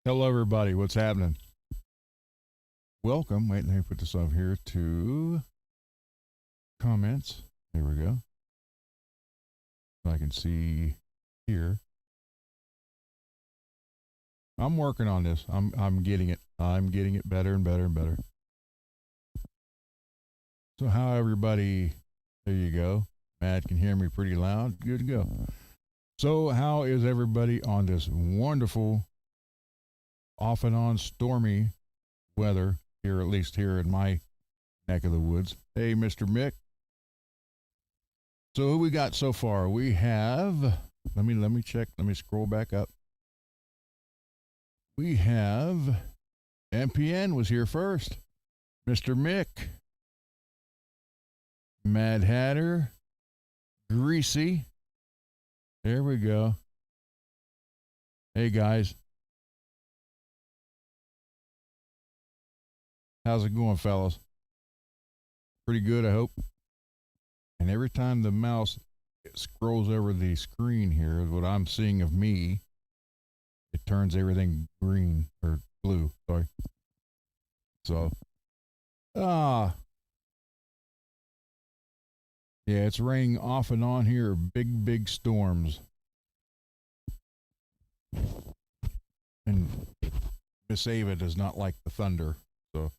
Hello, everybody. What's happening? Welcome. Wait, let me put this over here to comments. There we go. So I can see here. I'm working on this. I'm getting it. I'm getting it better and better and better. So how everybody? There you go. Matt can hear me pretty loud. Good to go. So how is everybody on this wonderful, off and on stormy weather here, at least here in my neck of the woods? Hey, Mr. Mick. So who we got so far? We have. Let me check. Let me scroll back up. We have MPN was here first. Mr. Mick, Mad Hatter, Greasy. There we go. Hey guys. How's it going, fellas? Pretty good, I hope. And every time the mouse scrolls over the screen here, what I'm seeing of me, it turns everything green or blue. Sorry. So, yeah, it's raining off and on here. Big storms. And Miss Ava does not like the thunder. So,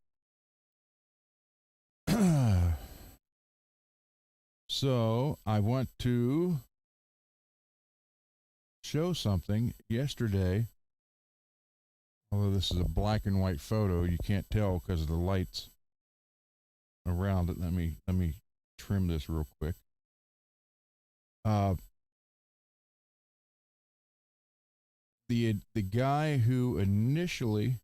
so I want to show something yesterday. Although this is a black and white photo, you can't tell because of the lights around it. Let me trim this real quick. The guy who initially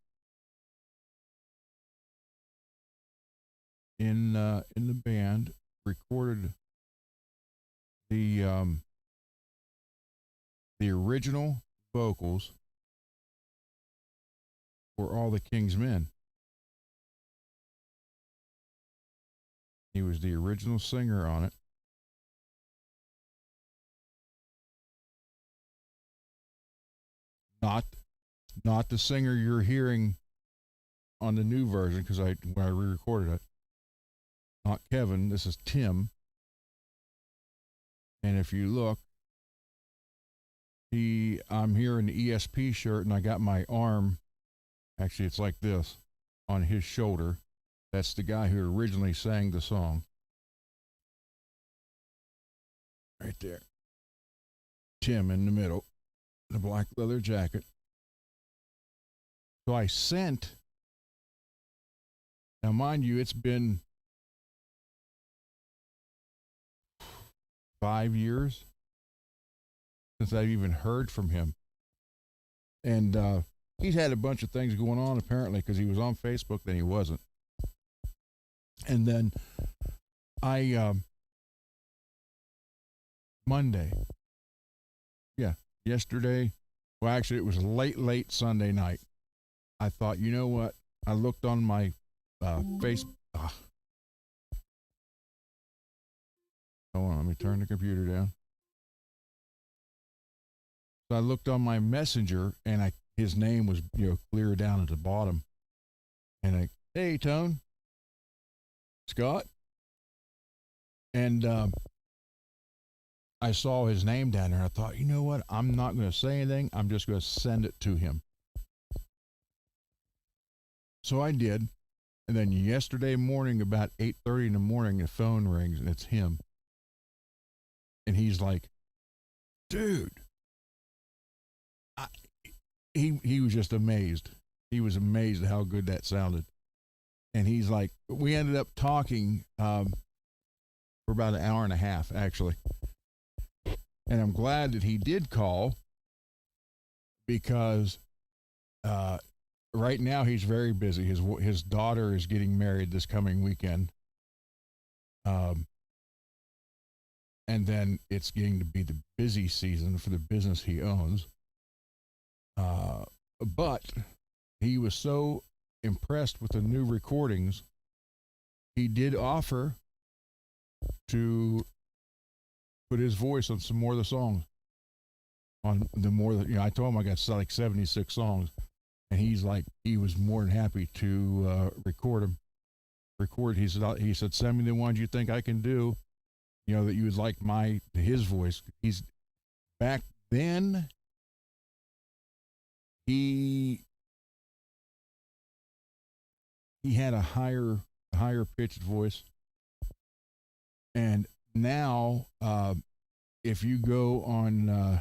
in the band recorded the original vocals for All the King's Men. He was the original singer on it. Not the singer you're hearing on the new version, because when I re-recorded it. Not Kevin, this is Tim. And if you look, I'm here in the ESP shirt, and I got my arm, actually it's like this, on his shoulder. That's the guy who originally sang the song. Right there. Tim in the middle, the black leather jacket. So I sent, now mind you, it's been 5 years since I've even heard from him. And he's had a bunch of things going on apparently, because he was on Facebook, then he wasn't. And then Monday, yesterday, well, actually, it was late Sunday night. I thought, you know what? I looked on my Facebook. Hold on, let me turn the computer down. So I looked on my messenger, and his name was clear down at the bottom. And hey, Tone, Scott, and I saw his name down there. I thought, you know what? I'm not going to say anything. I'm just going to send it to him. So I did. And then yesterday morning, about 8:30 in the morning, the phone rings, and it's him. And he's like, dude. He was just amazed. He was amazed at how good that sounded. And he's like, we ended up talking for about an hour and a half, actually. And I'm glad that he did call, because right now he's very busy. His daughter is getting married this coming weekend. And then it's getting to be the busy season for the business he owns. But he was so impressed with the new recordings, he did offer to put his voice on some more of the songs. On the more that, I told him I got like 76 songs, and he's like, he was more than happy to record him. He said, send me the ones you think I can do. You know that you would like his voice. He's back then. He had a higher pitched voice, and now if you go on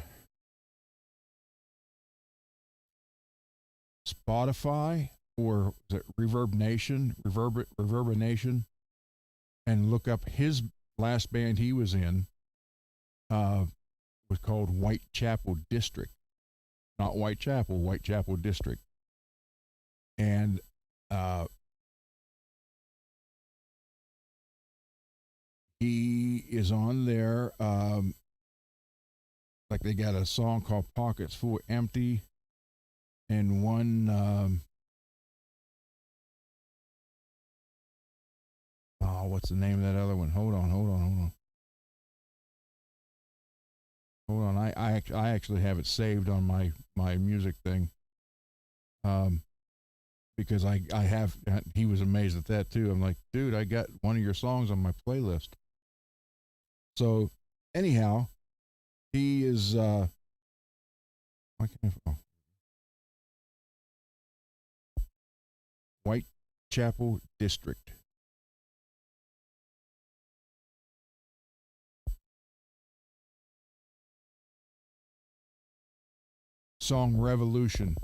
Spotify or is it Reverb Nation, Reverberation, and look up his last band he was in, was called Whitechapel District, not Whitechapel, Whitechapel District, and he is on there. Like they got a song called "Pockets Full Empty," and one. Oh, what's the name of that other one? Hold on. I actually have it saved on my music thing. Because I have, he was amazed at that too. I'm like, dude, I got one of your songs on my playlist. So anyhow, he is why can't I, Whitechapel District. Song Revolution.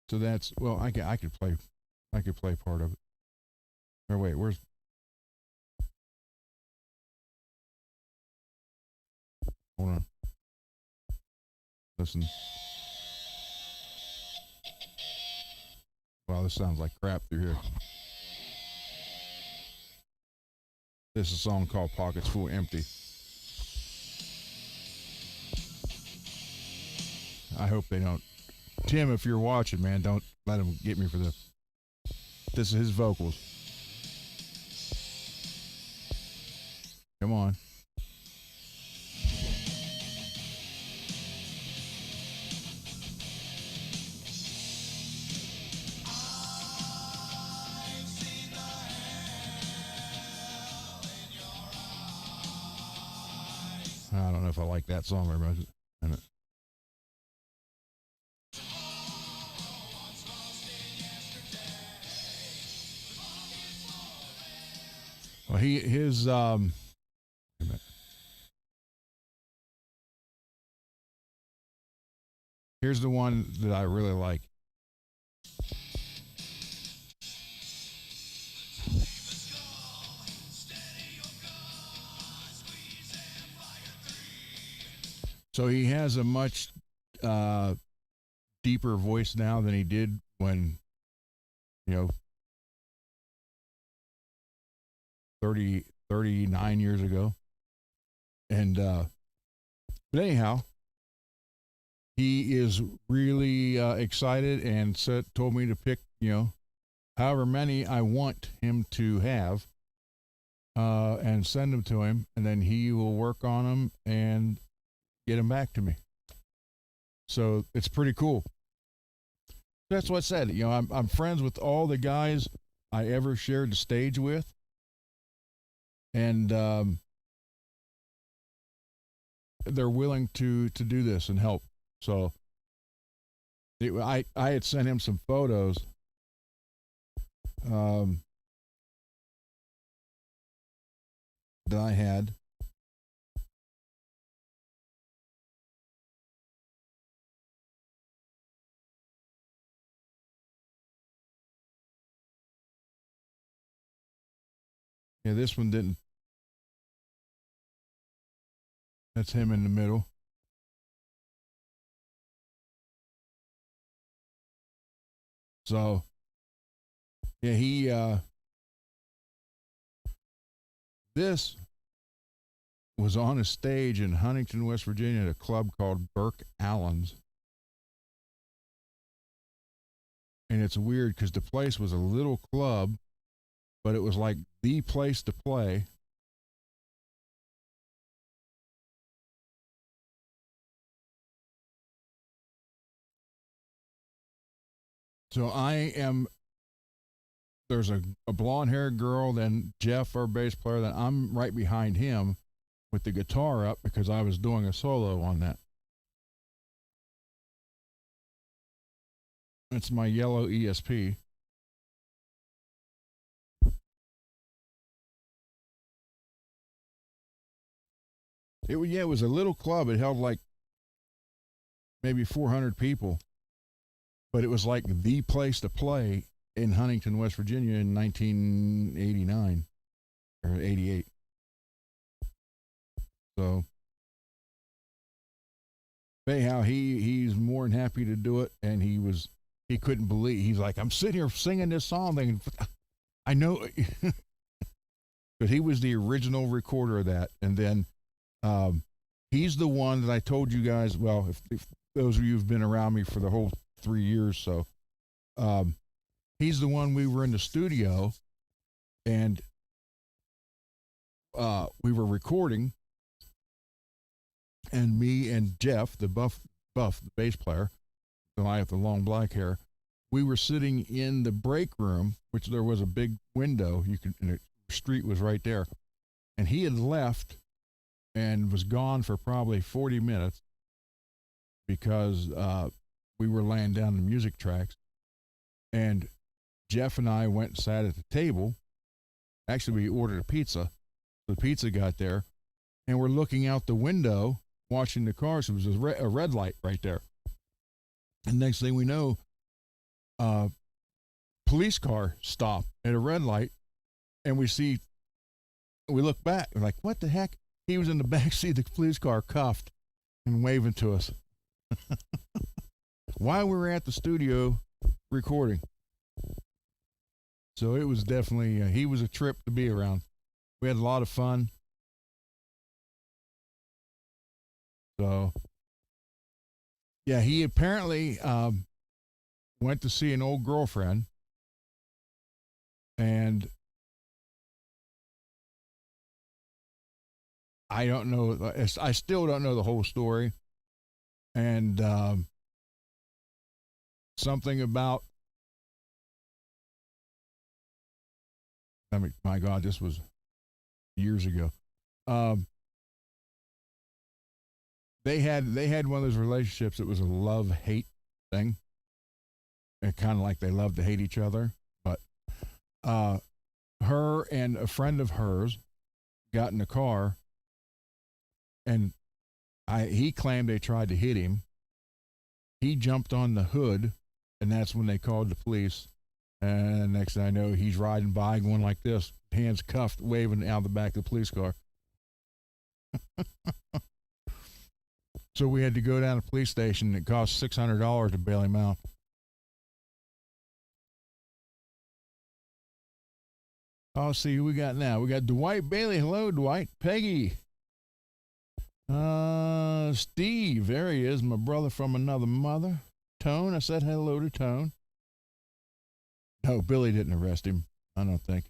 So that's, well, I could play part of it. Or wait, where's, hold on. Listen. Wow, this sounds like crap through here. This is a song called Pockets Full Empty. I hope they don't. Tim, if you're watching, man, don't let him get me for this. This is his vocals. Come on. I don't know if I like that song very much. Well, his here's the one that I really like. So he has a much deeper voice now than he did when, 39 years ago. And but anyhow, he is really excited and told me to pick, however many I want him to have, and send them to him, and then he will work on them and get them back to me. So it's pretty cool. That's what I said. I'm friends with all the guys I ever shared the stage with, and they're willing to do this and help. So I had sent him some photos. That I had. Yeah, this one didn't. That's him in the middle. So, yeah, this was on a stage in Huntington, West Virginia at a club called Burke Allen's. And it's weird because the place was a little club, but it was like the place to play. So there's a blonde haired girl, then Jeff, our bass player, then I'm right behind him with the guitar up because I was doing a solo on that. It's my yellow ESP. It was a little club. It held like maybe 400 people, but it was like the place to play in Huntington, West Virginia in 1989 or 88. So, anyhow, he's more than happy to do it, and he couldn't believe. He's like, I'm sitting here singing this song, thinking, I know, but he was the original recorder of that, and then he's the one that I told you guys. Well, if those of you who've been around me for the whole 3 years, so he's the one we were in the studio, and we were recording, and me and Jeff, the buff, the bass player, the guy with the long black hair, we were sitting in the break room, which there was a big window. And the street was right there, and he had left and was gone for probably 40 minutes because we were laying down the music tracks. And Jeff and I went and sat at the table. Actually, we ordered a pizza. The pizza got there, and we're looking out the window, watching the cars. It was a red light right there. And next thing we know, police car stopped at a red light, and we look back. We're like, what the heck? He was in the back seat of the police car, cuffed and waving to us while we were at the studio recording. So it was definitely, he was a trip to be around. We had a lot of fun. So, yeah, he apparently went to see an old girlfriend, and I don't know. I still don't know the whole story. And something about, I mean, my God, this was years ago. They had one of those relationships that was a love-hate thing. And kind of like they loved to hate each other. But her and a friend of hers got in the car, and he claimed they tried to hit him. He jumped on the hood, and that's when they called the police. And next thing I know, he's riding by going like this, hands cuffed, waving out the back of the police car. So we had to go down to the police station. It cost $600 to bail him out. Oh, see who we got now. We got Dwight Bailey. Hello, Dwight. Peggy. Steve. There he is, my brother from another mother. Tone. I said hello to Tone. No, Billy didn't arrest him. I don't think.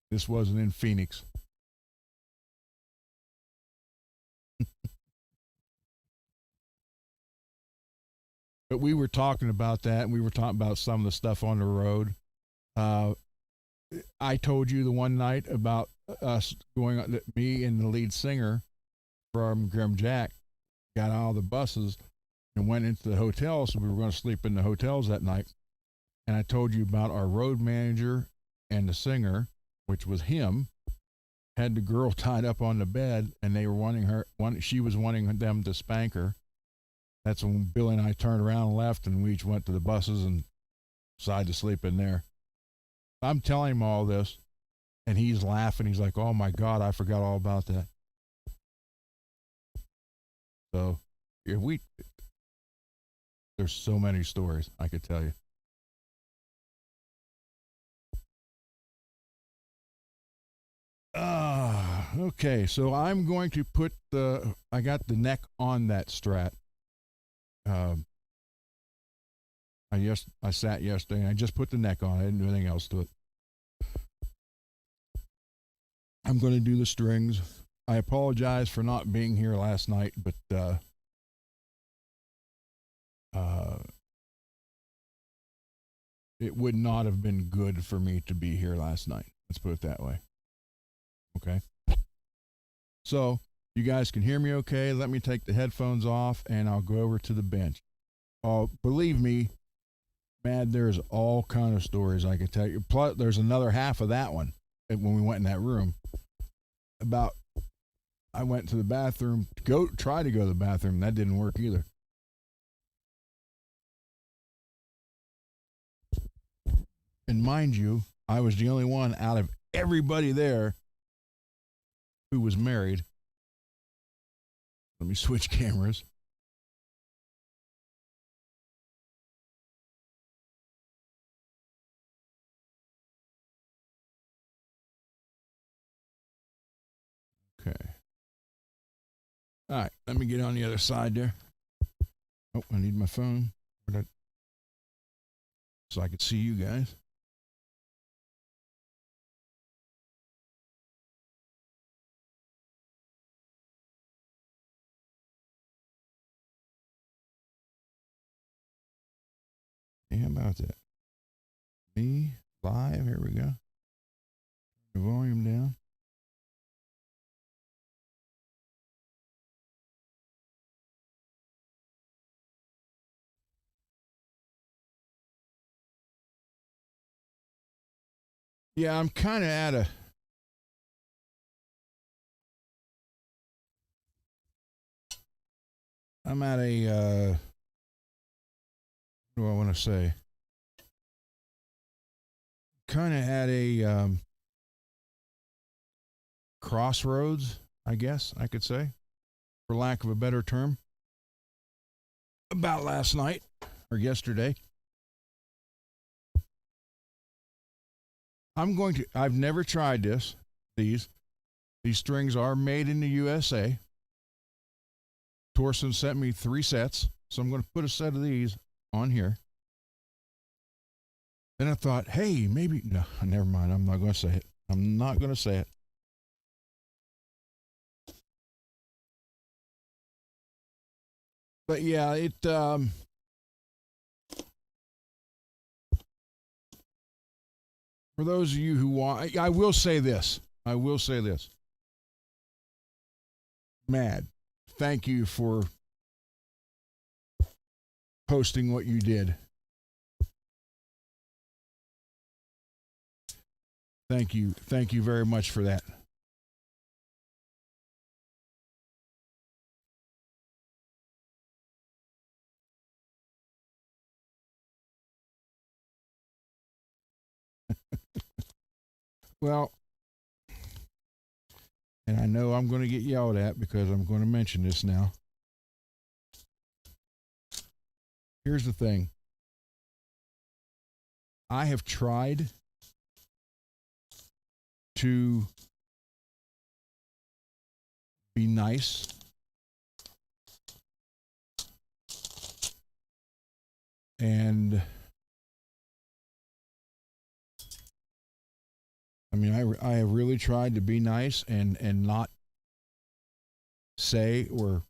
This wasn't in Phoenix. But we were talking about that, and we were talking about some of the stuff on the road. I told you the one night about us going on, me and the lead singer from Grim Jack got out of the buses and went into the hotel, so we were going to sleep in the hotels that night. And I told you about our road manager and the singer, which was him, had the girl tied up on the bed, and they were she was wanting them to spank her. That's when Billy and I turned around and left, and we each went to the buses and decided to sleep in there. I'm telling him all this, and he's laughing. He's like, oh, my God, I forgot all about that. So there's so many stories I could tell you. Okay, so I'm going to put I got the neck on that Strat. I sat yesterday and I just put the neck on. I didn't do anything else to it. I'm going to do the strings. I apologize for not being here last night, but uh, it would not have been good for me to be here last night. Let's put it that way. Okay. So you guys can hear me okay. Let me take the headphones off and I'll go over to the bench. Oh, believe me, man, there's all kind of stories I could tell you. Plus, there's another half of that one when we went in that room. About, I went to the bathroom, try to go to the bathroom. That didn't work either. And mind you, I was the only one out of everybody there who was married. Let me switch cameras. Okay. All right, let me get on the other side there. Oh, I need my phone so I could see you guys. Hey, how about that? Me, live, here we go. The volume down. Yeah, I'm kind of at a. I'm at a. What do I want to say? Kind of at a crossroads, I guess I could say, for lack of a better term, about last night or yesterday. I've never tried this. These strings are made in the USA. Torsten sent me 3 sets, so I'm going to put a set of these on here. Then I thought, hey, maybe, no, never mind. I'm not going to say it. I'm not going to say it. But yeah, for those of you who want, I will say this. Mad, thank you for posting what you did. Thank you very much for that. Well, and I know I'm going to get yelled at because I'm going to mention this now. Here's the thing. I have tried to be nice and I mean I have really tried to be nice and not say or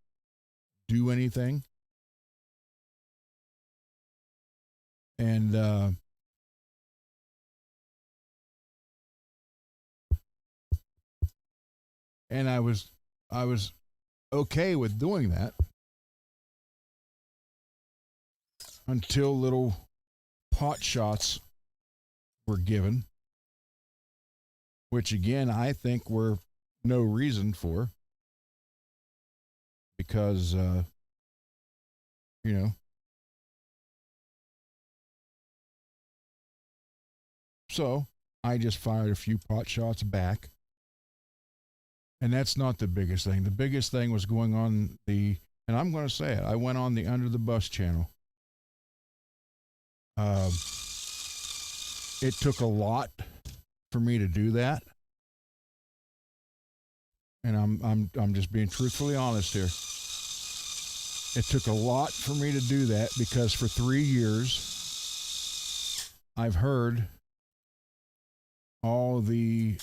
do anything. And I was okay with doing that until little pot shots were given, which again I think were no reason for, because you know, so I just fired a few pot shots back. And that's not the biggest thing. The biggest thing was going on and I'm going to say it, I went on the Under the Bus channel. It took a lot for me to do that. And I'm just being truthfully honest here. It took a lot for me to do that because for 3 years I've heard all the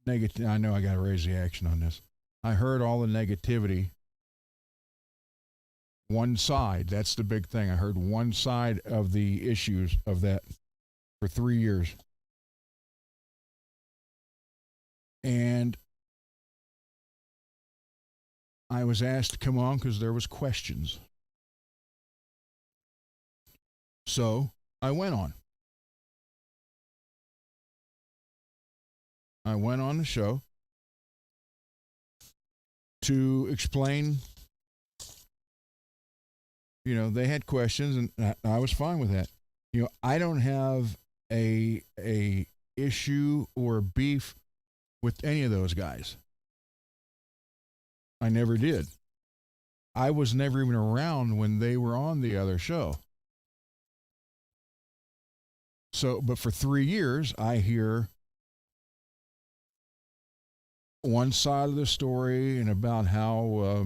negative. I know I got to raise the action on this. I heard all the negativity one side. That's the big thing. I heard one side of the issues of that for 3 years. And I was asked to come on because there was questions. So I went on. I went on the show to explain. They had questions, and I was fine with that. I don't have a issue or beef with any of those guys. I never did. I was never even around when they were on the other show. So, but for 3 years, I hear one side of the story and about how,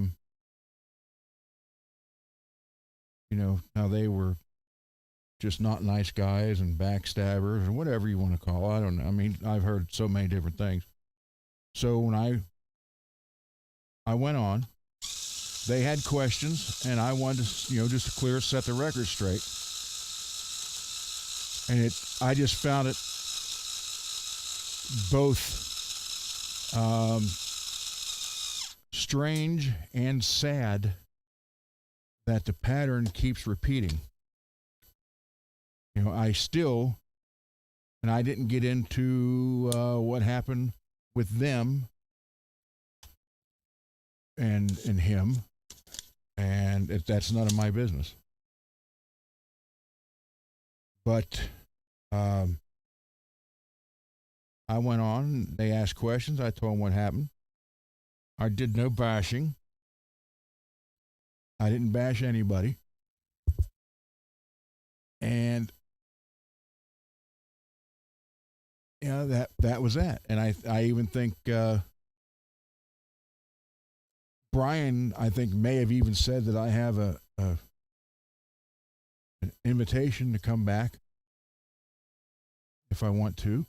how they were just not nice guys and backstabbers and whatever you want to call it. I don't know. I mean, I've heard so many different things. So when I went on, they had questions, and I wanted to, just to set the record straight. And I just found it both strange and sad that the pattern keeps repeating. I still, and I didn't get into what happened with them and him, and that's none of my business. But I went on. They asked questions. I told them what happened. I did no bashing. I didn't bash anybody. And that was that. And I even think Brian, I think, may have even said that I have an invitation to come back if I want to.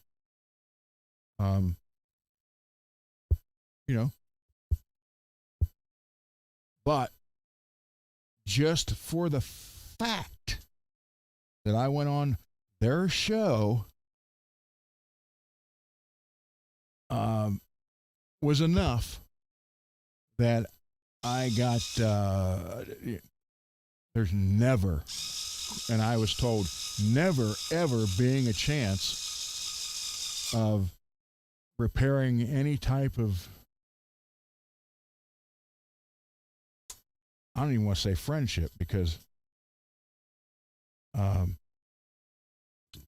But just for the fact that I went on their show was enough that I got, there's never, and I was told, never ever being a chance of repairing any type of, I don't even want to say friendship, because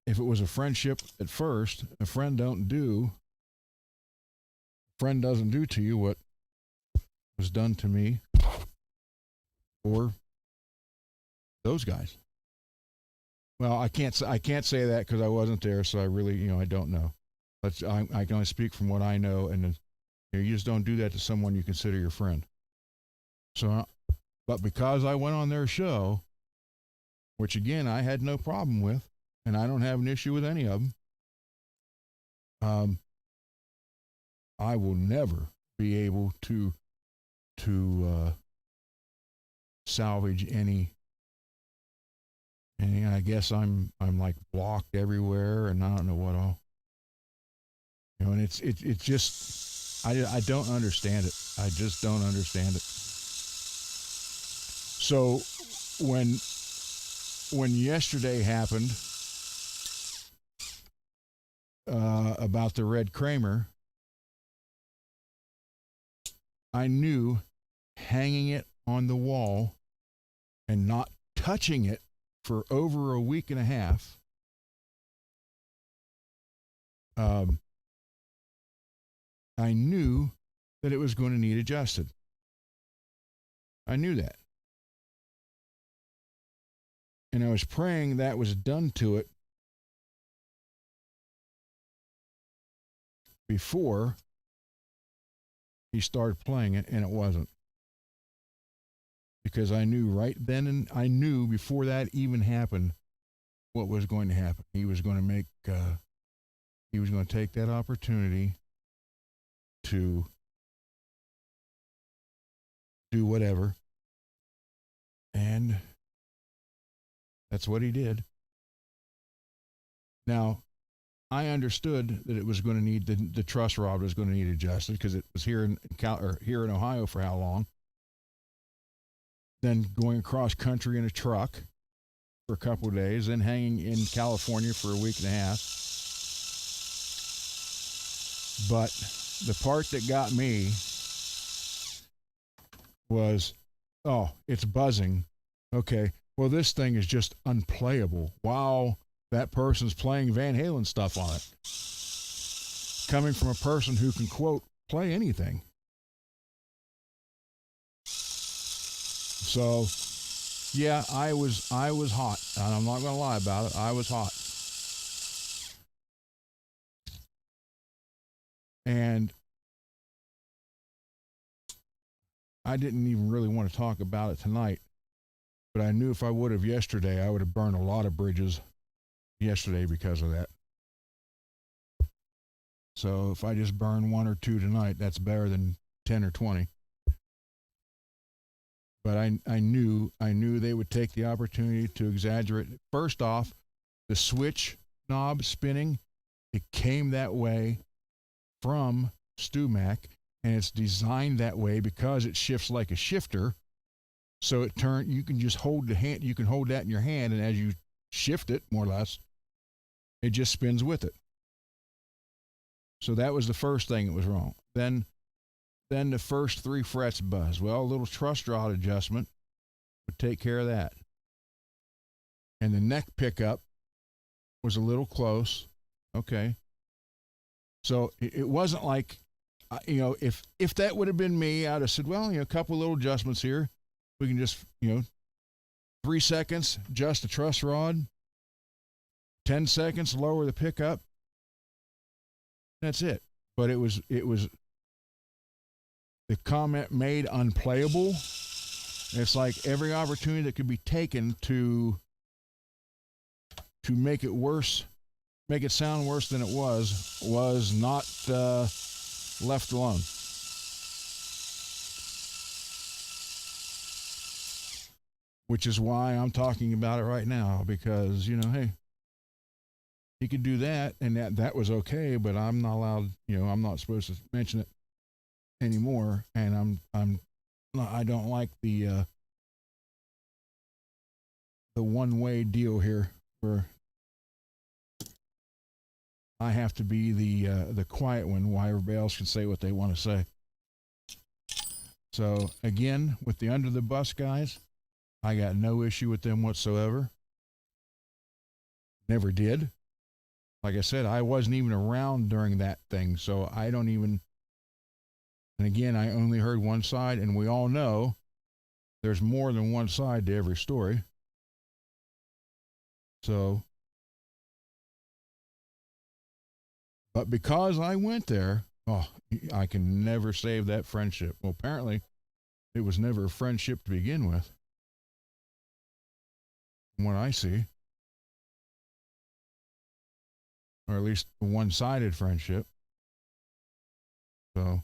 if it was a friendship at first, a friend doesn't do to you what was done to me or those guys. Well, I can't say that because I wasn't there, so I really, I don't know. But I can only speak from what I know, and you just don't do that to someone you consider your friend. So, but because I went on their show, which again I had no problem with, and I don't have an issue with any of them, I will never be able to salvage any. And I guess I'm like blocked everywhere, and I don't know what all. And it's just I don't understand it. I just don't understand it. So when yesterday happened about the Red Kramer, I knew hanging it on the wall and not touching it for over a week and a half, I knew that it was going to need adjusted. I knew that. And I was praying that was done to it before he started playing it, and it wasn't. Because I knew right then, and I knew before that even happened what was going to happen. He was going to take that opportunity to do whatever. That's what he did. Now, I understood that it was going to need the truss rod was going to need adjusted because it was here in Ohio for how long? Then going across country in a truck for a couple of days, then hanging in California for a week and a half. But the part that got me was, oh, it's buzzing. Okay, well, this thing is just unplayable. Wow, that person's playing Van Halen stuff on it. Coming from a person who can, quote, play anything. So, yeah, I was hot. And I'm not going to lie about it. I was hot. And I didn't even really want to talk about it tonight. But I knew if I would have yesterday, I would have burned a lot of bridges yesterday because of that. So if I just burn one or two tonight, that's better than 10 or 20. But I knew they would take the opportunity to exaggerate. First off, the switch knob spinning, it came that way from StewMac, and it's designed that way because it shifts like a shifter. So you can just hold you can hold that in your hand, and as you shift it, more or less, it just spins with it. So that was the first thing that was wrong. Then the first 3 frets buzz. Well, a little truss rod adjustment would take care of that. And the neck pickup was a little close. Okay. So it wasn't like, if that would have been me, I'd have said, well, a couple little adjustments here. We can just, 3 seconds, adjust the truss rod, 10 seconds, lower the pickup. That's it. But it was the comment made unplayable. It's like every opportunity that could be taken to make it worse, make it sound worse than it was not left alone. Which is why I'm talking about it right now, because, hey, he could do that, and that was okay, but I'm not allowed, I'm not supposed to mention it anymore, and I don't like the one-way deal here where I have to be the quiet one while everybody else can say what they want to say. So again, with the under the bus guys, I got no issue with them whatsoever. Never did. Like I said, I wasn't even around during that thing, so I don't even. And again, I only heard one side, and we all know there's more than one side to every story. So, but because I went there, I can never save that friendship. Well, apparently, it was never a friendship to begin with. From what I see. Or at least a one-sided friendship. So,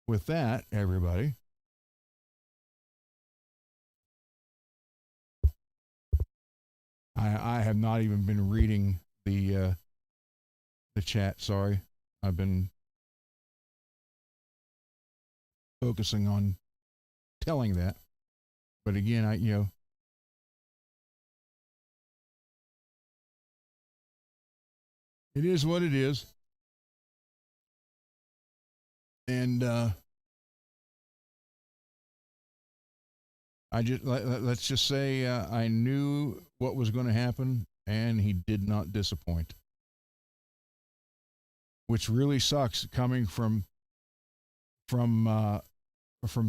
with that, everybody, I have not even been reading the chat. Sorry, I've been focusing on telling that. But again, it is what it is. And let's just say I knew what was going to happen, and he did not disappoint. Which really sucks, coming from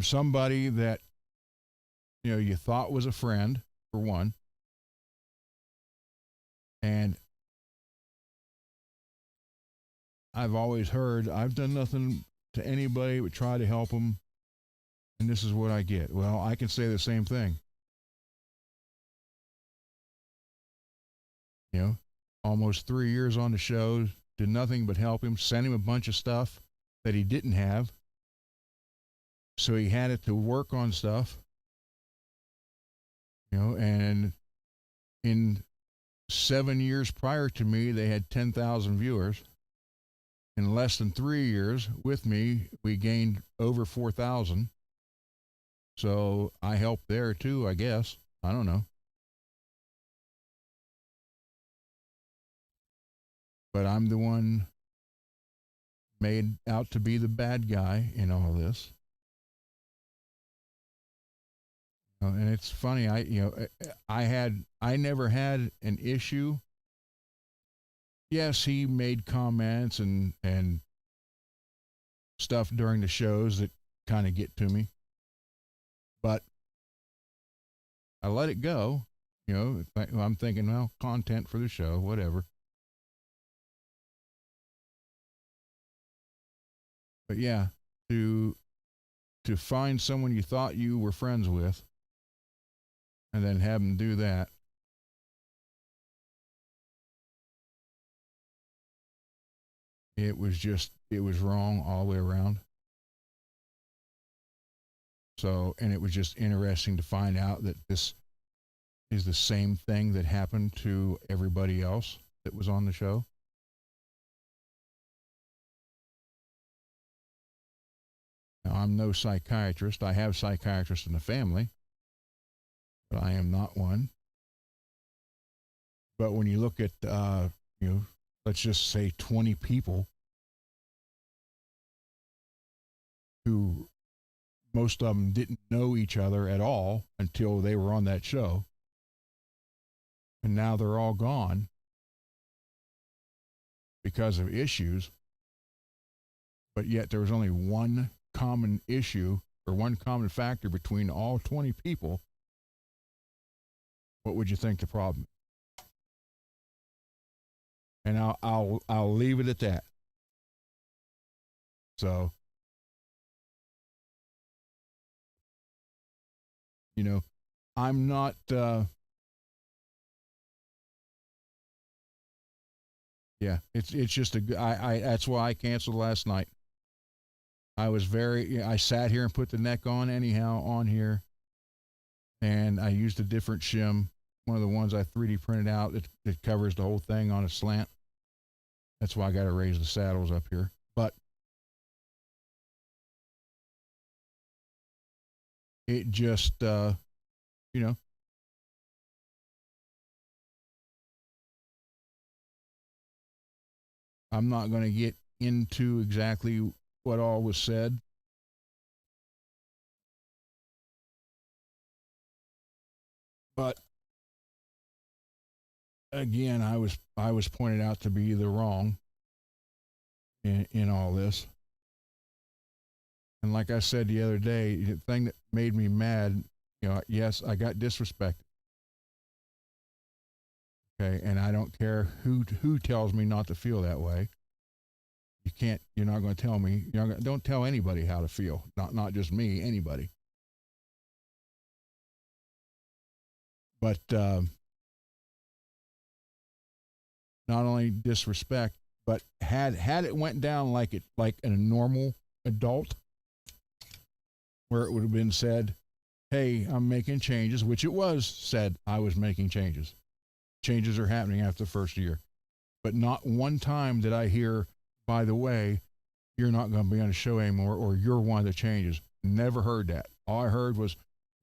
somebody that you thought was a friend, for one, and I've always heard I've done nothing to anybody but try to help them, and this is what I get. Well, I can say the same thing. Almost 3 years on the show, did nothing but help him, sent him a bunch of stuff that he didn't have, so he had it to work on stuff. And in 7 years prior to me, they had 10,000 viewers. In less than 3 years with me, we gained over 4,000. So I helped there too, I guess. I don't know. But I'm the one made out to be the bad guy in all this. And it's funny, I never had an issue. Yes, he made comments and stuff during the shows that kind of get to me, but I let it go. I'm thinking, well, content for the show, whatever. But yeah, to to find someone you thought you were friends with and then have them do that, it was wrong all the way around. So, and it was just interesting to find out that this is the same thing that happened to everybody else that was on the show. Now, I'm no psychiatrist. I have psychiatrists in the family, but I am not one. But when you look at, let's just say 20 people who most of them didn't know each other at all until they were on that show, and now they're all gone because of issues, but yet there was only one common issue or one common factor between all 20 people. What would you think the problem? And I'll leave it at that. So, I'm not yeah, it's just I that's why I canceled last night. I sat here and put the neck on anyhow on here, and I used a different shim, one of the ones I 3D printed out that covers the whole thing on a slant. That's why I got to raise the saddles up here. But it just, you know, I'm not going to get into exactly what all was said. But again, I was pointed out to be the wrong in all this. And like I said the other day, the thing that made me mad, yes, I got disrespected. Okay, and I don't care who tells me not to feel that way. You can't. You're not going to tell me. Don't tell anybody how to feel. Not just me. Anybody. But not only disrespect, but had it went down like a normal adult, where it would have been said, "Hey, I'm making changes," which it was said I was making changes. Changes are happening after the first year, but not one time did I hear, by the way, you're not going to be on the show anymore, or you're one of the changes. Never heard that. All I heard was,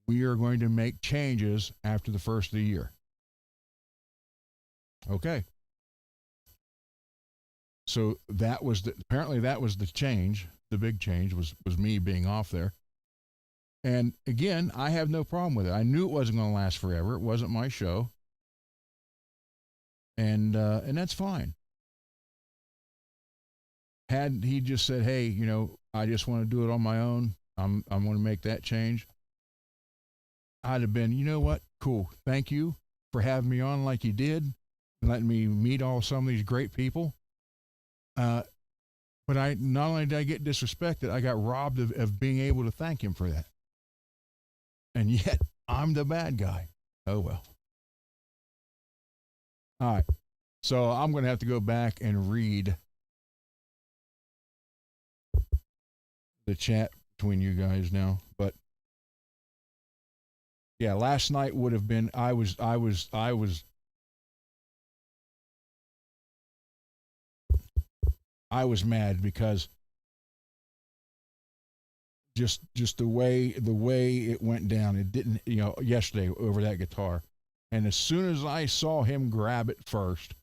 we are going to make changes after the first of the year. Okay. So apparently that was the change. The big change was me being off there. And again, I have no problem with it. I knew it wasn't going to last forever. It wasn't my show, and that's fine. Had he just said, "Hey, I just want to do it on my own. I'm going to make that change," I'd have been, you know what, cool. Thank you for having me on like you did, and letting me meet some of these great people. But I not only did I get disrespected, I got robbed of being able to thank him for that. And yet I'm the bad guy. Oh well. All right. So I'm going to have to go back and read the chat between you guys now. But Yeah, last night would have been. I was mad because just the way it went down. It didn't, yesterday over that guitar. And as soon as I saw him grab it first,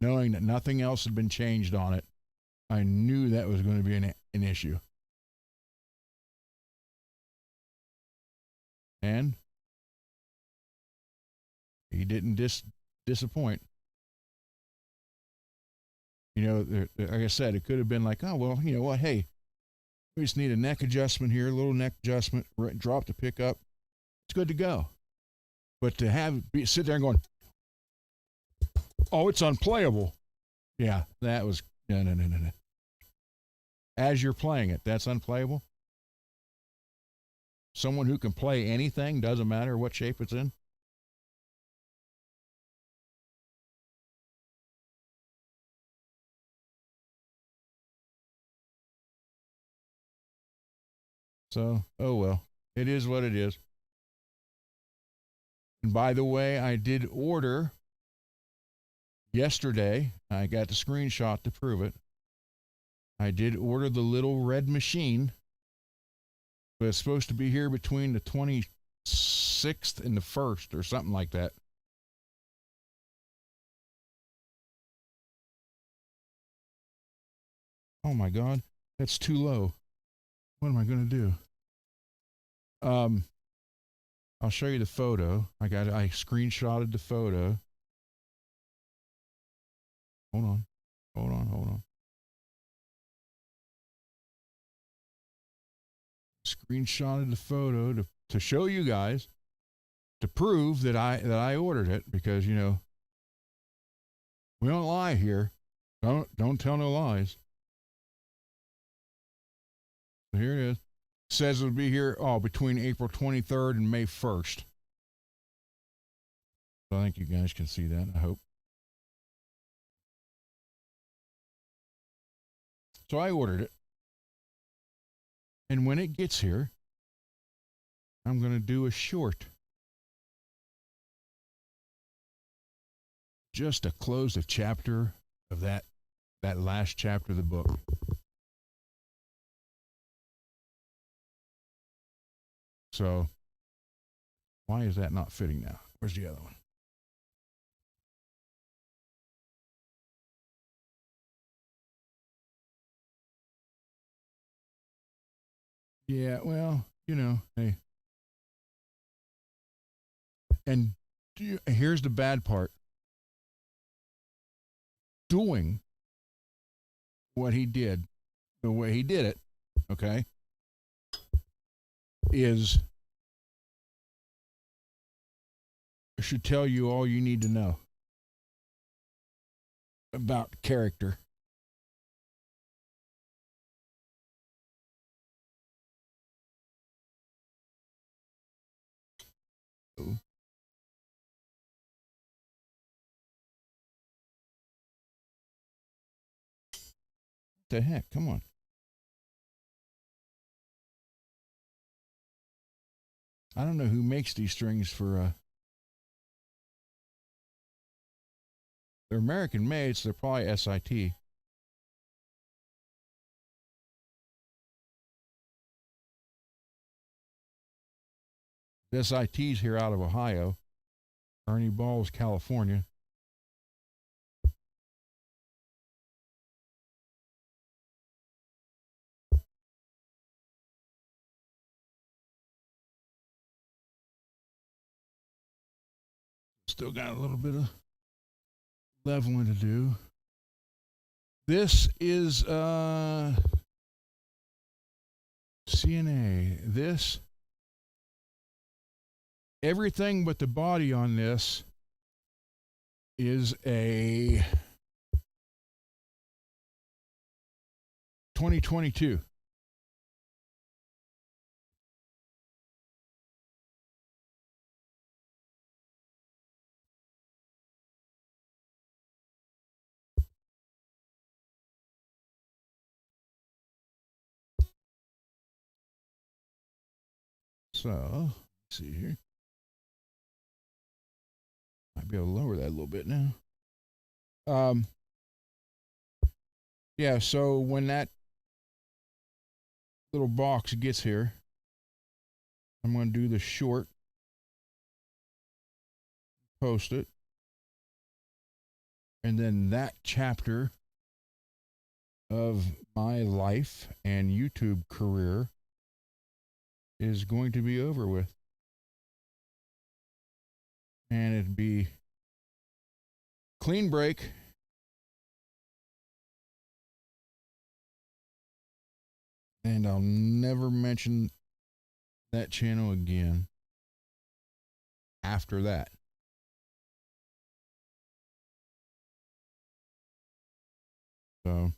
knowing that nothing else had been changed on it, I knew that was going to be an issue. And he didn't disappoint. Like I said, it could have been like, oh, well, you know what? Hey, we just need a neck adjustment here, a little neck adjustment, drop the pickup. It's good to go. But to sit there and going, oh, it's unplayable. Yeah, that was, no, no, no, no, no. As you're playing it, that's unplayable. Someone who can play anything, doesn't matter what shape it's in. So, oh well, it is what it is. And by the way, I did order yesterday. I got the screenshot to prove it. I did order the little red machine, but it's supposed to be here between the 26th and the 1st or something like that. Oh my God, that's too low. What am I going to do? I'll show you the photo. I screenshotted the photo. Hold on. Hold on, hold on. Screenshotted the photo to show you guys, to prove that I ordered it, because we don't lie here. Don't tell no lies. So here it is. It says it'll be here between April 23rd and May 1st. So I think you guys can see that, I hope. So I ordered it. And when it gets here, I'm going to do a short. Just to close a chapter of that last chapter of the book. So, why is that not fitting now? Where's the other one? Yeah, well, hey. And here's the bad part. Doing what he did, the way he did it, okay, should tell you all you need to know about character. What the heck? Come on. I don't know who makes these strings for they're American made, so they're probably SIT. SIT's here out of Ohio. Ernie Ball's California. Still got a little bit of leveling to do. This is CNA. This, everything but the body on this is a 2022. So, let's see here. be able to lower that a little bit now. Yeah, so when that little box gets here, I'm going to do the short, post it, and then that chapter of my life and YouTube career is going to be over with. And it'd be clean break. And I'll never mention that channel again after that. So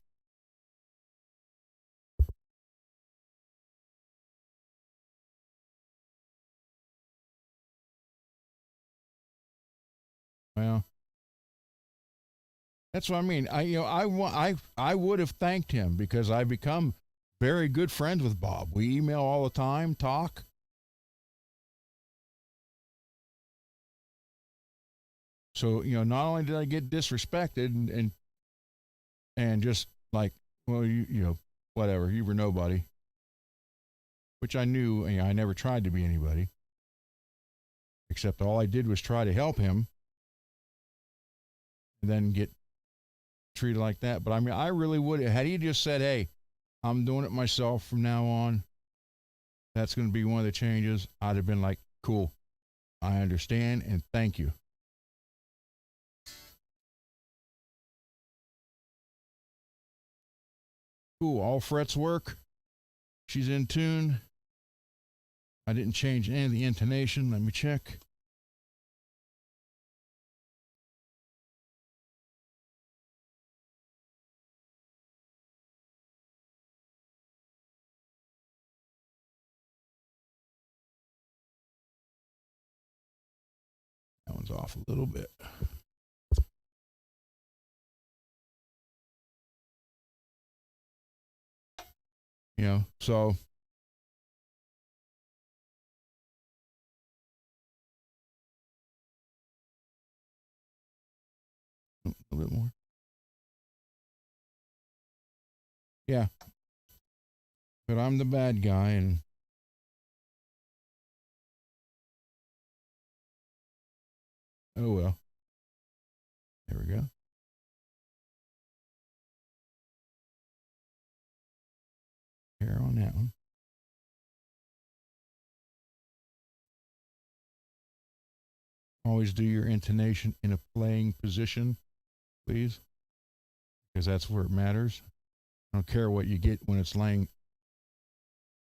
well, that's what I mean. I would have thanked him because I've become very good friends with Bob. We email all the time, talk. So, not only did I get disrespected and just like, well, whatever, you were nobody, which I knew, I never tried to be anybody, except all I did was try to help him and then get treated like that. But I mean, I really would have, had he just said, hey, I'm doing it myself from now on, that's going to be one of the changes, I'd have been like, cool, I understand and thank you. Cool, all frets work. She's in tune. I didn't change any of the intonation. Let me check. That one's off a little bit. So a little bit more. Yeah. But I'm the bad guy and oh well. There we go. Hair on that one. Always do your intonation in a playing position, please, because that's where it matters. I don't care what you get when it's laying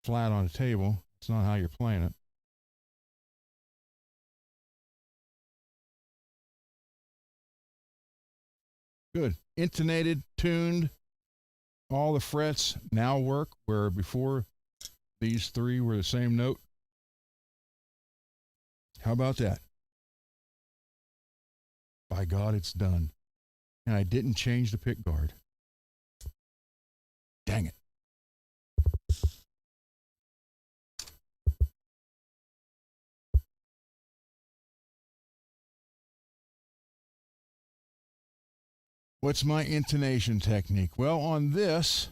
flat on a table. It's not how you're playing it. Good. Intonated, tuned, all the frets now work where before these three were the same note. How about that? By God, it's done. And I didn't change the pick guard. Dang it. What's my intonation technique? Well, on this,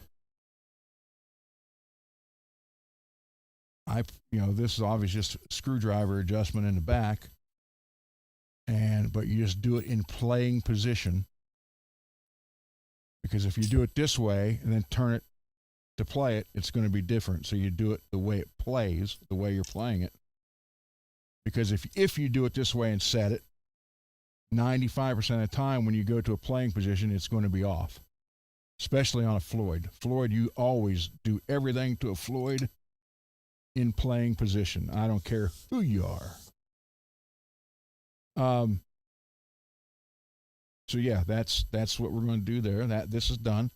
this is obviously just screwdriver adjustment in the back, but you just do it in playing position. Because if you do it this way and then turn it to play it, it's going to be different. So you do it the way it plays, the way you're playing it. Because if you do it this way and set it, 95% of the time when you go to a playing position, it's going to be off, especially on a Floyd. Floyd, you always do everything to a Floyd in playing position. I don't care who you are. So yeah, that's what we're going to do there. This is done.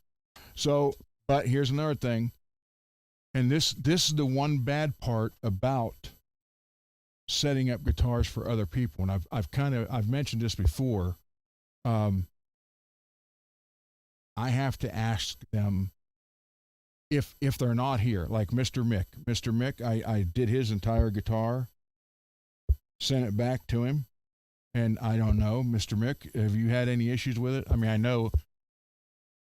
So, but here's another thing, and this is the one bad part about setting up guitars for other people, and I've mentioned this before. I have to ask them if they're not here, like Mr. Mick. Mr. Mick, I did his entire guitar, sent it back to him. And I don't know, Mr. Mick, have you had any issues with it? I mean, I know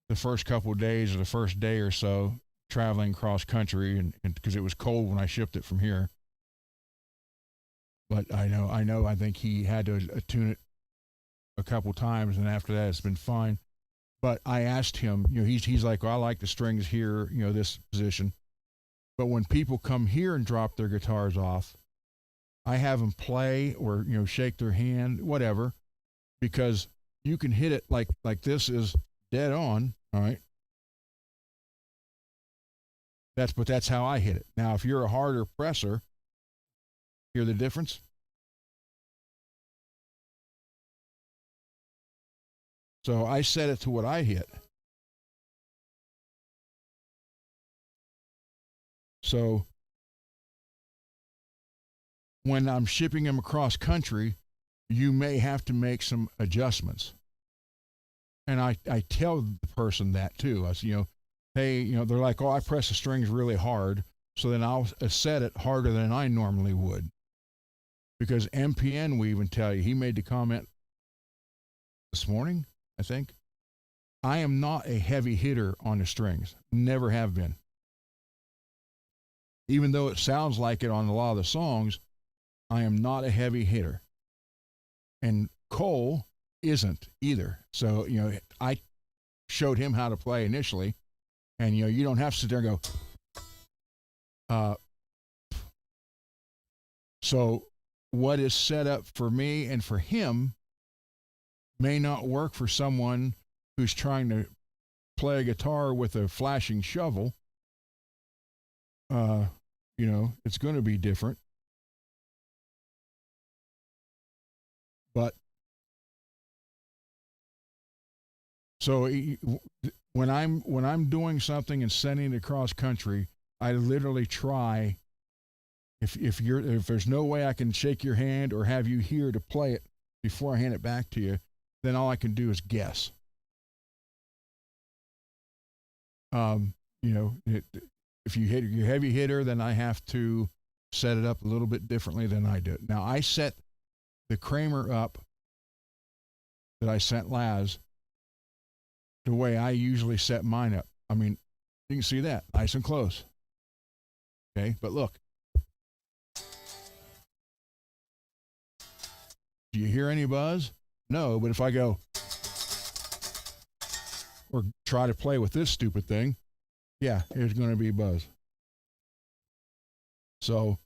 the first couple of days or the first day or so traveling cross country, and because it was cold when I shipped it from here. But I think he had to tune it a couple times, and after that, it's been fine. But I asked him, he's like, well, I like the strings here, this position. But when people come here and drop their guitars off, I have them play or shake their hand, whatever, because you can hit it like this is dead on, all right. That's how I hit it. Now, if you're a harder presser, hear the difference? So I set it to what I hit. So when I'm shipping them across country, you may have to make some adjustments. And I tell the person that too. I say, hey, they're like, oh, I press the strings really hard. So then I'll set it harder than I normally would. Because MPN will even tell you, he made the comment this morning, I think. I am not a heavy hitter on the strings. Never have been. Even though it sounds like it on a lot of the songs, I am not a heavy hitter. And Cole isn't either. So, I showed him how to play initially. And, you don't have to sit there and go, so what is set up for me and for him may not work for someone who's trying to play a guitar with a flashing shovel. It's going to be different. But so when I'm doing something and sending it across country, I literally try. If there's no way I can shake your hand or have you here to play it before I hand it back to you, then all I can do is guess. If you're a heavy hitter, then I have to set it up a little bit differently than I do. Now I set the Kramer up that I sent Laz the way I usually set mine up. I mean, you can see that nice and close. Okay, but look. Do you hear any buzz? No, but if I go or try to play with this stupid thing, yeah, there's going to be buzz. So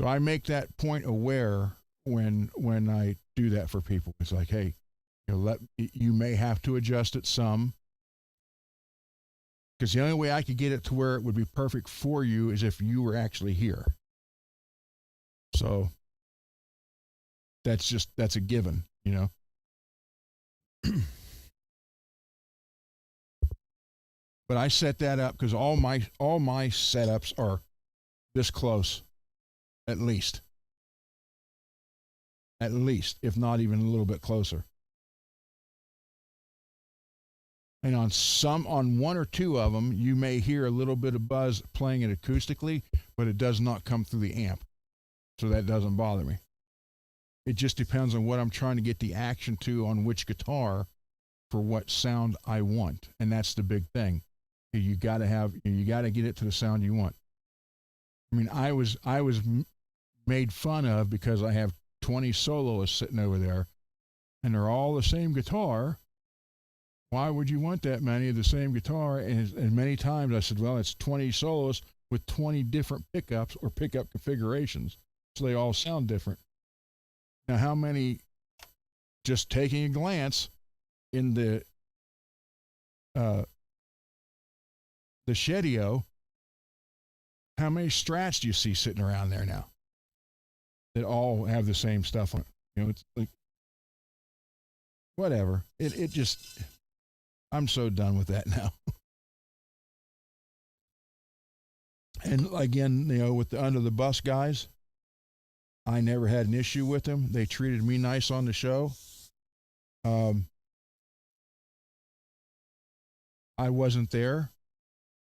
I make that point aware when I do that for people. It's like, hey, you may have to adjust it some, because the only way I could get it to where it would be perfect for you is if you were actually here. So that's a given, But I set that up because all my setups are this close, at least, if not even a little bit closer. And on one or two of them, you may hear a little bit of buzz playing it acoustically, but it does not come through the amp, so that doesn't bother me. It just depends on what I'm trying to get the action to on which guitar for what sound I want. And that's the big thing. You got to get it to the sound you want. I mean, I was made fun of because I have 20 soloists sitting over there and they're all the same guitar. Why would you want that many of the same guitar? And many times I said, well, it's 20 soloists with 20 different pickups or pickup configurations. So they all sound different. Now, how many, just taking a glance in the Shedio, how many Strats do you see sitting around there now that all have the same stuff on it? It's like, whatever. It just, I'm so done with that now. And again, with the Under the Bus guys, I never had an issue with them. They treated me nice on the show. I wasn't there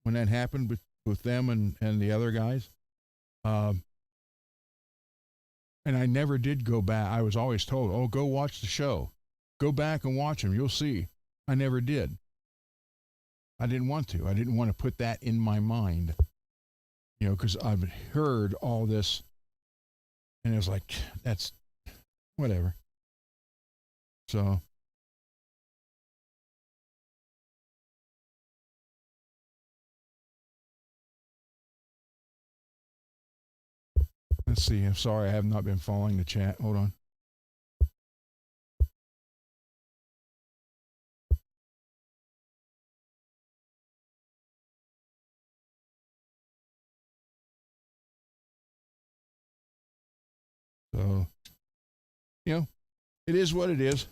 when that happened with them and the other guys. And I never did go back. I was always told, oh, go watch the show. Go back and watch them. You'll see. I never did. I didn't want to. I didn't want to put that in my mind, because I've heard all this, and it was like, that's whatever. So, let's see. I'm sorry, I have not been following the chat. Hold on. So, it is what it is.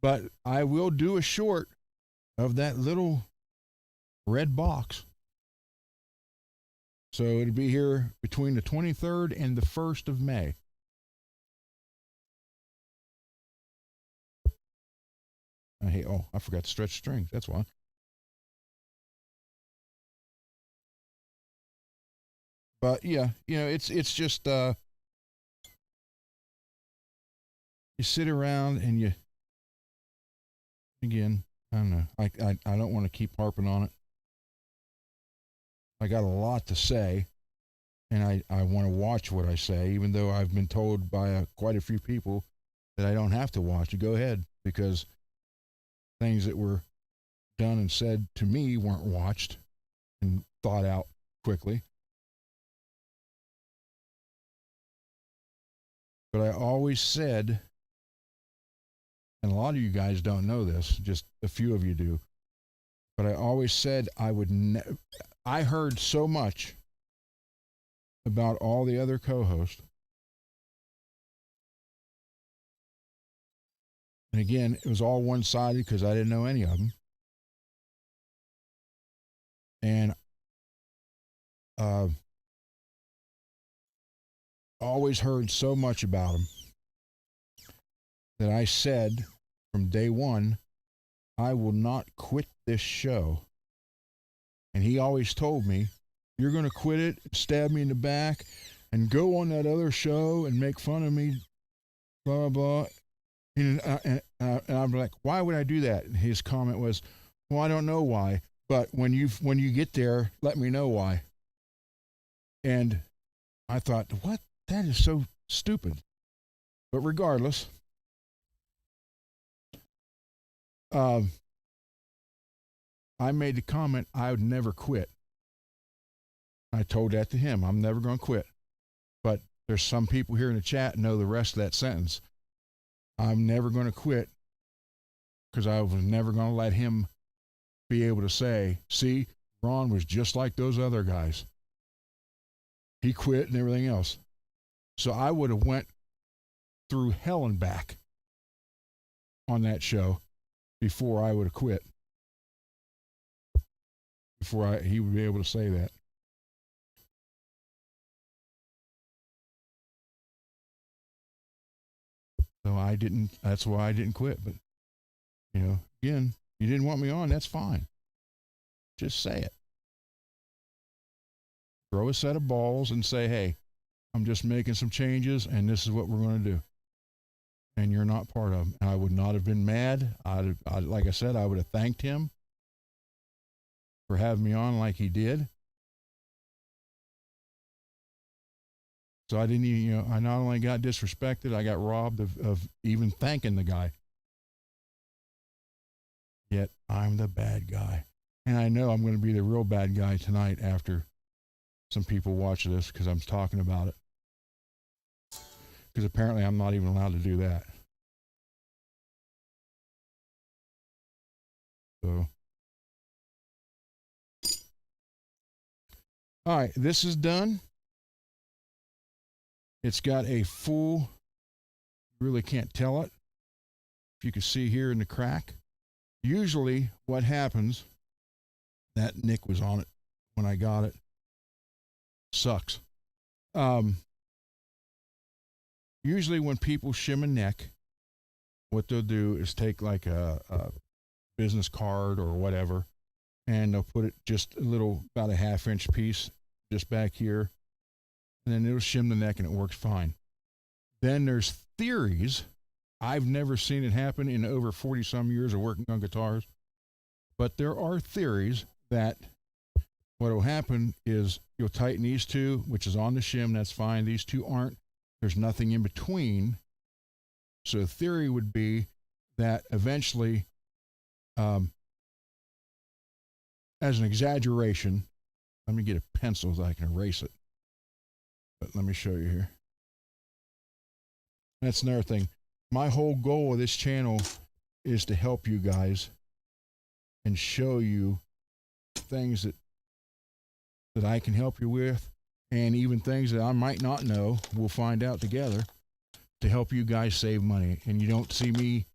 But I will do a short of that little red box. So it'll be here between the 23rd and the 1st of May. I forgot to stretch strings. That's why. But yeah, it's just you sit around and you, again, I don't know. I don't want to keep harping on it. I got a lot to say, and I want to watch what I say, even though I've been told by quite a few people that I don't have to watch it. Go ahead, because things that were done and said to me weren't watched and thought out quickly. But I always said, and a lot of you guys don't know this, just a few of you do, but I always said I would I heard so much about all the other co-hosts. And again, it was all one-sided because I didn't know any of them. And always heard so much about them that I said from day one, I will not quit this show. And he always told me, you're going to quit it, stab me in the back, and go on that other show and make fun of me, blah, blah, blah. And I'm like, why would I do that? And his comment was, well, I don't know why, but when you get there, let me know why. And I thought, what? That is so stupid. But regardless, I made the comment I would never quit. I told that to him. I'm never going to quit. But there's some people here in the chat know the rest of that sentence. I'm never going to quit because I was never going to let him be able to say, see, Ron was just like those other guys. He quit and everything else. So I would have went through hell and back on that show before I would have quit. Before he would be able to say that. So I didn't, that's why I didn't quit. But, again, you didn't want me on, that's fine. Just say it. Throw a set of balls and say, hey, I'm just making some changes and this is what we're going to do. And you're not part of them. And I would not have been mad. Like I said, I would have thanked him for having me on like he did. So I didn't even, I not only got disrespected, I got robbed of even thanking the guy. Yet I'm the bad guy. And I know I'm going to be the real bad guy tonight after some people watch this because I'm talking about it. Because apparently I'm not even allowed to do that. So. All right, this is done. It's got a full, you really can't tell it. If you can see here in the crack. Usually what happens, that nick was on it when I got it. Sucks. Usually when people shim a neck, what they'll do is take like a business card or whatever, and they'll put it just a little, about a 1/2 inch piece just back here, and then it'll shim the neck and it works fine. Then there's theories. I've never seen it happen in over 40 some years of working on guitars, but there are theories that what will happen is you'll tighten these two, which is on the shim, that's fine. These two aren't. There's nothing in between. So the theory would be that eventually, as an exaggeration, let me get a pencil so I can erase it. But let me show you here. That's another thing. My whole goal of this channel is to help you guys and show you things that I can help you with, and even things that I might not know, we'll find out together to help you guys save money. And you don't see me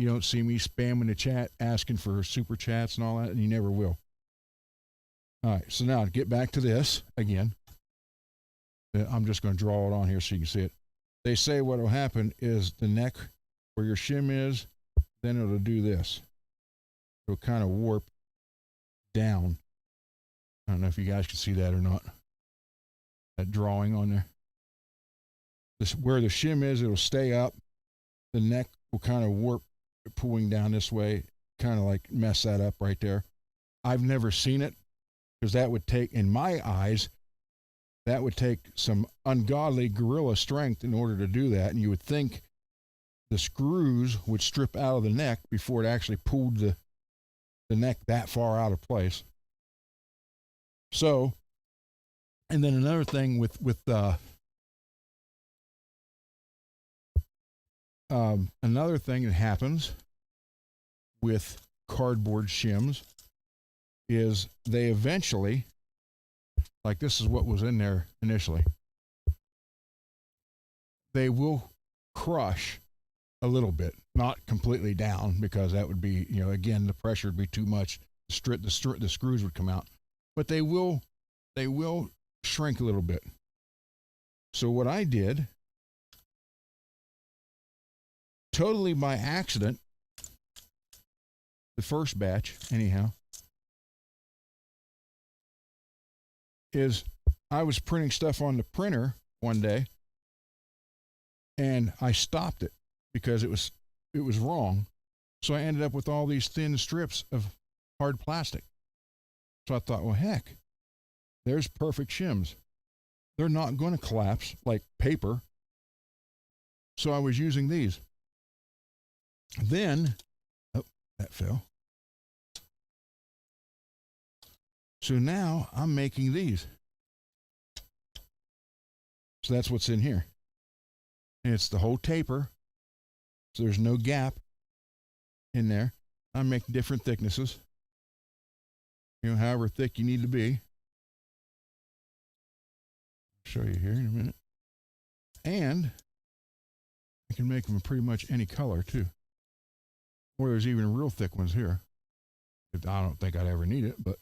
spamming the chat asking for super chats and all that, and you never will. All right, so now to get back to this again. I'm just going to draw it on here so you can see it. They say what will happen is the neck where your shim is, then it'll do this. It'll kind of warp down. I don't know if you guys can see that or not. That drawing on there. This, where the shim is, it'll stay up. The neck will kind of warp, pulling down this way, kind of like mess that up right there. I've never seen it, because that would take, in my eyes, that would take some ungodly gorilla strength in order to do that. And you would think the screws would strip out of the neck before it actually pulled the neck that far out of place. So, and then another thing with another thing that happens with cardboard shims is they eventually, like this is what was in there initially, they will crush a little bit, not completely down, because that would be, again, the pressure would be too much. The screws would come out, but they will shrink a little bit. So what I did, totally by accident, the first batch anyhow, is I was printing stuff on the printer one day, and I stopped it because it was wrong. So I ended up with all these thin strips of hard plastic. So I thought, well, heck, there's perfect shims. They're not going to collapse like paper. So I was using these. Then, oh, that fell. So now I'm making these. So that's what's in here. And it's the whole taper. So there's no gap in there. I'm making different thicknesses. However thick you need to be. I'll show you here in a minute. And I can make them pretty much any color too. Or there's even real thick ones here. I don't think I'd ever need it, but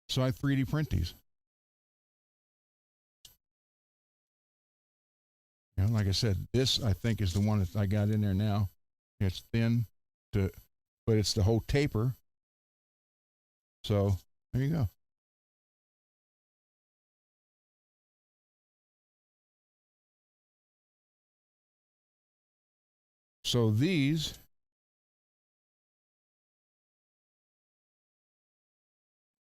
so I 3D print these. Like I said, this I think is the one that I got in there now. It's thin, but it's the whole taper. So there you go. So these,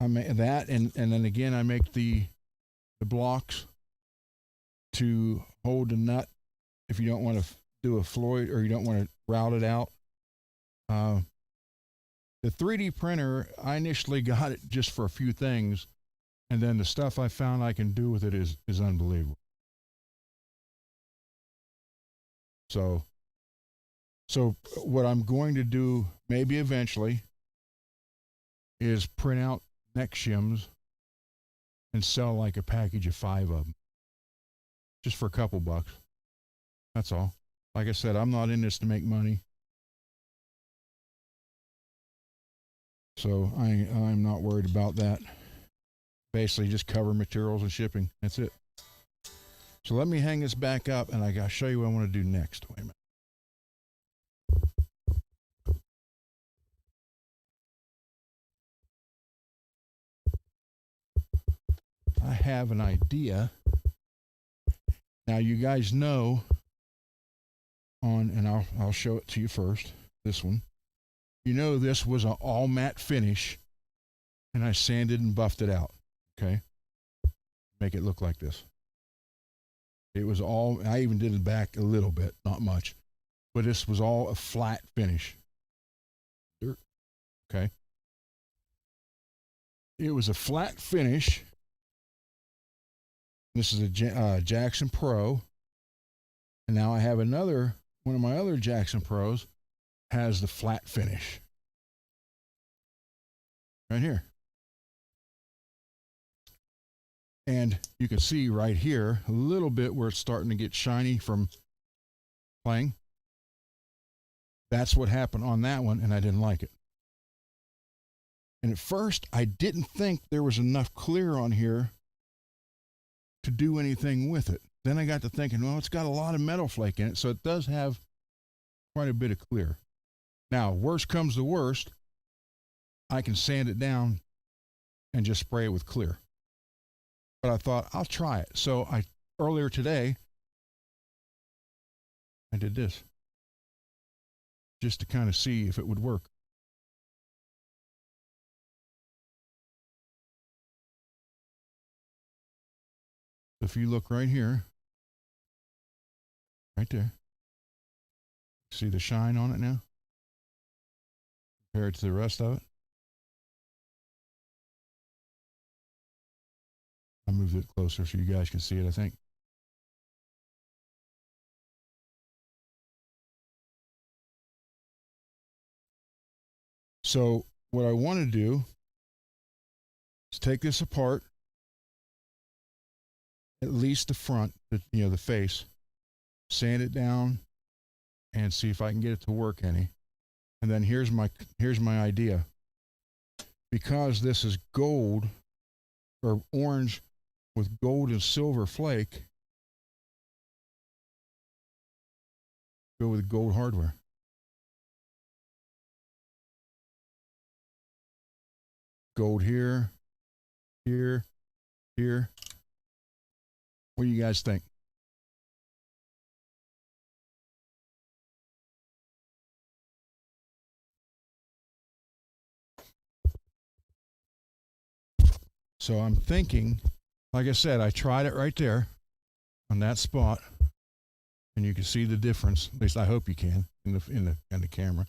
I make that, and then again I make the blocks to hold the nut if you don't want to do a Floyd, or you don't want to route it out. The 3D printer, I initially got it just for a few things, and then the stuff I found I can do with it is unbelievable. So what I'm going to do, maybe eventually, is print out neck shims and sell like a package of 5 of them, just for a couple bucks. That's all. Like I said, I'm not in this to make money. So I'm not worried about that. Basically just cover materials and shipping. That's it. So let me hang this back up, and I gotta show you what I want to do next. Wait a minute. I have an idea. Now you guys know on, and I'll show it to you first. This one. You know, this was an all matte finish, and I sanded and buffed it out. Okay, make it look like this. It was all. I even did it back a little bit, not much, but this was all a flat finish. Okay, it was a flat finish. This is a Jackson Pro, and now I have another one of my other Jackson Pros has the flat finish right here. And you can see right here a little bit where it's starting to get shiny from playing. That's what happened on that one, and I didn't like it. And at first, I didn't think there was enough clear on here to do anything with it. Then I got to thinking, well, it's got a lot of metal flake in it, so it does have quite a bit of clear. Now, worst comes to worst, I can sand it down and just spray it with clear. But I thought, I'll try it. So earlier today, I did this just to kind of see if it would work. If you look right here, right there, see the shine on it now? Compared to the rest of it. I moved it closer so you guys can see it, I think. So what I want to do is take this apart, at least the front, the face, sand it down, and see if I can get it to work any. And then here's my idea. Because this is gold or orange with gold and silver flake, go with gold hardware. Gold here, here, here. What do you guys think? So I'm thinking, like I said, I tried it right there on that spot, and you can see the difference. At least I hope you can in the camera.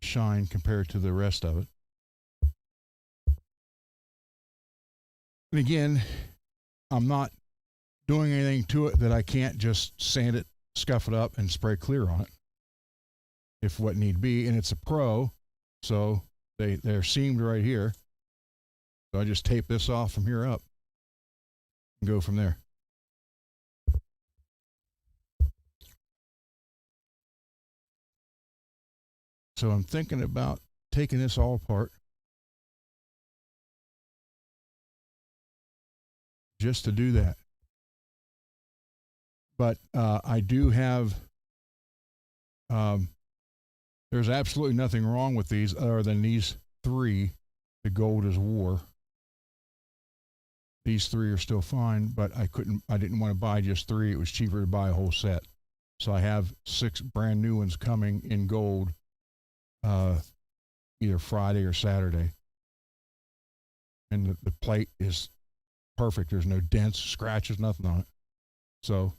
Shine compared to the rest of it. And again, I'm not doing anything to it that I can't just sand it, scuff it up, and spray clear on it if what need be. And it's a Pro, so they're seamed right here. So I just tape this off from here up and go from there. So I'm thinking about taking this all apart just to do that. But I do have, there's absolutely nothing wrong with these other than these three. The gold is war. These three are still fine, but I didn't want to buy just three. It was cheaper to buy a whole set. So I have 6 brand new ones coming in gold, either Friday or Saturday. And the plate is perfect. There's no dents, scratches, nothing on it. So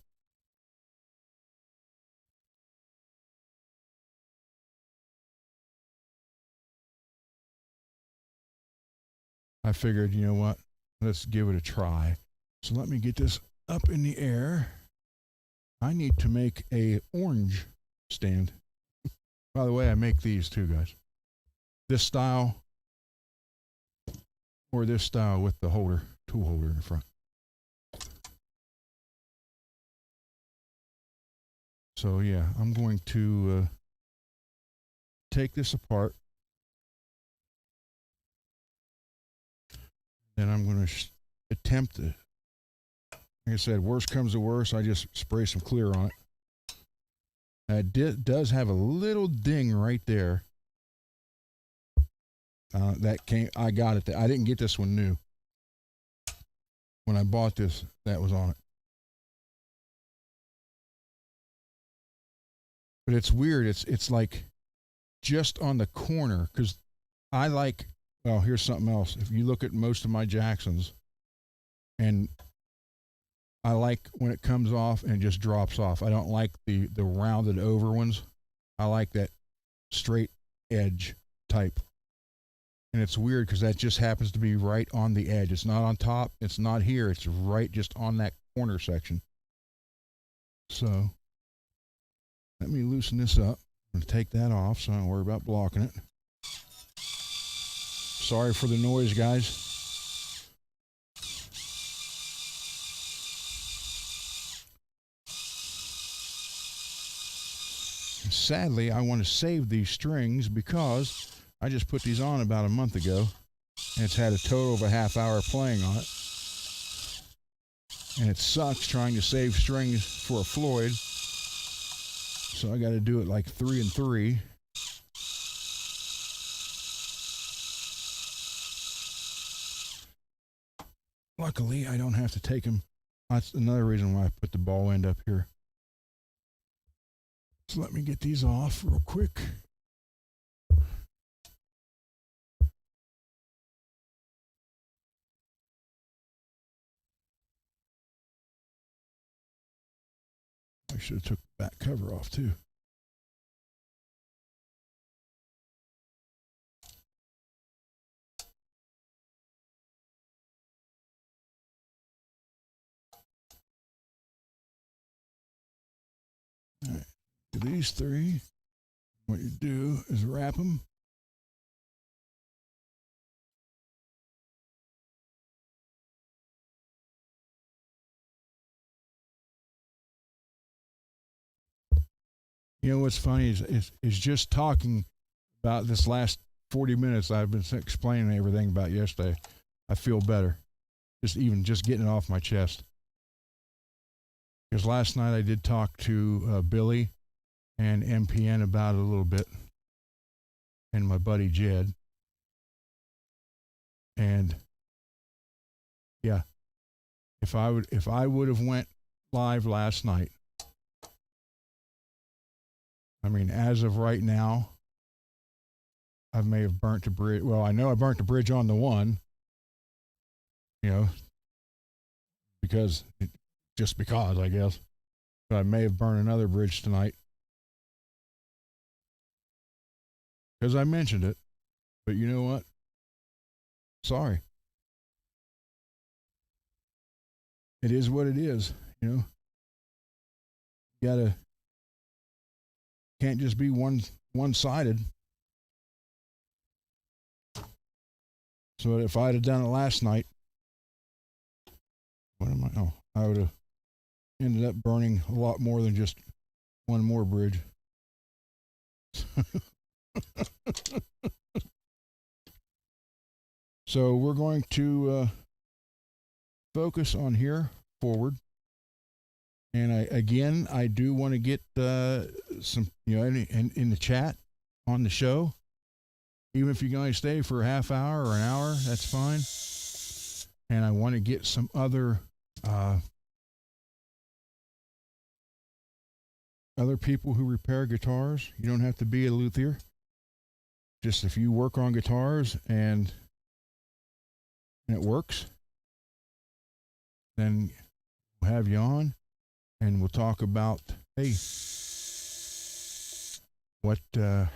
I figured, you know what? Let's give it a try. So let me get this up in the air. I need to make a orange stand. By the way, I make these too, guys. This style or this style with the holder, tool holder in the front. So yeah, I'm going to take this apart. Then I'm going to attempt to, like I said, worst comes to worst, I just spray some clear on it. It does have a little ding right there. I got it. I didn't get this one new. When I bought this, that was on it. but it's weird. It's like just on the corner, because I like, well, here's something else. If you look at most of my Jacksons, and I like when it comes off and just drops off. I don't like the rounded over ones. I like that straight edge type. And it's weird because that just happens to be right on the edge. It's not on top. It's not here. It's right just on that corner section. So let me loosen this up. I'm going to take that off so I don't worry about blocking it. Sorry for the noise, guys. Sadly, I want to save these strings because I just put these on about a month ago, and it's had a total of a half hour playing on it. And it sucks trying to save strings for a Floyd, so I got to do it like 3 and 3. Luckily, I don't have to take them. That's another reason why I put the ball end up here. So let me get these off real quick. I should have took the back cover off too. All right, these 3, what you do is wrap them. You know what's funny is just talking about this last 40 minutes I've been explaining everything about yesterday. I feel better. Just getting it off my chest. Because last night I did talk to Billy and MPN about it a little bit, and my buddy Jed. And yeah, if I would have went live last night, I mean, as of right now, I may have burnt the bridge. Well, I know I burnt the bridge on the one, you know, just because, I guess. But I may have burned another bridge tonight because I mentioned it. But you know what? Sorry. It is what it is, you know. You can't just be one-sided. So if I'd have done it last night, I would have ended up burning a lot more than just one more bridge. So we're going to focus on here forward. And I do want to get some, in the chat on the show. Even if you're going to stay for a half hour or an hour, that's fine. And I want to get some other people who repair guitars. You don't have to be a luthier. Just if you work on guitars and it works, then we'll have you on and we'll talk about, hey,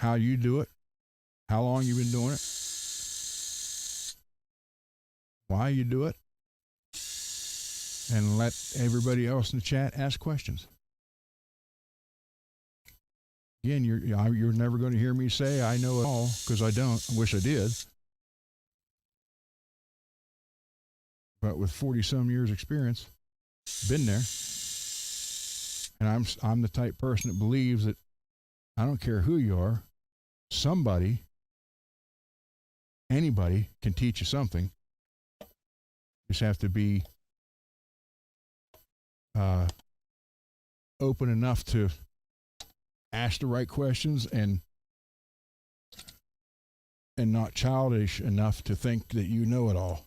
how you do it, how long you've been doing it, why you do it, and let everybody else in the chat ask questions. Again, you're never going to hear me say I know it all, because I don't. I wish I did. But with 40-some years experience, been there. And I'm the type person that believes that I don't care who you are, anybody can teach you something. You just have to be open enough to ask the right questions and not childish enough to think that you know it all.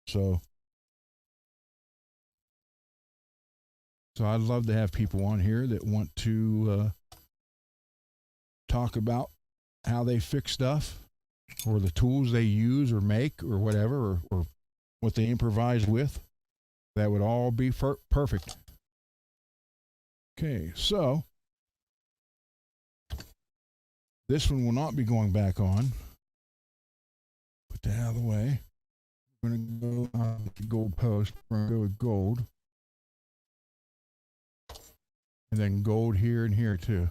So So I'd love to have people on here that want to talk about how they fix stuff or the tools they use or make or whatever, or what they improvise with. That would all be perfect. Okay, so this one will not be going back on. Put that out of the way. We're going to go with the gold post. We're going to go with gold. And then gold here and here too.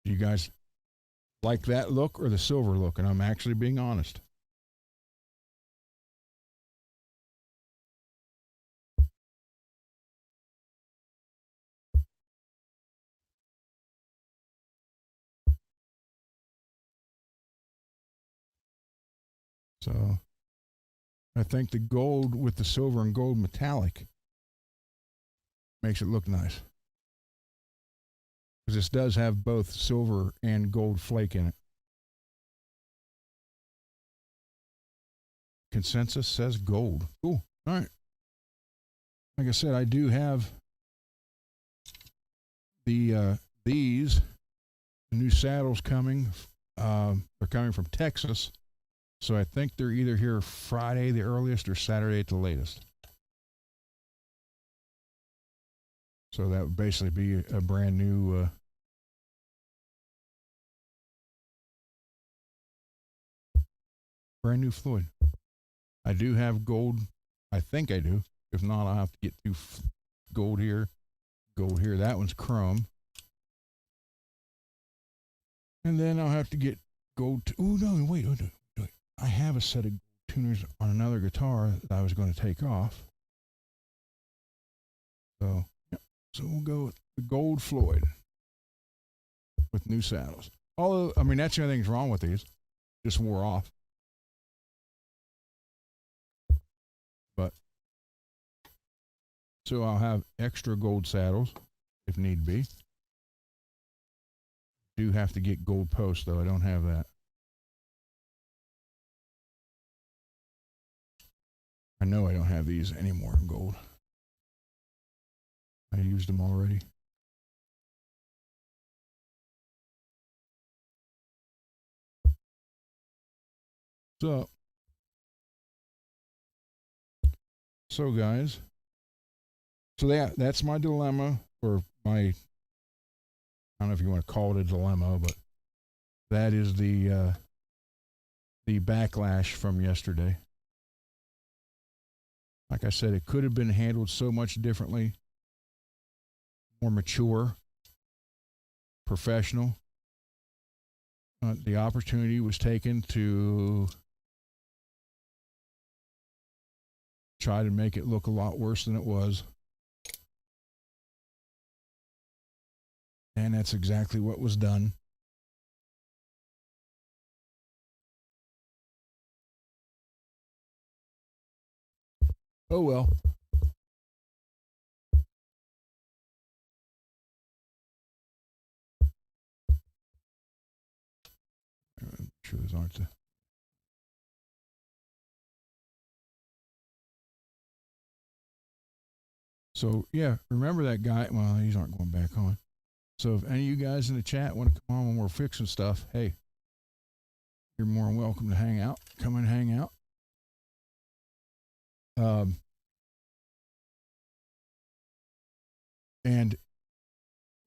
Do you guys like that look or the silver look? And I'm actually being honest. So I think the gold with the silver and gold metallic makes it look nice. Because this does have both silver and gold flake in it. Consensus says gold. Cool. All right. Like I said, I do have these new saddles coming. They're coming from Texas. So I think they're either here Friday the earliest or Saturday at the latest. So that would basically be a brand new Floyd. I do have gold. I think I do. If not, I'll have to get two gold here, gold here. That one's chrome. And then I'll have to get gold. Oh, no, wait. I have a set of tuners on another guitar that I was going to take off. So, yep. So we'll go with the gold Floyd with new saddles. Although, I mean, that's the only thing that's wrong with these. Just wore off. But, so I'll have extra gold saddles if need be. Do have to get gold posts, though. I don't have that. I know I don't have these anymore in gold. I used them already. So guys, so that's my dilemma, or my, I don't know if you want to call it a dilemma, but that is the backlash from yesterday. Like I said, it could have been handled so much differently, more mature, professional. The opportunity was taken to try to make it look a lot worse than it was. And that's exactly what was done. Oh well. I'm sure those aren't the. So yeah, remember that guy. Well, these aren't going back on. So if any of you guys in the chat want to come on when we're fixing stuff, hey, you're more than welcome to hang out. Come and hang out. And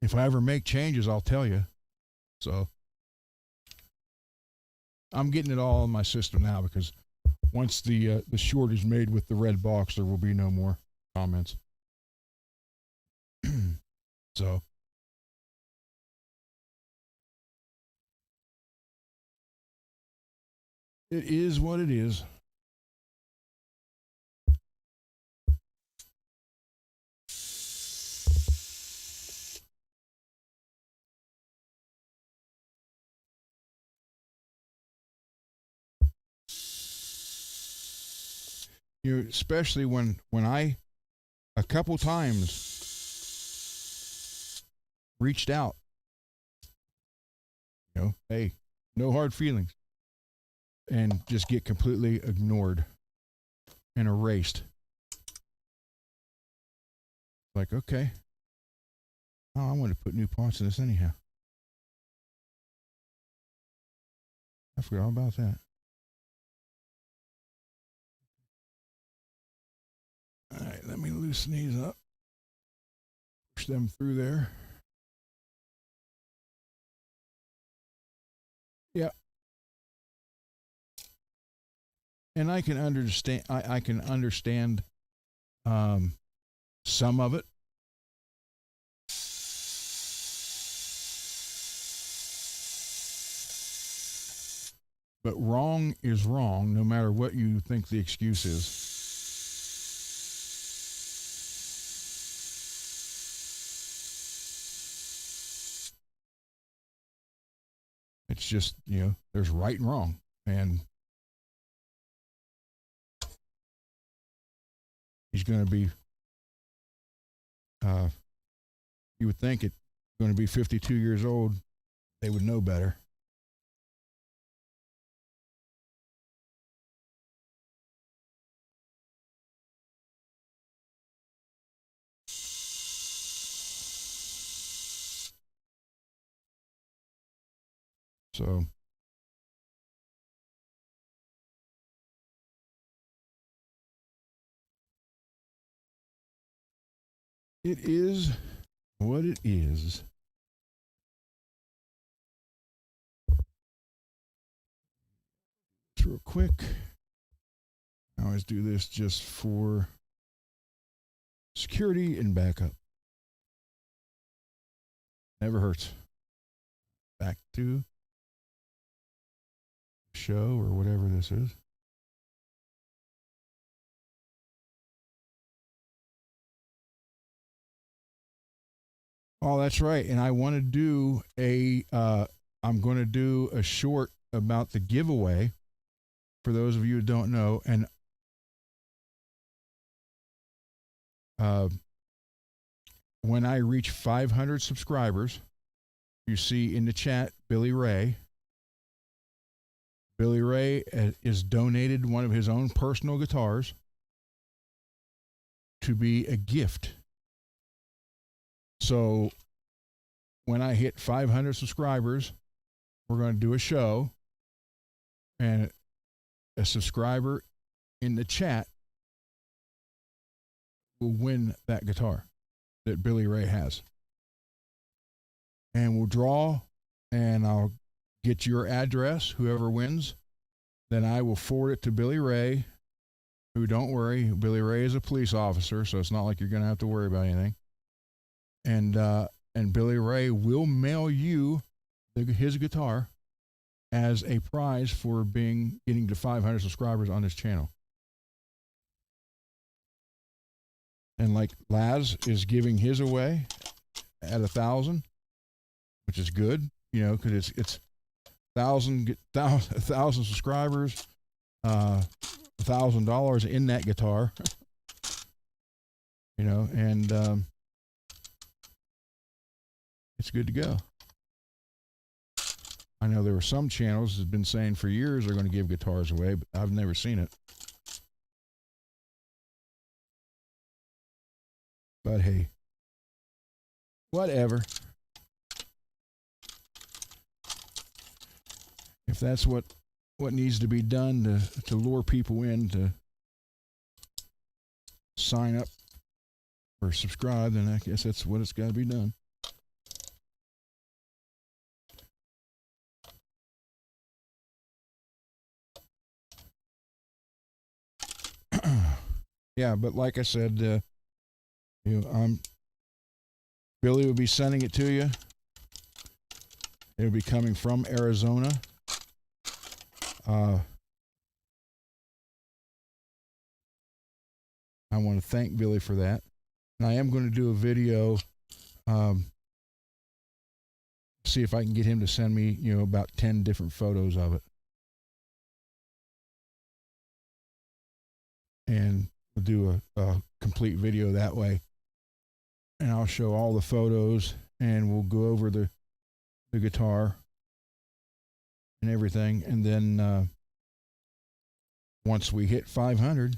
if I ever make changes, I'll tell you. So I'm getting it all in my system now, because once the short is made with the red box, there will be no more comments. So it is what it is. You know, especially when I a couple times reached out, you know, hey, no hard feelings, and just get completely ignored and erased. Like, okay. Oh, I want to put new parts in this anyhow. I forgot all about that. All right, let me loosen these up. Push them through there. Yeah. And I can understand. I can understand some of it. But wrong is wrong, no matter what you think the excuse is. It's just, there's right and wrong. And he's going to be, you would think it's going to be 52 years old. They would know better. So it is what it is. Real quick. I always do this just for security and backup. Never hurts. Back to show or whatever this is. Oh, that's right. And I want to do I'm going to do a short about the giveaway for those of you who don't know. And when I reach 500 subscribers, you see in the chat Billy Ray. Billy Ray is donated one of his own personal guitars to be a gift. So when I hit 500 subscribers, we're going to do a show, and a subscriber in the chat will win that guitar that Billy Ray has. And we'll draw, and I'll get your address, whoever wins. Then I will forward it to Billy Ray, who, don't worry, Billy Ray is a police officer, so it's not like you're going to have to worry about anything. And Billy Ray will mail you his guitar as a prize for getting to 500 subscribers on this channel. And like Laz is giving his away at 1,000, which is good, because it's 1,000 subscribers, $1,000 in that guitar, and it's good to go. I know there were some channels that have been saying for years they're going to give guitars away, but I've never seen it. But hey, whatever. If that's what needs to be done to lure people in to sign up or subscribe, then I guess that's what it's got to be done. Yeah, but like I said, Billy will be sending it to you. It'll be coming from Arizona. I want to thank Billy for that. And I am going to do a video, see if I can get him to send me, about 10 different photos of it. And we'll do a complete video that way. And I'll show all the photos, and we'll go over the guitar and everything. And then once we hit 500,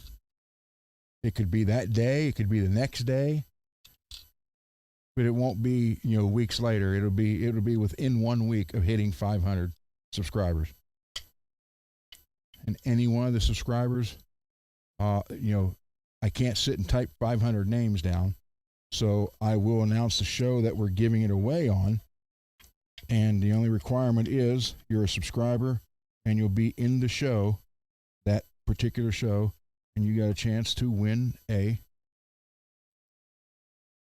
it could be that day, it could be the next day. but it won't be, you know, weeks later. It'll be within 1 week of hitting 500 subscribers. And any one of the subscribers, you know, I can't sit and type 500 names down. So I will announce the show that we're giving it away on. And the only requirement is you're a subscriber and you'll be in the show, that particular show, and you got a chance to win a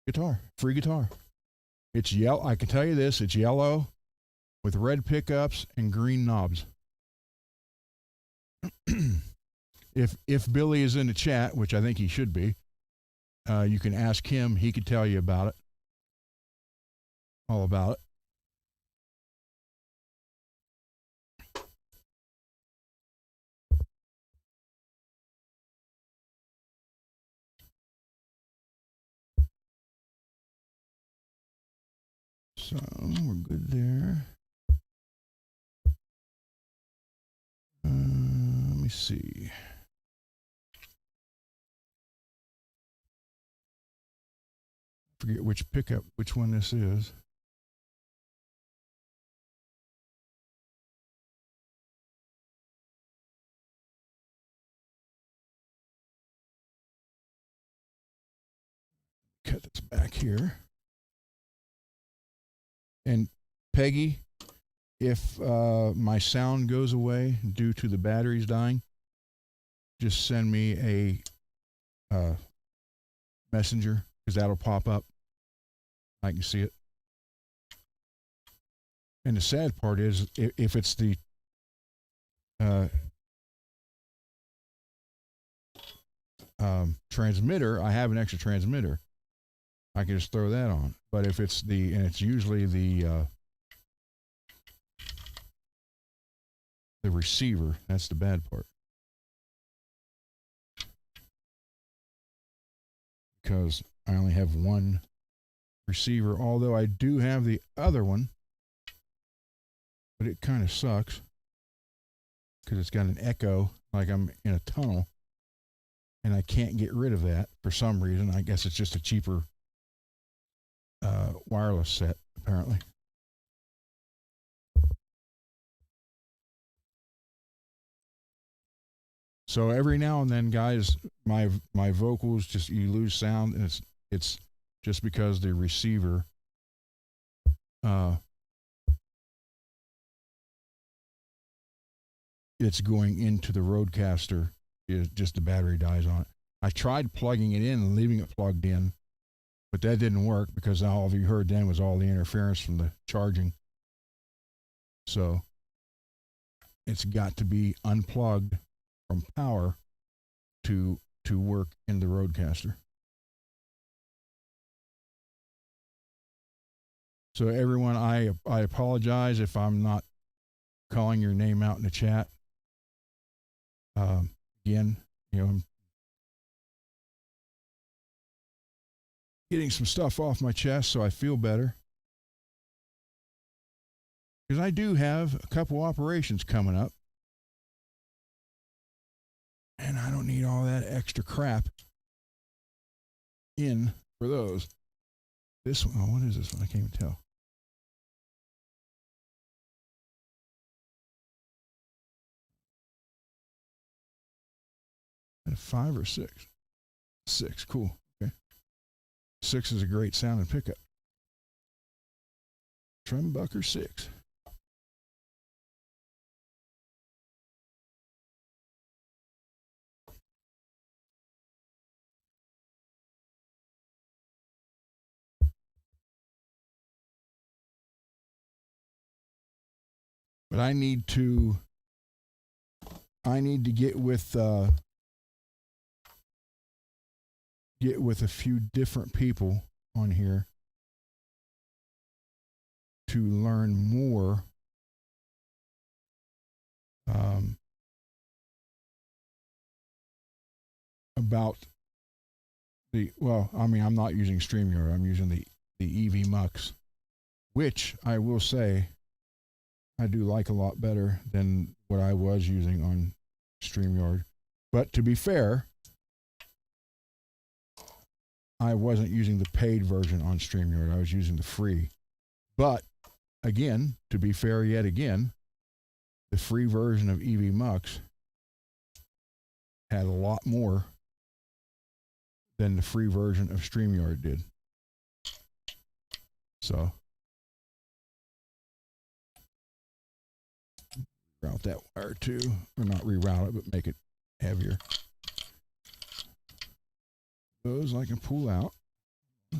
guitar, free guitar. It's yellow. I can tell you this, it's yellow with red pickups and green knobs. If Billy is in the chat, which I think he should be, you can ask him. He could tell you about it, all about it. So we're good there. Let me see. Forget which pickup, which one this is. Cut this back here. And Peggy, if my sound goes away due to the batteries dying, just send me a messenger, because that'll pop up. I can see it. And the sad part is, if it's the transmitter, I have an extra transmitter. I can just throw that on. But if it's and it's usually the receiver, that's the bad part. Because I only have one receiver, although I do have the other one, but it kind of sucks because it's got an echo, like I'm in a tunnel, and I can't get rid of that for some reason. I guess it's just a cheaper wireless set, apparently. So every now and then, guys, my vocals just, you lose sound, and it's just because the receiver it's going into the Rodecaster, is just the battery dies on it. I tried plugging it in and leaving it plugged in, but that didn't work because all of you heard then was all the interference from the charging. So it's got to be unplugged from power to work in the Rodecaster. So everyone, I apologize if I'm not calling your name out in the chat. Again, you know, I'm getting some stuff off my chest so I feel better. Because I do have a couple operations coming up. And I don't need all that extra crap in for those. This one, oh, what is this one? I can't even tell. A 5 or 6? 6, cool. Okay. 6 is a great sounding pickup. Trumbucker 6. But I need to get with a few different people on here to learn more about I'm not using StreamYard. I'm using the EV Mux, which I will say I do like a lot better than what I was using on StreamYard. But to be fair, I wasn't using the paid version on StreamYard. I was using the free. But again, to be fair yet again, the free version of EV Mux had a lot more than the free version of StreamYard did. So route that wire too, or not reroute it, but make it heavier. Those I can pull out. I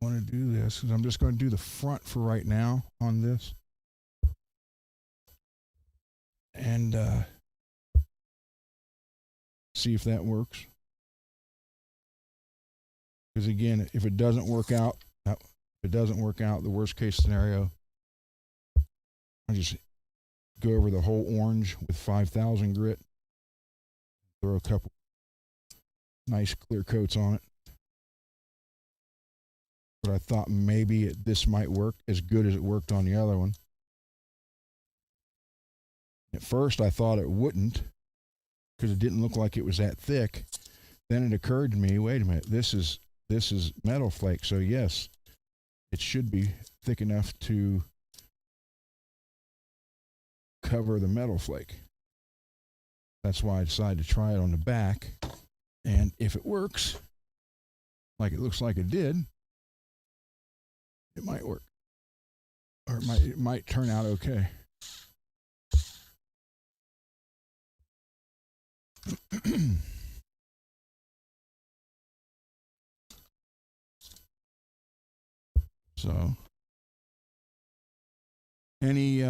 want to do this because I'm just going to do the front for right now on this. And see if that works. Because again, if it doesn't work out, the worst case scenario, I just go over the whole orange with 5000 grit, throw a couple nice clear coats on it. But I thought maybe this might work as good as it worked on the other one. At first I thought it wouldn't because it didn't look like it was that thick. Then it occurred to me, wait a minute, this is metal flake, so yes, it should be thick enough to cover the metal flake. That's why I decided to try it on the back, and if it works like it looks like it did, it might work, or it might turn out okay. So, any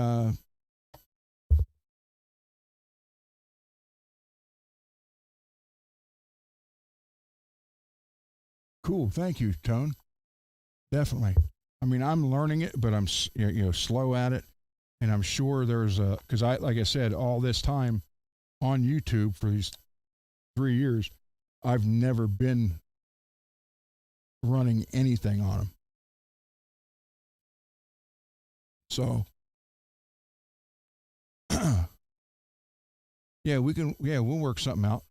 cool, thank you, Tone. Definitely. I mean, I'm learning it, but I'm slow at it, and I'm sure there's a, because like I said, all this time on YouTube for these 3 years, I've never been running anything on them. So, yeah, we'll work something out.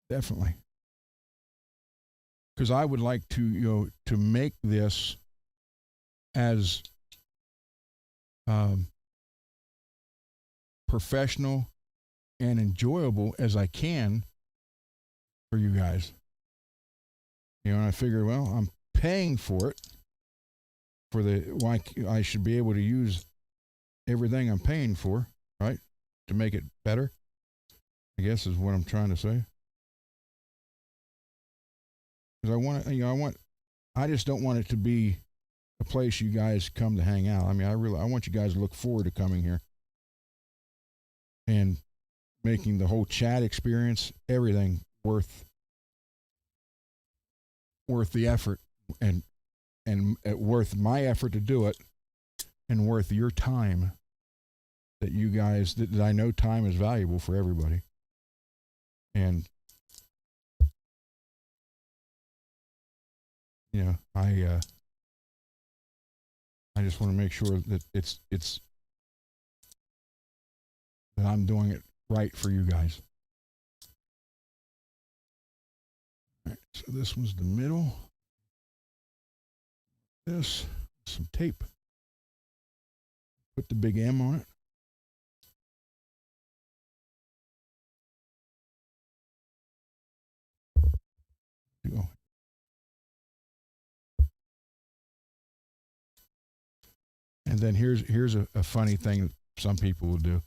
Definitely. Because I would like to, to make this as professional and enjoyable as I can for you guys. And I figured, well, I'm paying for it. I should be able to use everything I'm paying for, right? To make it better, I guess is what I'm trying to say. Because I just don't want it to be a place you guys come to hang out. I mean, I want you guys to look forward to coming here and making the whole chat experience, everything worth the effort and worth my effort to do it, and worth your time that you guys, that I know time is valuable for everybody. And I just want to make sure that it's that I'm doing it right for you guys. All right, so this was the middle. This, some tape. Put the big M on it. Go. And then here's a funny thing that some people will do.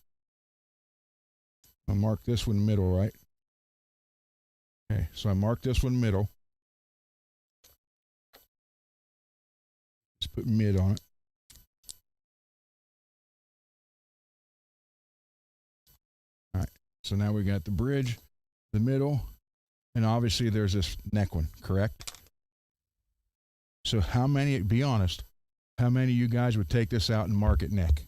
I'll mark this one middle, right? Okay, so I mark this one middle. Just put mid on it. All right, so now we got the bridge, the middle, and obviously there's this neck one, correct? So how many, be honest, how many of you guys would take this out and mark it neck?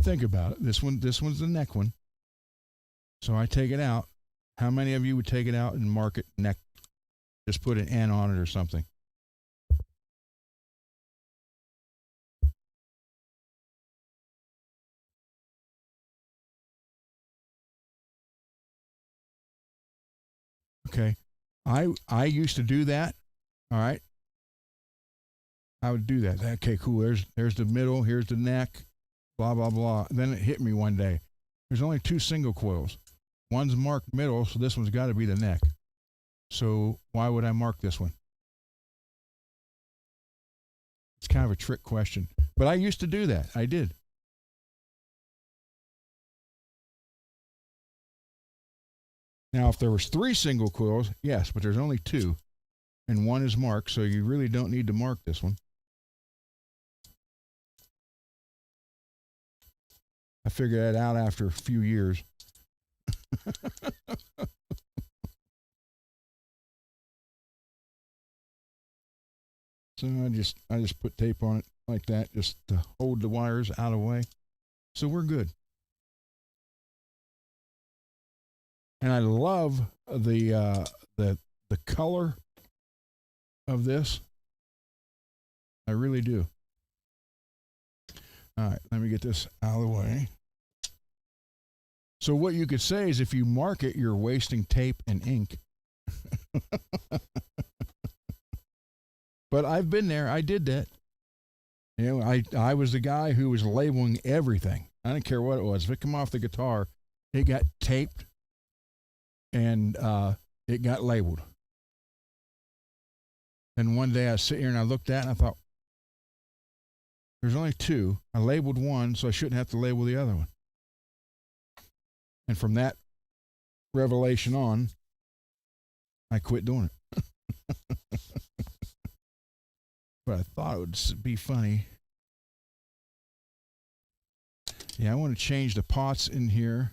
think about it. This one's the neck one. So I take it out. How many of you would take it out and mark it neck? Just put an N on it or something. Okay. I used to do that. All right. I would do that. Okay, cool. There's the middle. Here's the neck. Blah, blah, blah. Then it hit me one day. There's only 2 single coils. One's marked middle, so this one's got to be the neck. So why would I mark this one? It's kind of a trick question. But I used to do that. I did. Now, if there was 3 single coils, yes, but there's only 2. And one is marked, so you really don't need to mark this one. I figured that out after a few years. So I just put tape on it like that, just to hold the wires out of the way. So we're good. And I love the color of this. I really do. All right, let me get this out of the way. So what you could say is if you mark it, you're wasting tape and ink. But I've been there. I did that. You know, I was the guy who was labeling everything. I didn't care what it was. If it came off the guitar, it got taped and it got labeled. And one day I was sitting here and I looked at it and I thought, there's only 2. I labeled one, so I shouldn't have to label the other one. And from that revelation on, I quit doing it. But I thought it would be funny. Yeah, I want to change the pots in here.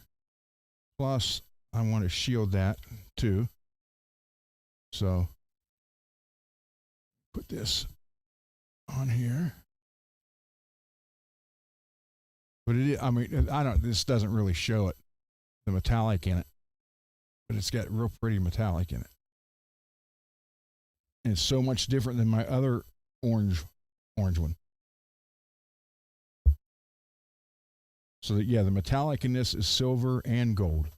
Plus, I want to shield that too. So, put this on here. But I mean, this doesn't really show it, the metallic in it. But it's got real pretty metallic in it. And it's so much different than my other orange one. So that, yeah, the metallic in this is silver and gold.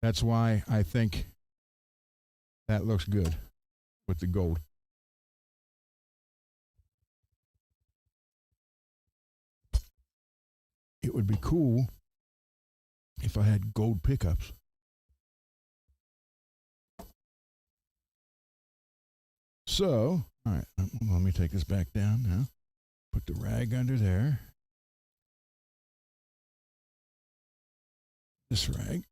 That's why I think that looks good with the gold. It would be cool if I had gold pickups. So, all right, let me take this back down now. Put the rag under there. This rag.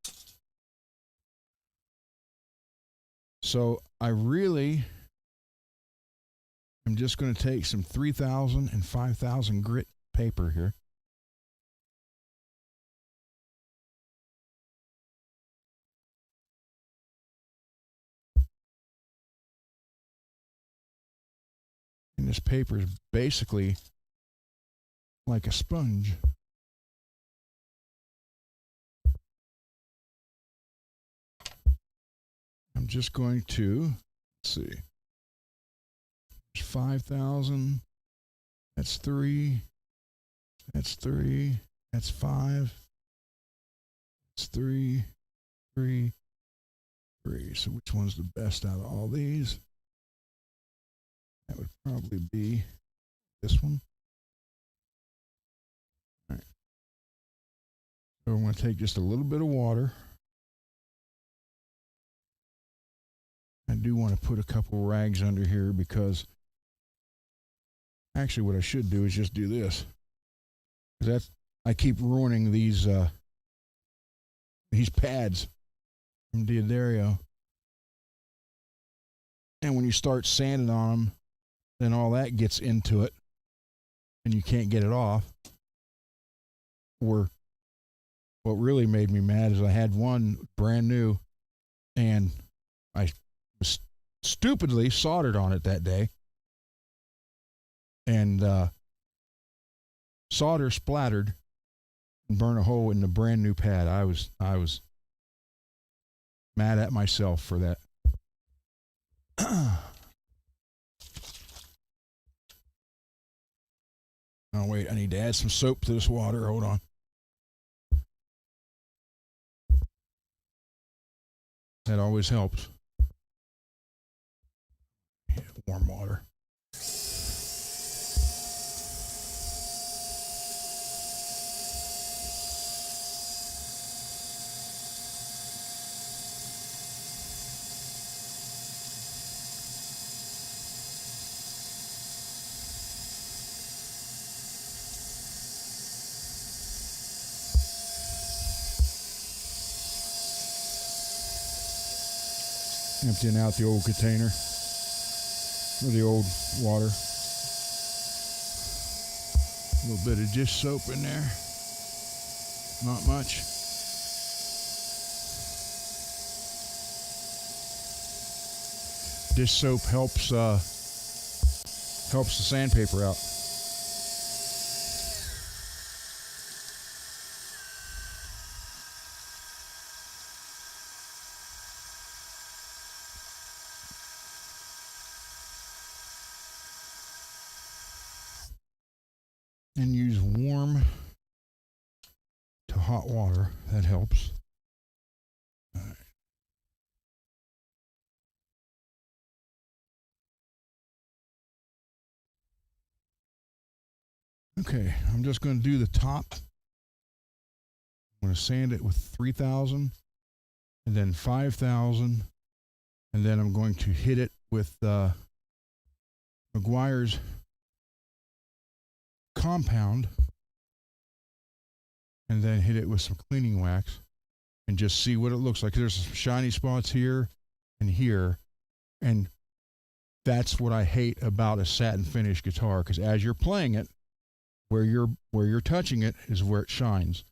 So I really am just going to take some 3000 and 5000 grit paper here. And this paper is basically like a sponge. I'm just going to, let's see, there's 5,000, that's 3, that's 3, that's 5, that's 3, 3, 3. So which one's the best out of all these? That would probably be this one. All right. So I'm going to take just a little bit of water. I do want to put a couple rags under here because actually what I should do is just do this. That's, I keep ruining these pads from D'Addario. And when you start sanding on them, then all that gets into it and you can't get it off. Or what really made me mad is I had one brand new and I stupidly soldered on it that day, and solder splattered and burn a hole in the brand new pad. I was mad at myself for that. Oh wait, I need to add some soap to this water. Hold on. That always helps. Yeah, warm water. Emptying out the old container or the old water. A little bit of dish soap in there. Not much. Dish soap helps the sandpaper out. And use warm to hot water. That helps. All right. Okay, I'm just going to do the top. I'm going to sand it with 3,000 and then 5,000, and then I'm going to hit it with McGuire's compound, and then hit it with some cleaning wax and just see what it looks like. There's some shiny spots here and here, and that's what I hate about a satin finish guitar, because as you're playing it, where you're touching it is where it shines,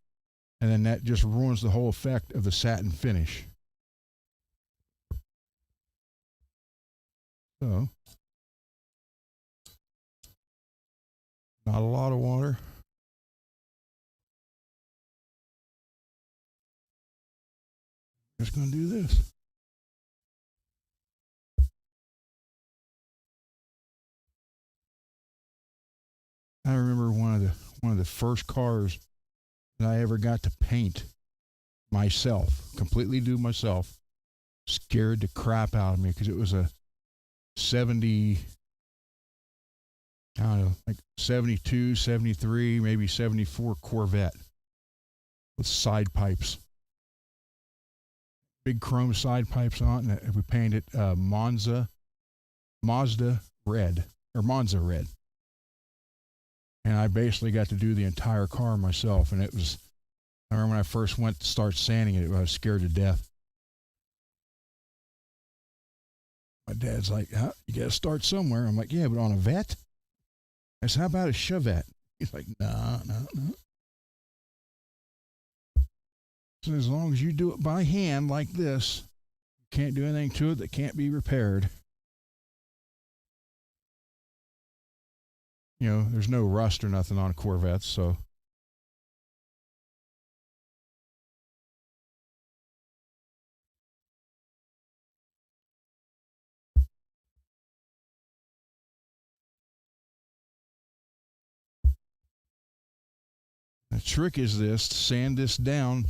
and then that just ruins the whole effect of the satin finish. So, not a lot of water. Just going to do this. I remember one of the first cars that I ever got to paint myself, completely do myself. Scared the crap out of me because it was a 70, I don't know, like 72, 73, maybe 74 Corvette with side pipes. Big chrome side pipes on it, and we painted Mazda red, or Monza red. And I basically got to do the entire car myself, and it was, I remember when I first went to start sanding it, I was scared to death. My dad's like, huh, you got to start somewhere. I'm like, yeah, but on a vet? I said, how about a Chevette? He's like, no. So as long as you do it by hand like this, you can't do anything to it that can't be repaired. You know, there's no rust or nothing on Corvettes, so. The trick is this, to sand this down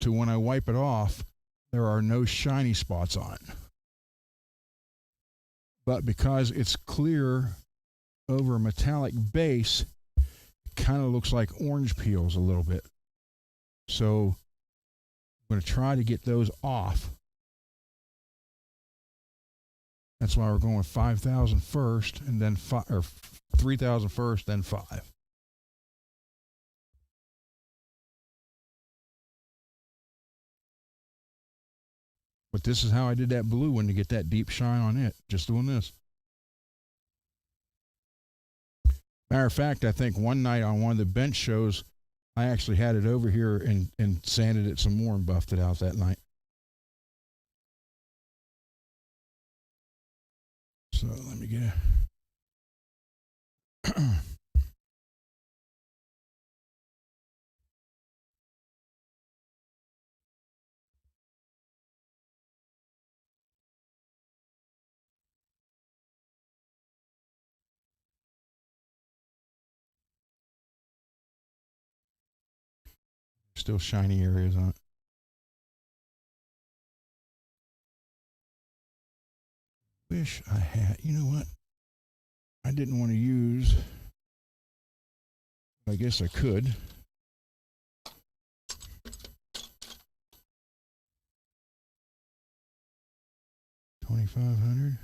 to when I wipe it off, there are no shiny spots on it. But because it's clear over a metallic base, it kind of looks like orange peels a little bit. So I'm going to try to get those off. That's why we're going 5,000 first, and then 3,000 first, then 5. But this is how I did that blue one to get that deep shine on it, just doing this. Matter of fact, I think one night on one of the bench shows, I actually had it over here and sanded it some more and buffed it out that night. So let me get a Still shiny areas on it. Wish I had, you know what? I didn't want to use, I guess I could. $2,500.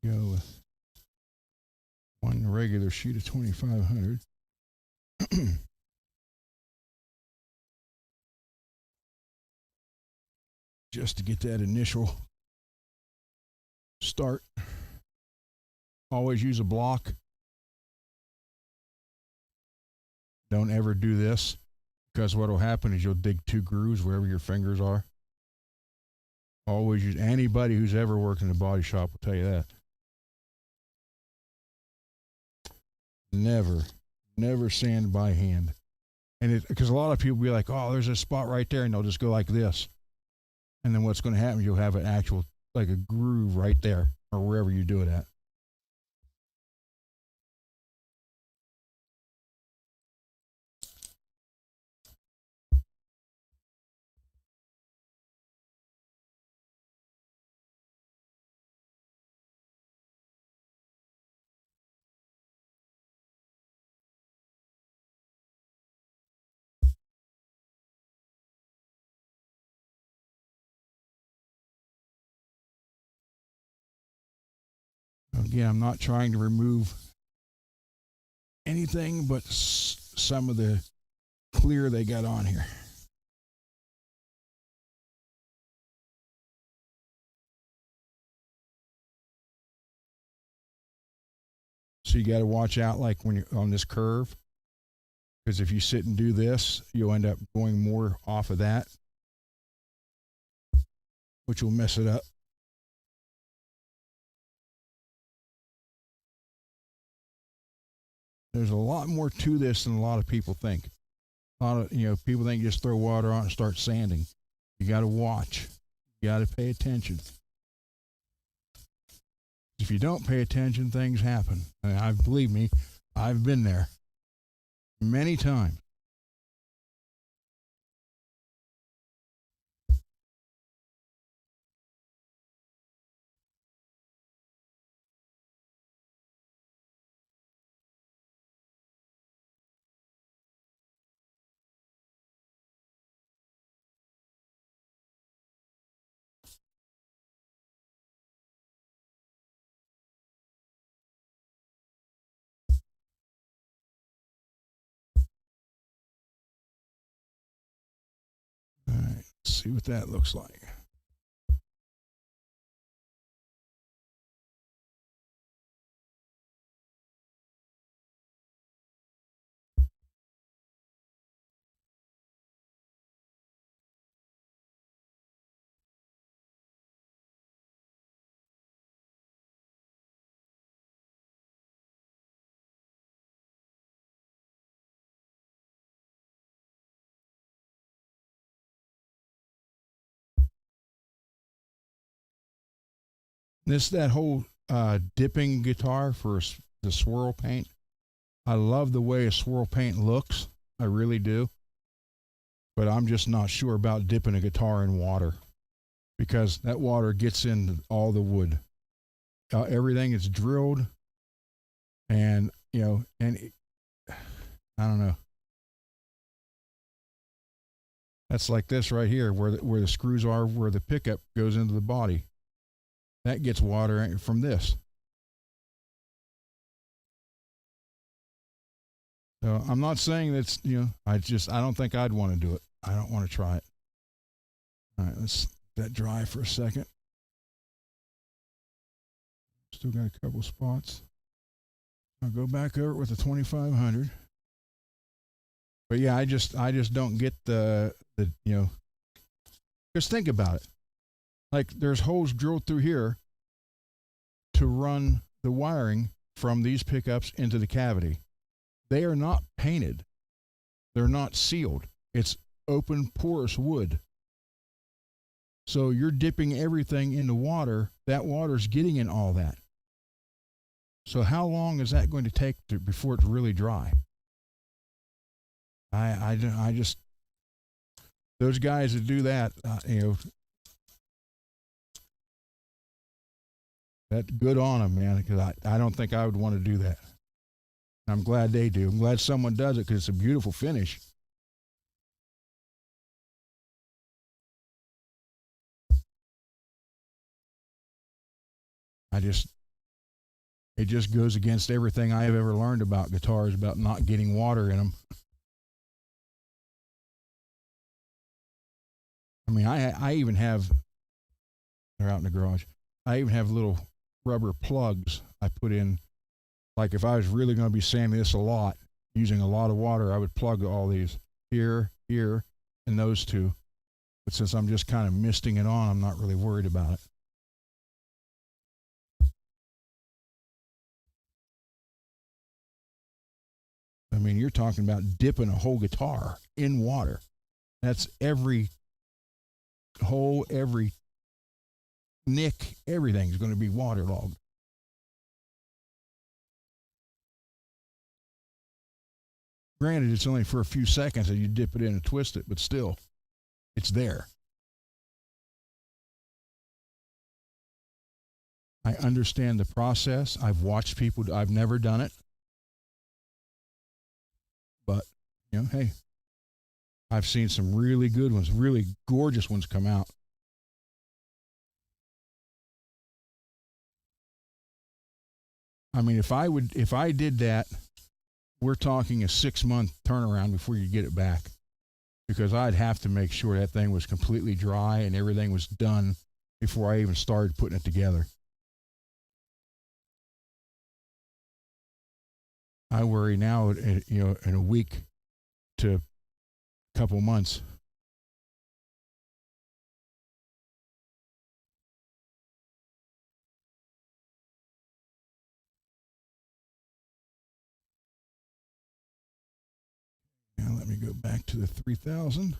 Go with one regular sheet of 2,500. Just to get that initial start. Always use a block. Don't ever do this, because what will happen is you'll dig 2 grooves wherever your fingers are. Always use, anybody who's ever worked in a body shop will tell you that. Never sand by hand. And because a lot of people be like, oh, there's a spot right there, and they'll just go like this. And then what's going to happen is you'll have an actual, like a groove right there, or wherever you do it at. Again, I'm not trying to remove anything but some of the clear they got on here. So you got to watch out, like when you're on this curve, because if you sit and do this, you'll end up going more off of that, which will mess it up. There's a lot more to this than a lot of people think. A lot of, people think you just throw water on and start sanding. You got to watch. You got to pay attention. If you don't pay attention, things happen. And believe me, I've been there many times. All right, let's see what that looks like. That whole dipping guitar for the swirl paint. I love the way a swirl paint looks. I really do. But I'm just not sure about dipping a guitar in water, because that water gets into all the wood. Everything is drilled, and I don't know. That's like this right here, where the screws are, where the pickup goes into the body. That gets water from this. So I'm not saying that's, I don't think I'd want to do it. I don't want to try it. All right, let's let that dry for a second. Still got a couple spots. I'll go back over it with the 2,500. But yeah, I just don't get the just think about it. Like, there's holes drilled through here to run the wiring from these pickups into the cavity. They are not painted. They're not sealed. It's open, porous wood. So you're dipping everything into water. That water's getting in all that. So how long is that going to take before it's really dry? I just those guys that do that, that good on them, man. Because I don't think I would want to do that. I'm glad they do. I'm glad someone does it because it's a beautiful finish. I just it just goes against everything I have ever learned about guitars about not getting water in them. I mean, I even have they're out in the garage. I even have little rubber plugs I put in. Like if I was really going to be sanding this a lot, using a lot of water, I would plug all these here, here, and those two. But since I'm just kind of misting it on, I'm not really worried about it. I mean, you're talking about dipping a whole guitar in water. That's every hole, every nick, everything's going to be waterlogged. Granted, it's only for a few seconds that you dip it in and twist it, but still, it's there. I understand the process. I've watched people. I've never done it, but hey, I've seen some really good ones, really gorgeous ones come out. I mean, if I did that, we're talking a 6-month turnaround before you get it back, because I'd have to make sure that thing was completely dry and everything was done before I even started putting it together. I worry now, in a week to a couple months. Now let me go back to the 3000.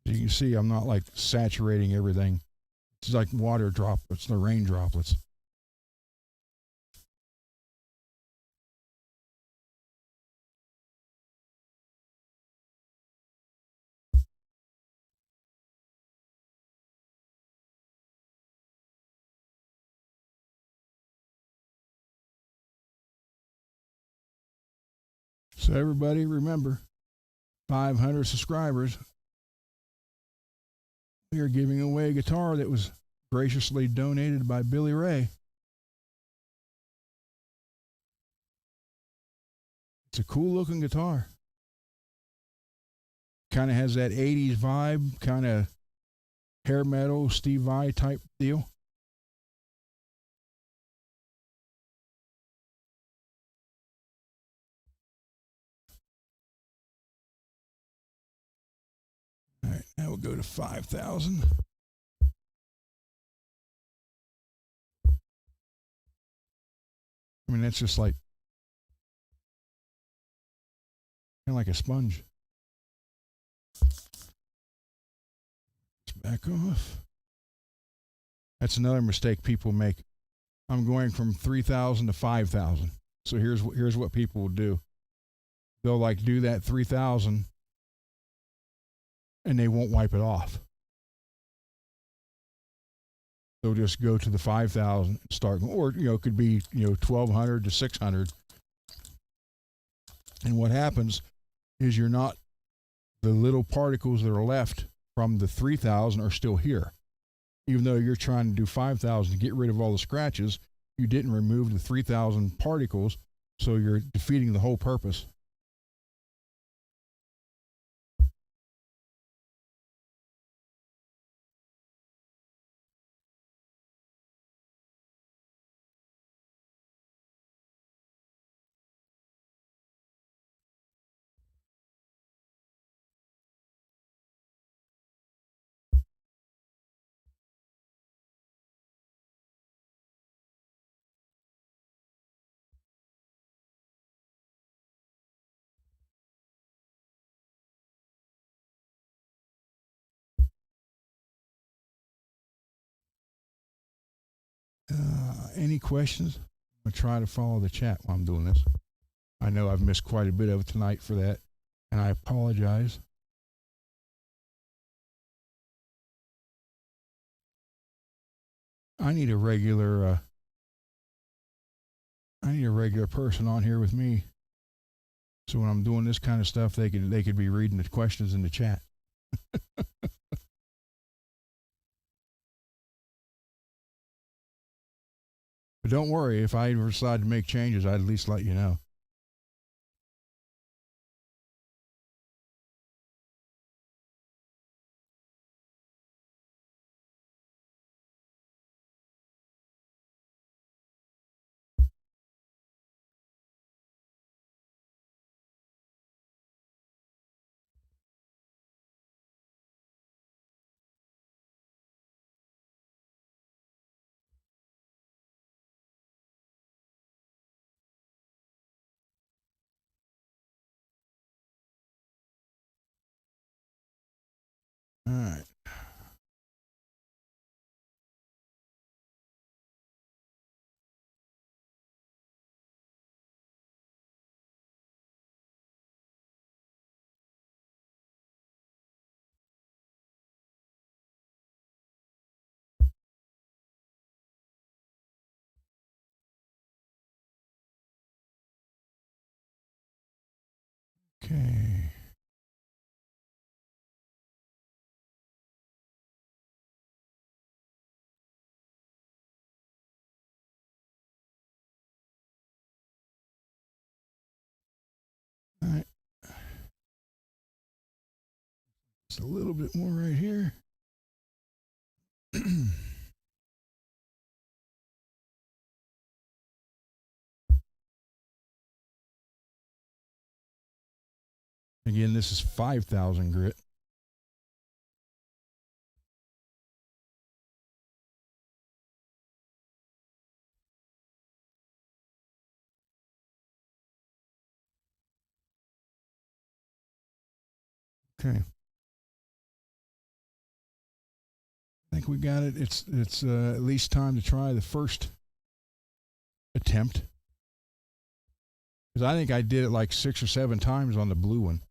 You can see I'm not like saturating everything. It's like water droplets, the rain droplets. So everybody remember, 500 subscribers, we are giving away a guitar that was graciously donated by Billy Ray. It's a cool looking guitar. Kind of has that 80s vibe, kind of hair metal, Steve Vai type deal. All right, now we'll go to 5,000. I mean, that's just like kind of like a sponge. Let's back off. That's another mistake people make. I'm going from 3,000 to 5,000. So here's what people will do. They'll like do that 3,000 and they won't wipe it off. They'll just go to the 5,000 and start, or it could be 1,200 to 600. And what happens is the little particles that are left from the 3,000 are still here. Even though you're trying to do 5,000 to get rid of all the scratches, you didn't remove the 3,000 particles, so you're defeating the whole purpose. any questions? I'm going to try to follow the chat while I'm doing this. I know I've missed quite a bit of it tonight for that, and I apologize. I need a regular person on here with me, so when I'm doing this kind of stuff, they could be reading the questions in the chat. But don't worry, if I ever decide to make changes, I'd at least let you know. All right. Okay. All right. Just a little bit more right here. Again, this is 5,000 grit. Okay. I think we got it. It's at least time to try the first attempt. Because I think I did it like 6 or 7 times on the blue one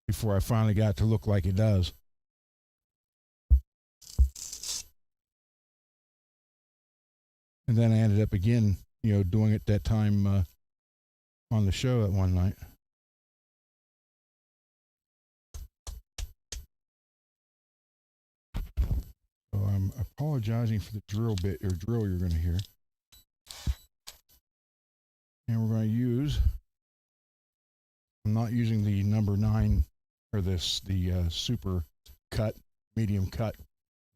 before I finally got it to look like it does. And then I ended up again, doing it that time on the show that one night. So I'm apologizing for the drill you're going to hear. And we're going to use, I'm not using the number 9 or the super cut, medium cut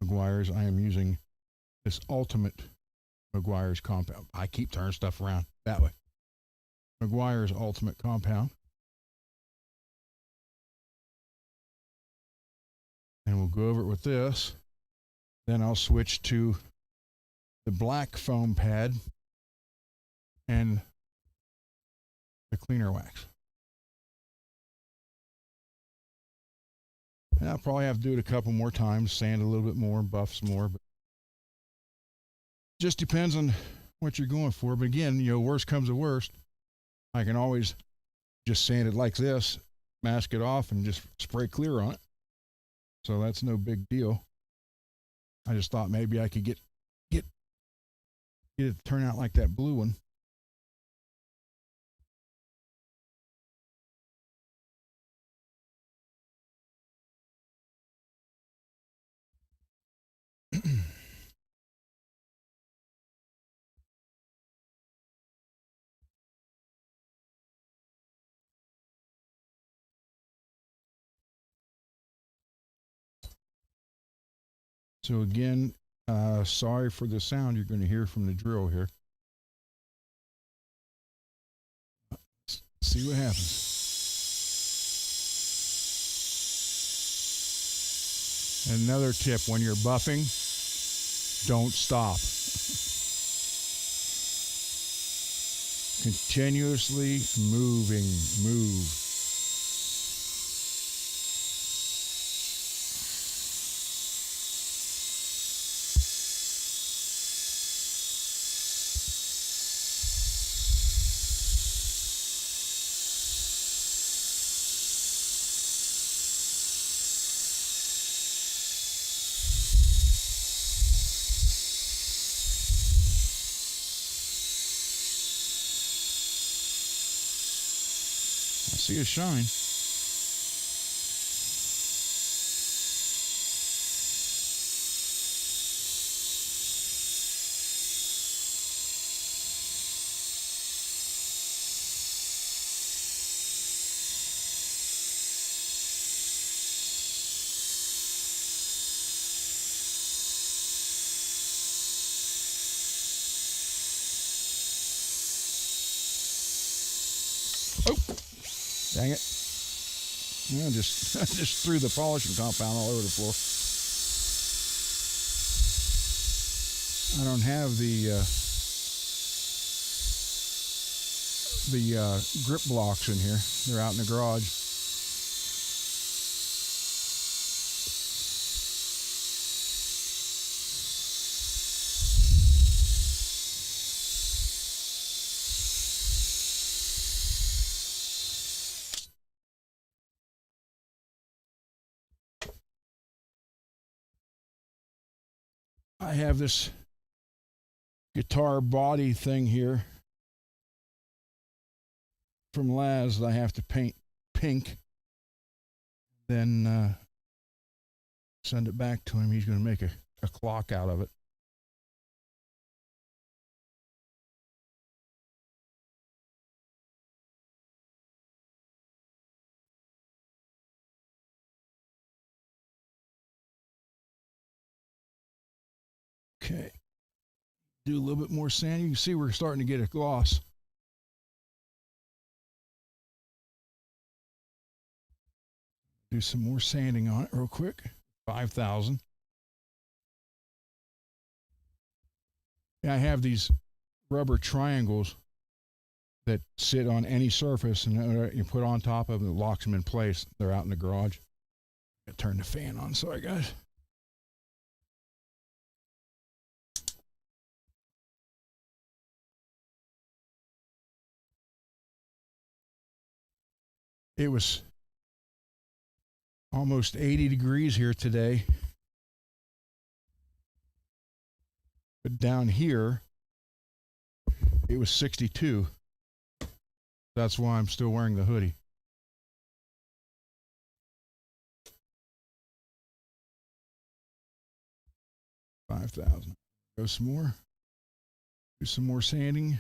Meguiar's. I am using this ultimate Meguiar's compound. I keep turning stuff around that way. Meguiar's ultimate compound. And we'll go over it with this. Then I'll switch to the black foam pad and the cleaner wax. And I'll probably have to do it a couple more times, sand a little bit more, buff some more, but just depends on what you're going for. But again, worst comes to worst, I can always just sand it like this, mask it off, and just spray clear on it. So that's no big deal. I just thought maybe I could get it to turn out like that blue one. So again, sorry for the sound you're going to hear from the drill here. Let's see what happens. Another tip, when you're buffing, don't stop. Continuously move. see a shine. Oh, dang it. Yeah, just threw the polishing compound all over the floor. I don't have the grip blocks in here. They're out in the garage. I have this guitar body thing here from Laz that I have to paint pink, then send it back to him. He's going to make a clock out of it. Okay. Do a little bit more sand. You can see we're starting to get a gloss. Do some more sanding on it real quick. 5,000. Yeah, I have these rubber triangles that sit on any surface, and you put on top of them, it locks them in place. They're out in the garage. I turn the fan on. Sorry, guys. It was almost 80 degrees here today. But down here, it was 62. That's why I'm still wearing the hoodie. $5,000. Go some more. Do some more sanding.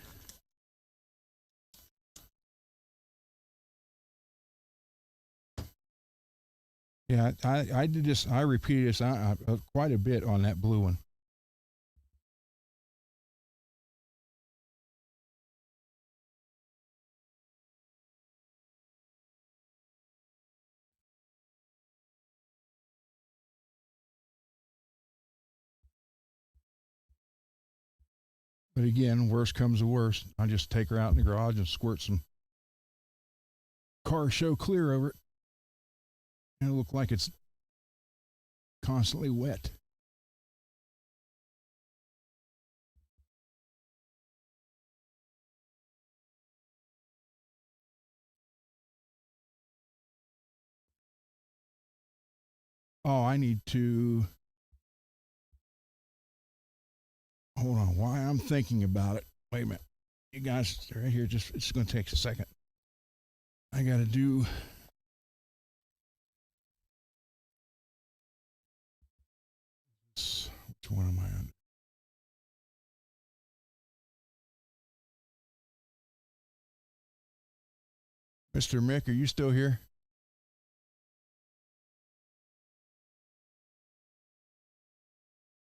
Yeah, I did this. I repeated this quite a bit on that blue one. But again, worst comes to worst. I just take her out in the garage and squirt some car show clear over it. And it'll look like it's constantly wet. Oh, I need to. Hold on. Why I'm thinking about it. Wait a minute. You guys, right here, it's going to take a second. I got to do. Which one am I on? Mr. Mick, are you still here?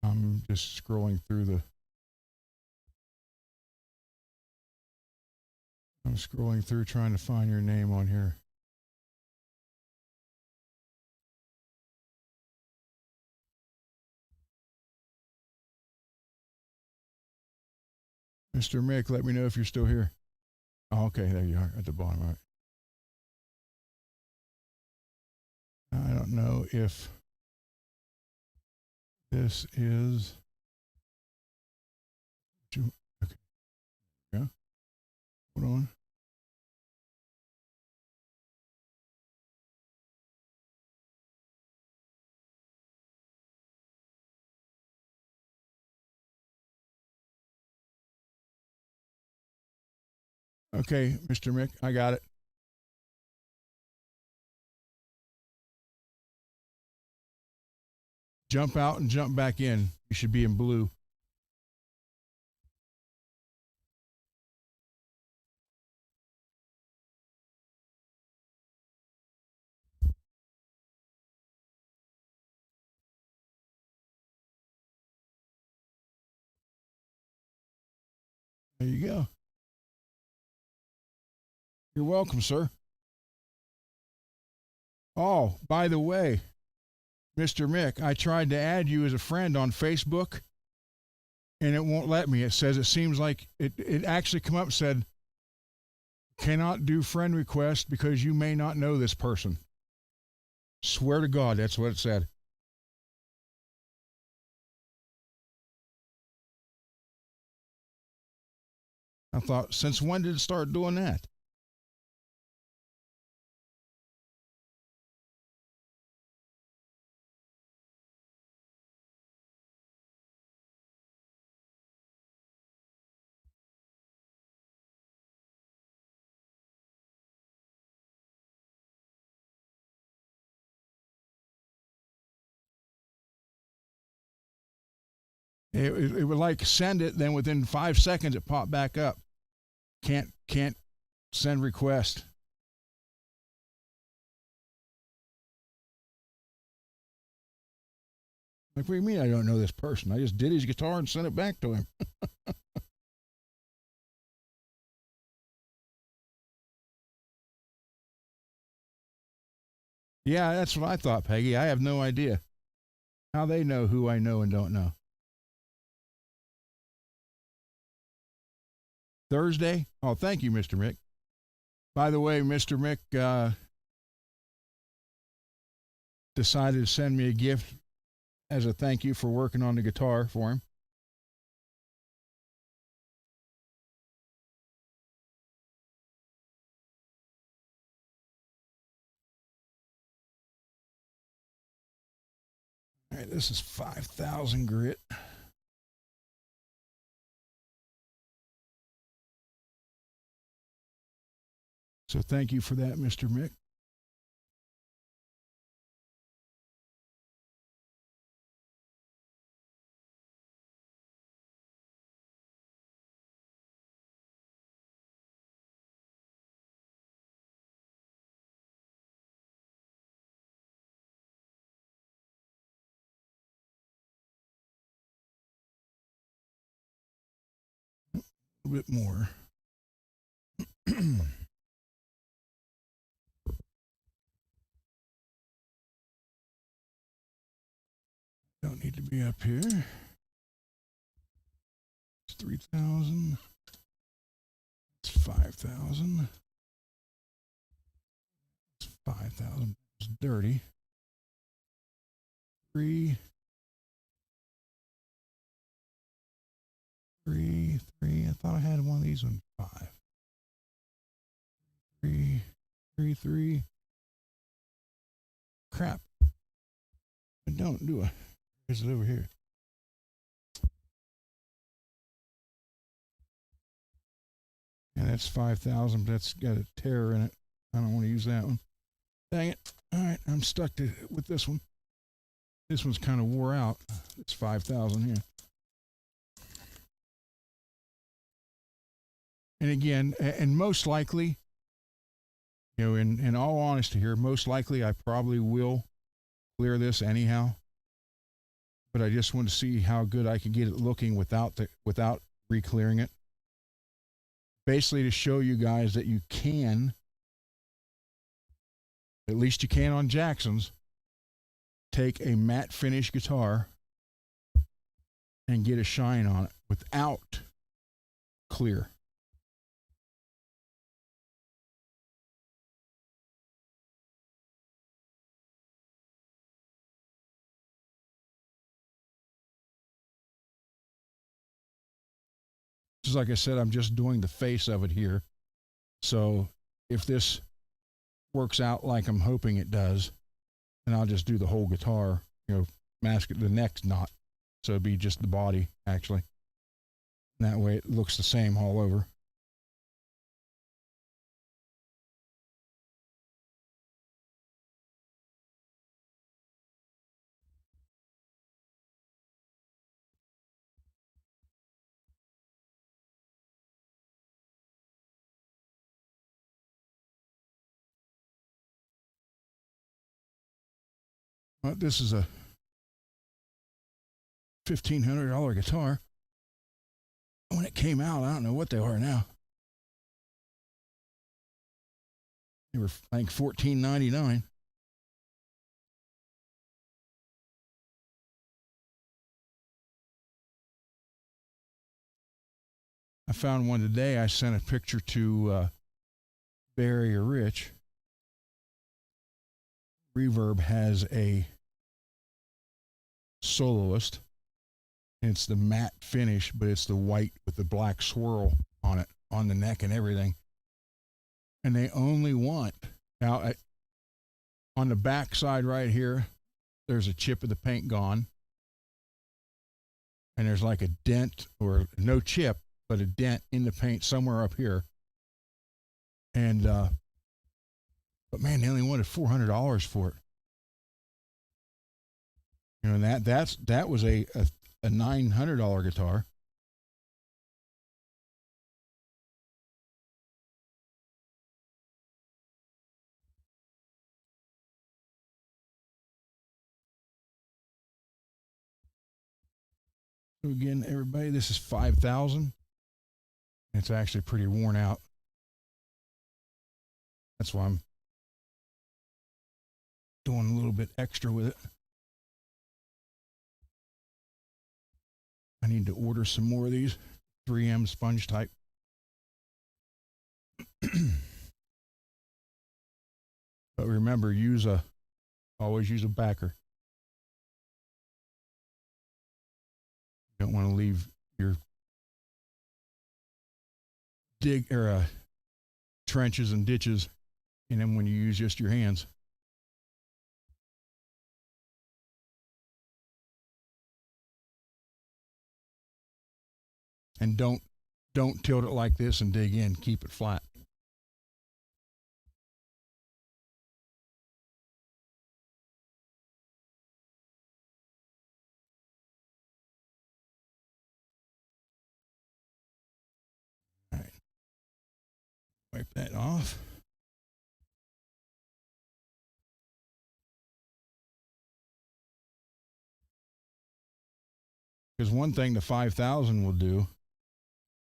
I'm just scrolling through the. I'm scrolling through trying to find your name on here. Mr. Mick, let me know if you're still here. Oh, okay, there you are at the bottom. All right. I don't know if this is. Okay. Yeah. Hold on. Okay, Mr. Mick, I got it. Jump out and jump back in. You should be in blue. There you go. You're welcome, sir. Oh, by the way, Mr. Mick, I tried to add you as a friend on Facebook and it won't let me. It says it seems like it actually come up and said, cannot do friend request because you may not know this person. Swear to God, that's what it said. I thought, since when did it start doing that? It would like send it, then within 5 seconds it popped back up. Can't send request. Like, what do you mean I don't know this person? I just did his guitar and sent it back to him. Yeah, that's what I thought, Peggy. I have no idea how they know who I know and don't know. Thursday? Oh, thank you, Mr. Mick. By the way, Mr. Mick decided to send me a gift as a thank you for working on the guitar for him. All right, this is 5,000 grit. So thank you for that, Mr. Mick. A bit more. Don't need to be up here. It's 3,000. It's 5,000. It's 5,000. It's dirty. 3, 3, 3. I thought I had one of these on 5. 3, 3, 3. Crap. I don't do it. Is it over here? And that's 5,000, but that's got a tear in it. I don't want to use that one. Dang it. All right, I'm stuck with this one. This one's kind of wore out. It's 5,000 here. And again, and most likely, you know, in all honesty here, most likely I probably will clear this anyhow. But I just want to see how good I can get it looking without re-clearing it. Basically to show you guys that you can, at least you can on Jackson's, take a matte finish guitar and get a shine on it without clear. Just like I said, I'm just doing the face of it here. So if this works out like I'm hoping it does, then I'll just do the whole guitar, you know, mask it, the neck's not. So it'd be just the body, actually. And that way it looks the same all over. This is a $1,500 guitar. When it came out, I don't know what they are now. They were, I think, $14.99. I found one today. I sent a picture to Barry or Rich. Reverb has a Soloist. It's the matte finish, but it's the white with the black swirl on it, on the neck and everything. And they only want, now on the back side right here, there's a chip of the paint gone. And there's like a dent, or no chip, but a dent in the paint somewhere up here. And, but man, they only wanted $400 for it. You know, and that was a $900 guitar. So again, everybody, this is 5,000. It's actually pretty worn out. That's why I'm doing a little bit extra with it. I need to order some more of these 3M sponge type. But remember, always use a backer. You don't want to leave your trenches and ditches in them when you use just your hands. And don't tilt it like this and dig in. Keep it flat. All right. Wipe that off. Because one thing the 5,000 will do,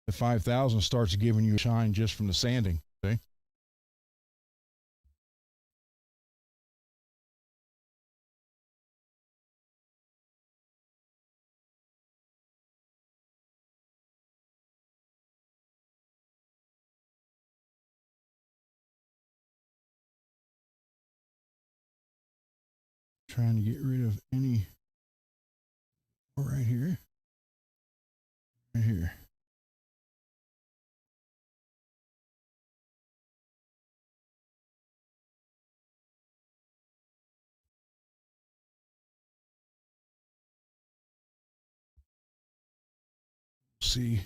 the 5,000 starts giving you a shine just from the sanding. See? Trying to get rid of any right here. Right here. See.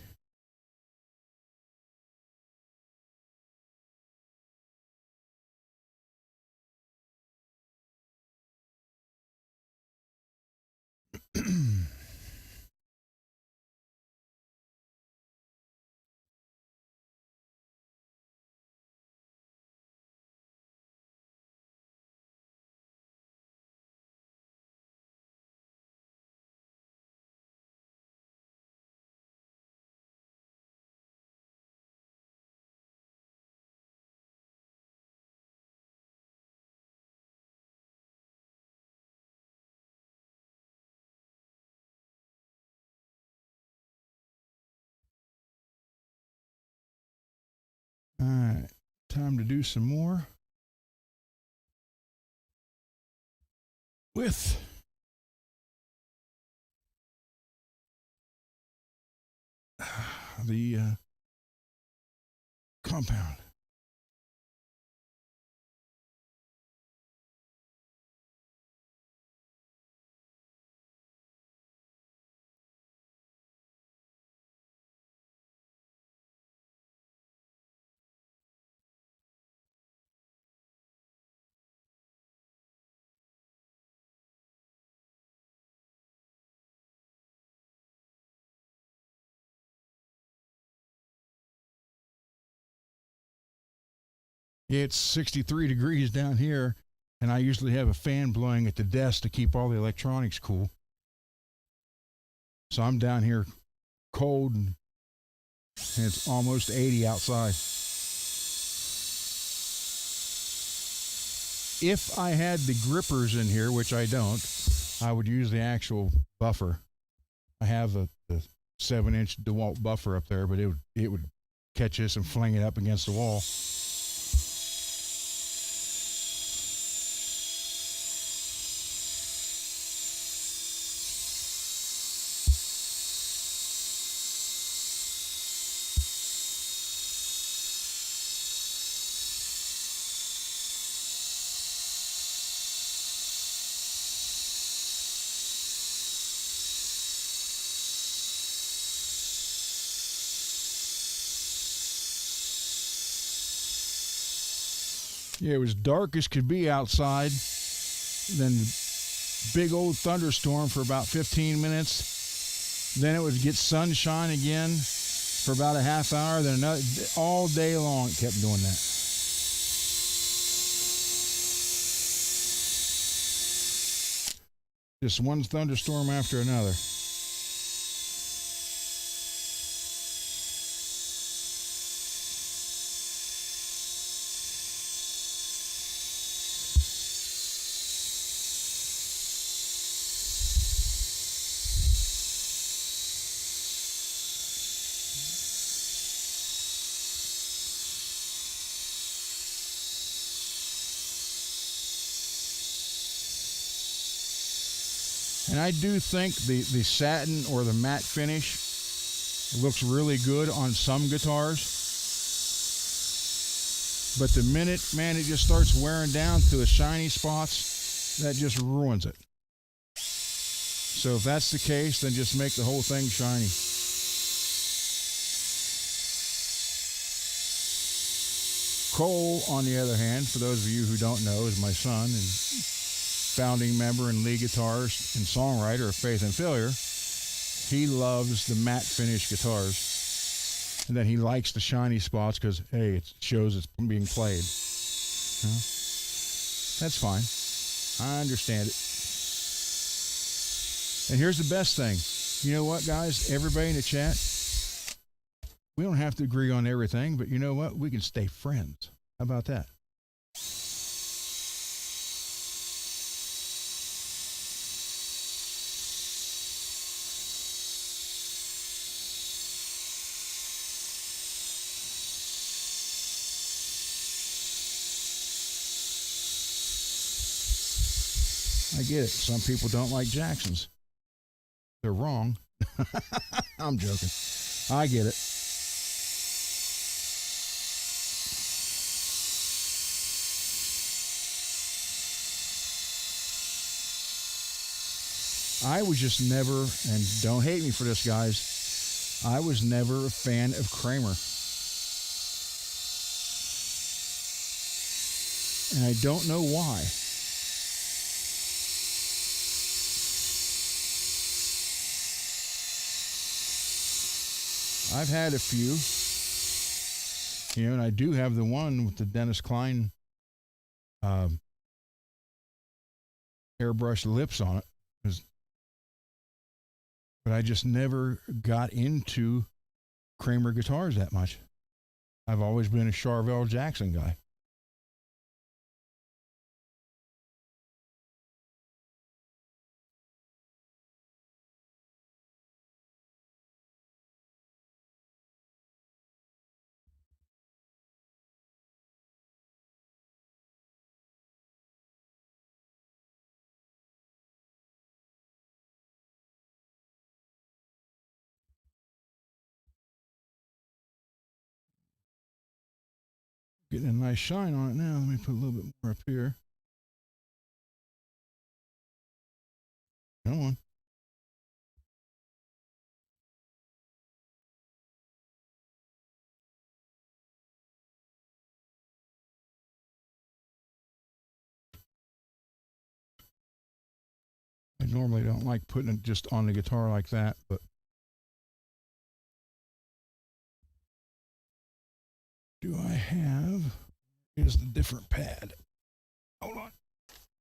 All right, time to do some more with the compound. It's 63 degrees down here, and I usually have a fan blowing at the desk to keep all the electronics cool. So I'm down here cold, and it's almost 80 outside. If I had the grippers in here, which I don't, I would use the actual buffer. I have the 7-inch DeWalt buffer up there, but it would catch this and fling it up against the wall. Yeah, it was dark as could be outside. Then big old thunderstorm for about 15 minutes. Then it would get sunshine again for about a half hour. Then another, all day long it kept doing that. Just one thunderstorm after another. And I do think the satin or the matte finish looks really good on some guitars. But the minute, man, it just starts wearing down to the shiny spots, that just ruins it. So if that's the case, then just make the whole thing shiny. Cole, on the other hand, for those of you who don't know, is my son and founding member and lead guitarist and songwriter of Faith and Failure. He loves the matte finish guitars. And then he likes the shiny spots because, hey, it shows it's being played. Huh? That's fine. I understand it. And here's the best thing. You know what, guys? Everybody in the chat, we don't have to agree on everything, but you know what? We can stay friends. How about that? I get it. Some people don't like Jacksons. They're wrong. I'm joking. I get it. I was just never, and don't hate me for this, guys, I was never a fan of Kramer. And I don't know why. I've had a few, you know, and I do have the one with the Dennis Klein airbrush lips on it. But I just never got into Kramer guitars that much. I've always been a Charvel Jackson guy. Getting a nice shine on it now. Let me put a little bit more up here. Come on. I normally don't like putting it just on the guitar like that, but do I have, here's the different pad. Hold on.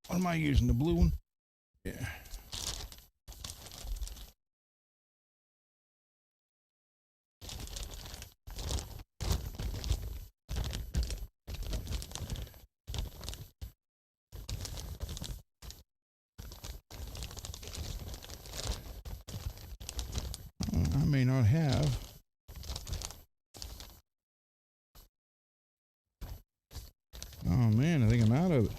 What am I using? The blue one? Yeah. I may not have. Oh man, I think I'm out of it.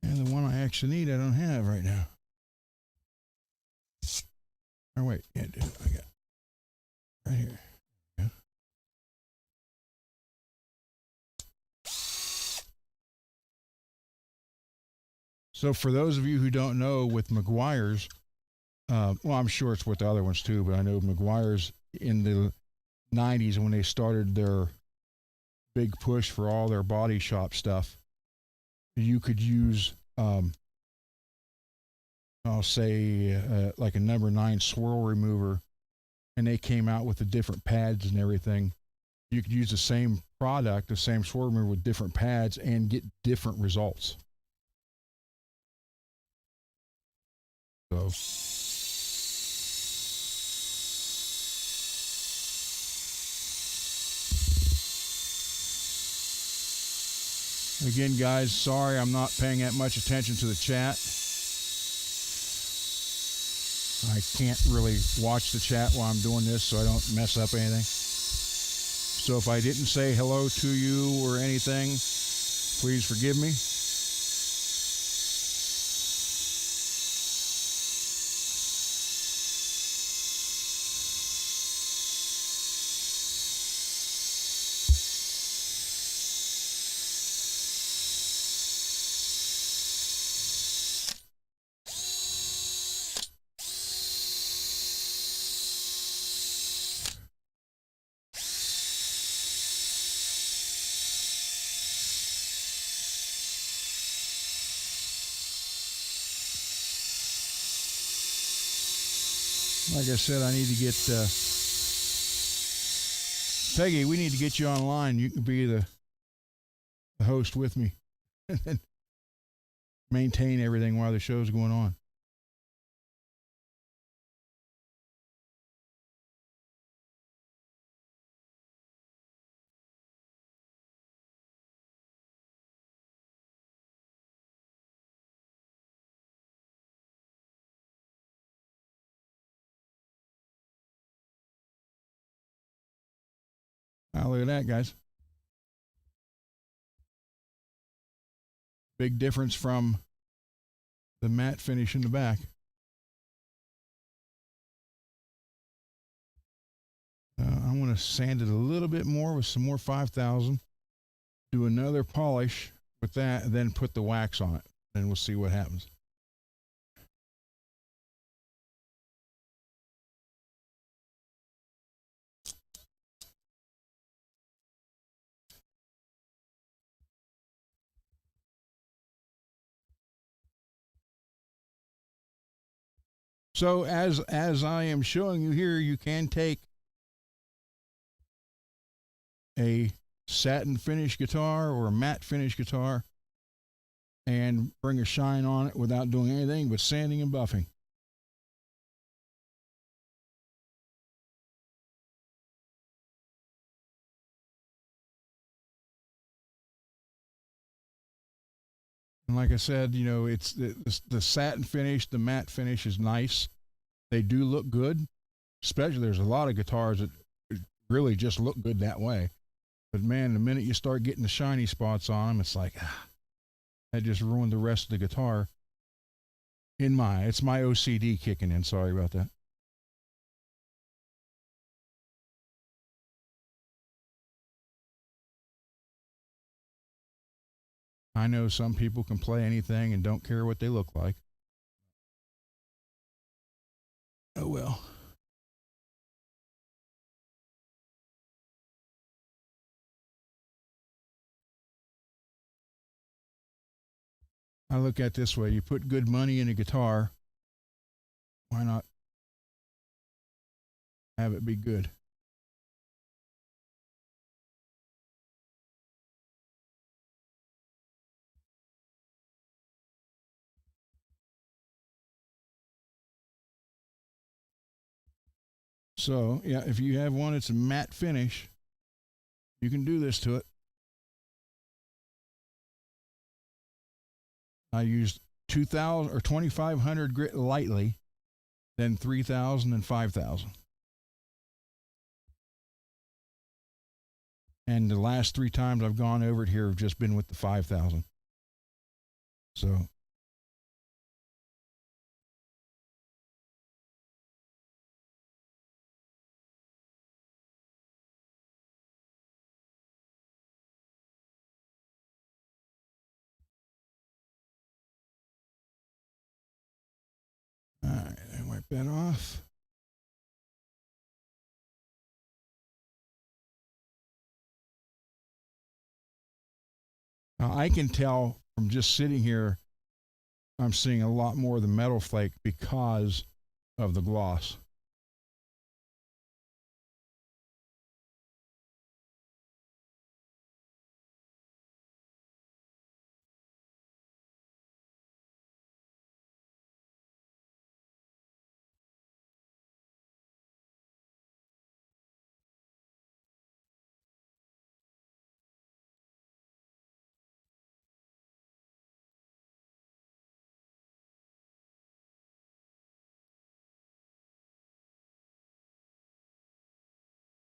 And the one I actually need, I don't have right now. Oh wait, yeah, dude, I got it right here. Yeah. So for those of you who don't know, with Meguiar's, well, I'm sure it's with the other ones too, but I know Meguiar's in the 90s when they started their big push for all their body shop stuff, you could use, I'll say, like a number 9 swirl remover, and they came out with the different pads and everything. You could use the same product, the same swirl remover with different pads and get different results. So again, guys, sorry I'm not paying that much attention to the chat. I can't really watch the chat while I'm doing this so I don't mess up anything. So if I didn't say hello to you or anything, please forgive me. Like I said, I need to get Peggy. We need to get you online. You can be the host with me, and maintain everything while the show's going on. Oh, look at that, guys. Big difference from the matte finish in the back. I want to sand it a little bit more with some more 5000. Do another polish with that, and then put the wax on it. And we'll see what happens. So as I am showing you here, you can take a satin finish guitar or a matte finish guitar and bring a shine on it without doing anything but sanding and buffing. And like I said, you know, it's the satin finish, the matte finish is nice. They do look good. Especially there's a lot of guitars that really just look good that way. But man, the minute you start getting the shiny spots on them, it's like, that just ruined the rest of the guitar. It's my OCD kicking in. Sorry about that. I know some people can play anything and don't care what they look like. Oh well. I look at it this way: you put good money in a guitar, why not have it be good? So, yeah, if you have one that's a matte finish, you can do this to it. I used 2,000 or 2,500 grit lightly, then 3,000 and 5,000. And the last 3 times I've gone over it here have just been with the 5,000. So, all right, I wipe that off. Now, I can tell from just sitting here, I'm seeing a lot more of the metal flake because of the gloss.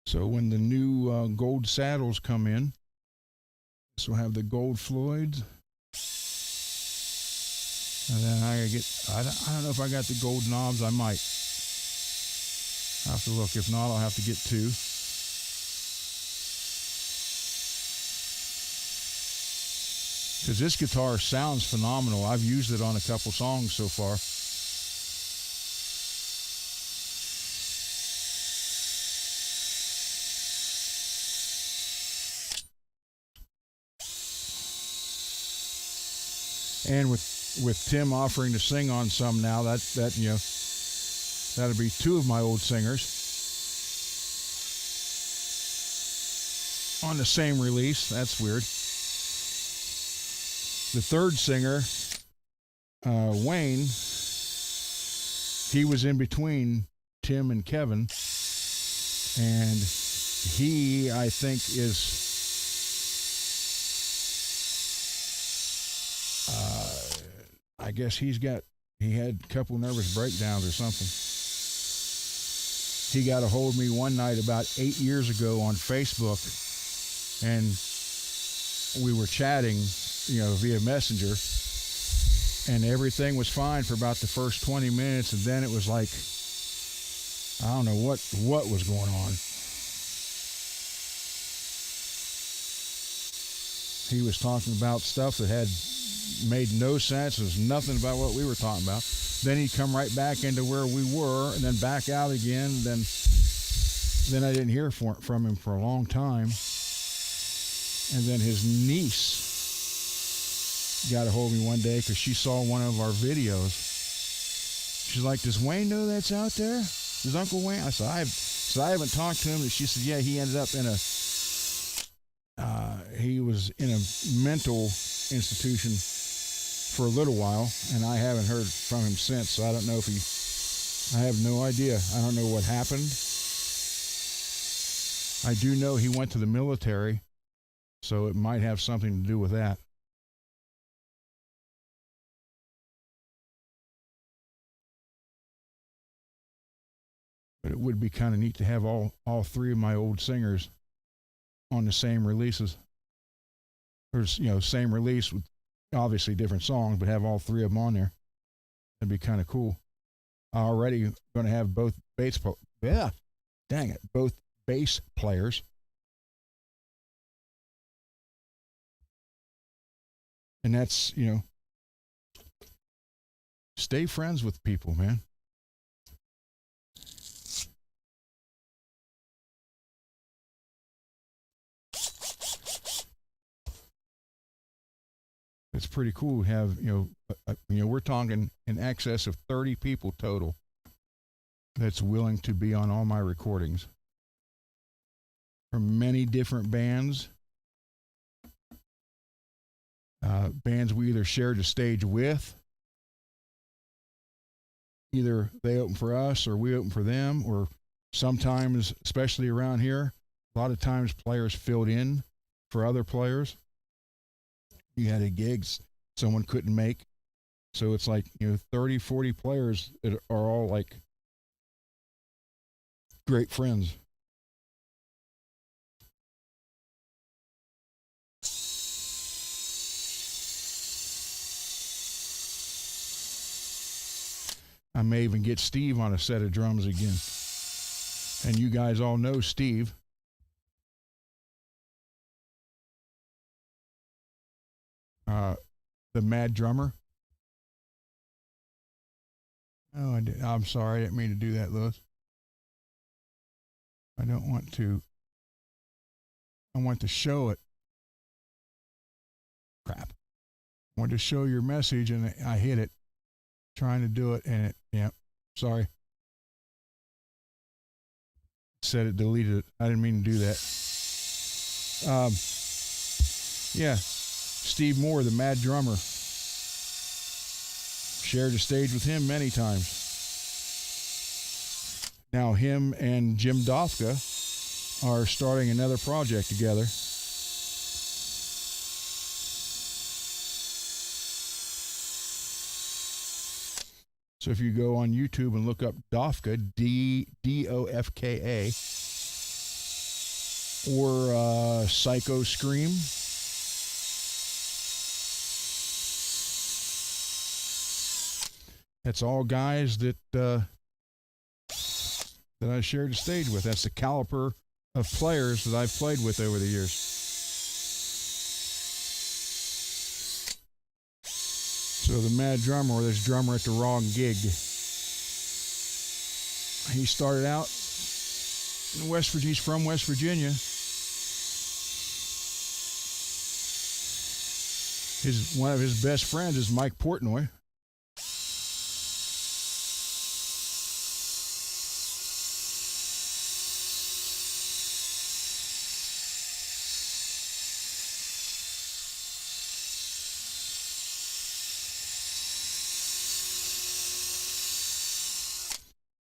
So when the new gold saddles come in, this will have the gold Floyds. And then I don't know if I got the gold knobs. I might. I'll have to look. If not, I'll have to get 2. Because this guitar sounds phenomenal. I've used it on a couple songs so far. And with Tim offering to sing on some now, that that'll be 2 of my old singers on the same release. That's weird. The 3rd singer, Wayne, he was in between Tim and Kevin, and he, I think, is I guess he had a couple nervous breakdowns or something. He got a hold of me one night about 8 years ago on Facebook, and we were chatting, via Messenger, and everything was fine for about the first 20 minutes, and then it was like, I don't know what was going on. He was talking about stuff that had made no sense. It was nothing about what we were talking about. Then he'd come right back into where we were, and then back out again. Then I didn't hear from him for a long time. And then his niece got a hold of me one day because she saw one of our videos. She's like, "Does Wayne know that's out there? Does Uncle Wayne?" I said, I haven't talked to him. And she said, "Yeah, he ended up he was in a mental institution for a little while, and I haven't heard from him since. So I don't know I have no idea. I don't know what happened. I do know he went to the military, so it might have something to do with that." But it would be kind of neat to have all 3 of my old singers on the same releases. Or, same release with obviously different songs, but have all 3 of them on there. That'd be kind of cool. Already going to have both bass players. And that's, stay friends with people, man. it's pretty cool to have, we're talking in excess of 30 people total that's willing to be on all my recordings from many different bands. Bands we either shared the stage with, either they open for us or we open for them, or sometimes, especially around here, a lot of times players filled in for other players. You had a gig someone couldn't make. So it's like, 30, 40 players that are all like great friends. I may even get Steve on a set of drums again. And you guys all know Steve. The mad drummer. Oh, I'm sorry. I didn't mean to do that, Lewis. I don't want to. I want to show it. Crap. I want to show your message and I hit it. Trying to do it and sorry. Said it, deleted it. I didn't mean to do that. Steve Moore, the mad drummer. Shared the stage with him many times. Now him and Jim Dofka are starting another project together. So if you go on YouTube and look up Dofka, D-O-F-K-A, or Psycho Scream, that's all guys that I shared the stage with. That's the caliber of players that I've played with over the years. So the mad drummer, or this drummer at the wrong gig, he started out in West Virginia. He's from West Virginia. One of his best friends is Mike Portnoy.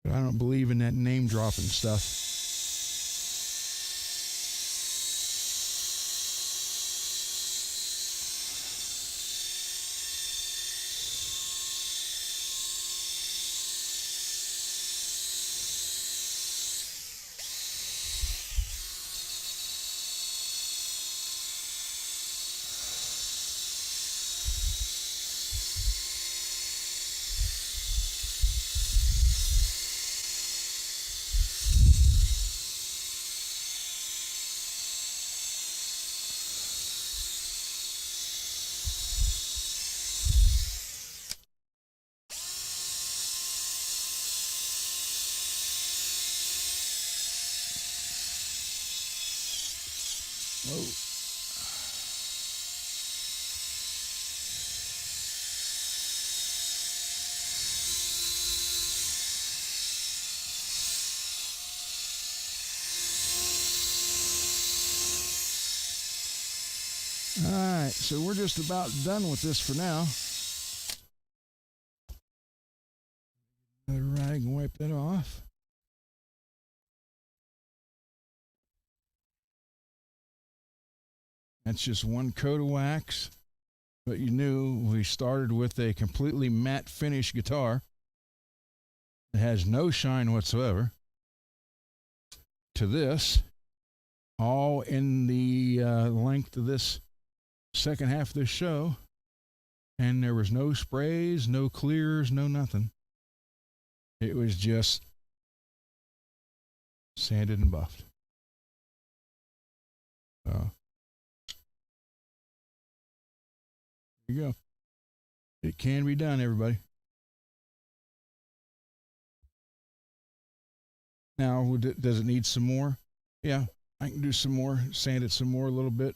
But I don't believe in that name dropping stuff. Whoa. All right, so we're just about done with this for now. Another rag and wipe that off. That's just one coat of wax. But you knew we started with a completely matte finish guitar. It has no shine whatsoever. To this, all in the length of this second half of this show. And there was no sprays, no clears, no nothing. It was just sanded and buffed. So there you go. It can be done, everybody. Now, does it need some more? Yeah, I can do some more, sand it some more a little bit.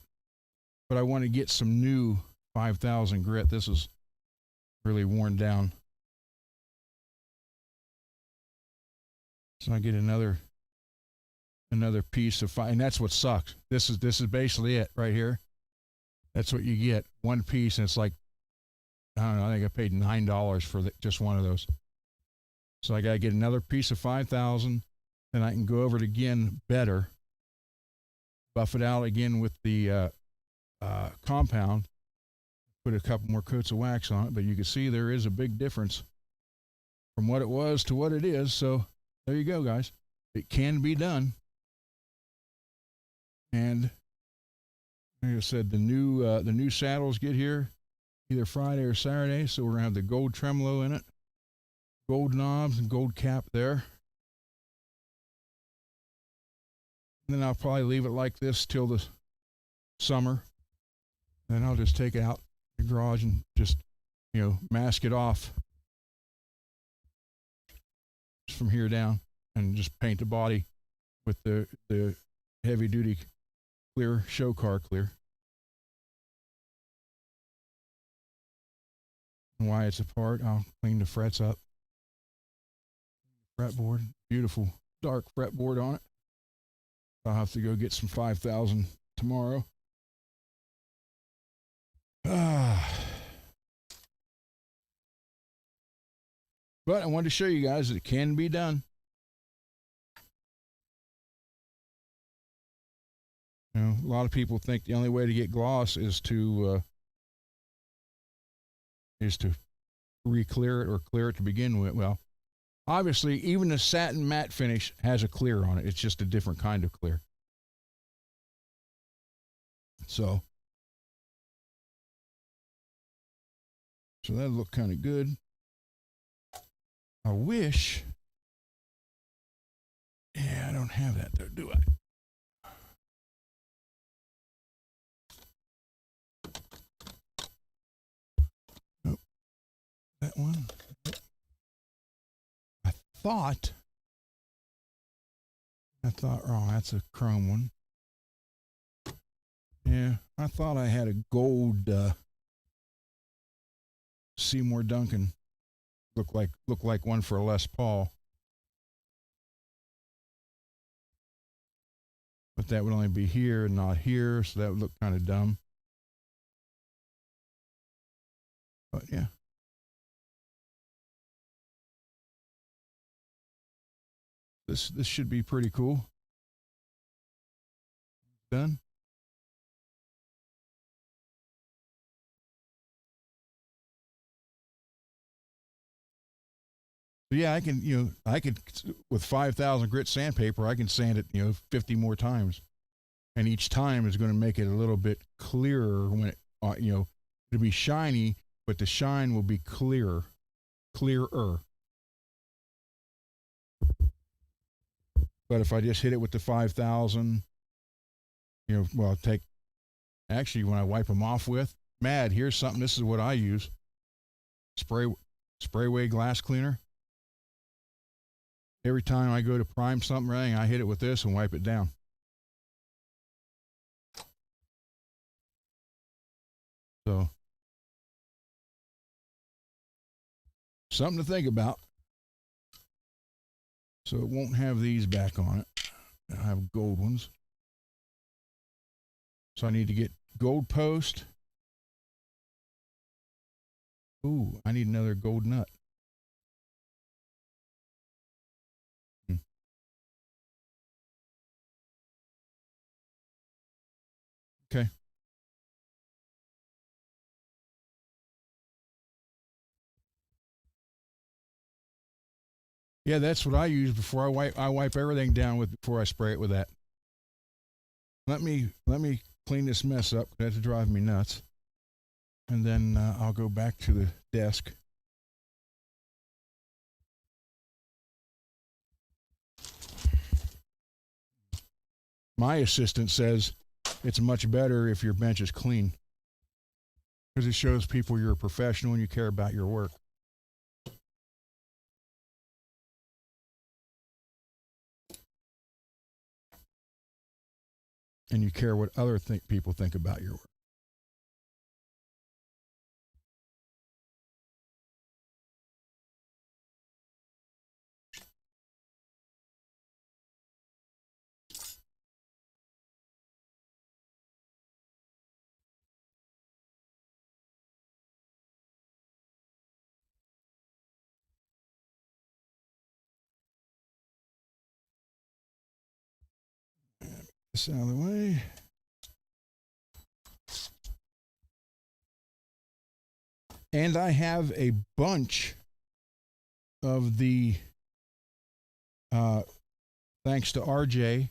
But I want to get some new 5,000 grit. This is really worn down. So I get another piece of five, and that's what sucks. This is basically it right here. That's what you get, one piece, and it's like, I don't know, I think I paid $9 for just one of those. So I got to get another piece of 5,000, then I can go over it again better, buff it out again with the compound, put a couple more coats of wax on it, but you can see there is a big difference from what it was to what it is. So there you go, guys. It can be done. And like I said, the new saddles get here either Friday or Saturday, so we're gonna have the gold tremolo in it, gold knobs and gold cap there. And then I'll probably leave it like this till the summer. Then I'll just take it out the garage and just, mask it off just from here down, and just paint the body with the heavy duty clear, show car clear. And why it's apart, I'll clean the frets up. Fretboard, beautiful dark fretboard on it. I'll have to go get some 5,000 tomorrow. But I wanted to show you guys that it can be done. A lot of people think the only way to get gloss is to re-clear it or clear it to begin with. Well, obviously, even the satin matte finish has a clear on it. It's just a different kind of clear. So that'll look kind of good. I wish. Yeah, I don't have that though, do I? Nope. That one. I thought wrong. That's a chrome one. Yeah, I thought I had a gold Seymour Duncan. Look like one for a Les Paul. But that would only be here and not here, so that would look kind of dumb. But yeah. This should be pretty cool. Done. So yeah, I could with 5,000 grit sandpaper, I can sand it, 50 more times, and each time is going to make it a little bit clearer when it, it'll be shiny, but the shine will be clearer. But if I just hit it with the 5,000, actually when I wipe them off with, here's something. This is what I use. Sprayway glass cleaner. Every time I go to prime something, I hit it with this and wipe it down. So, something to think about. So it won't have these back on it. I have gold ones. So I need to get gold post. Ooh, I need another gold nut. Okay. Yeah, that's what I use before I wipe everything down with before I spray it with that. Let me clean this mess up. That's driving me nuts. And then I'll go back to the desk. My assistant says it's much better if your bench is clean, because it shows people you're a professional and you care about your work. And you care what other people think about your work. this out of the way. And I have a bunch of the, thanks to RJ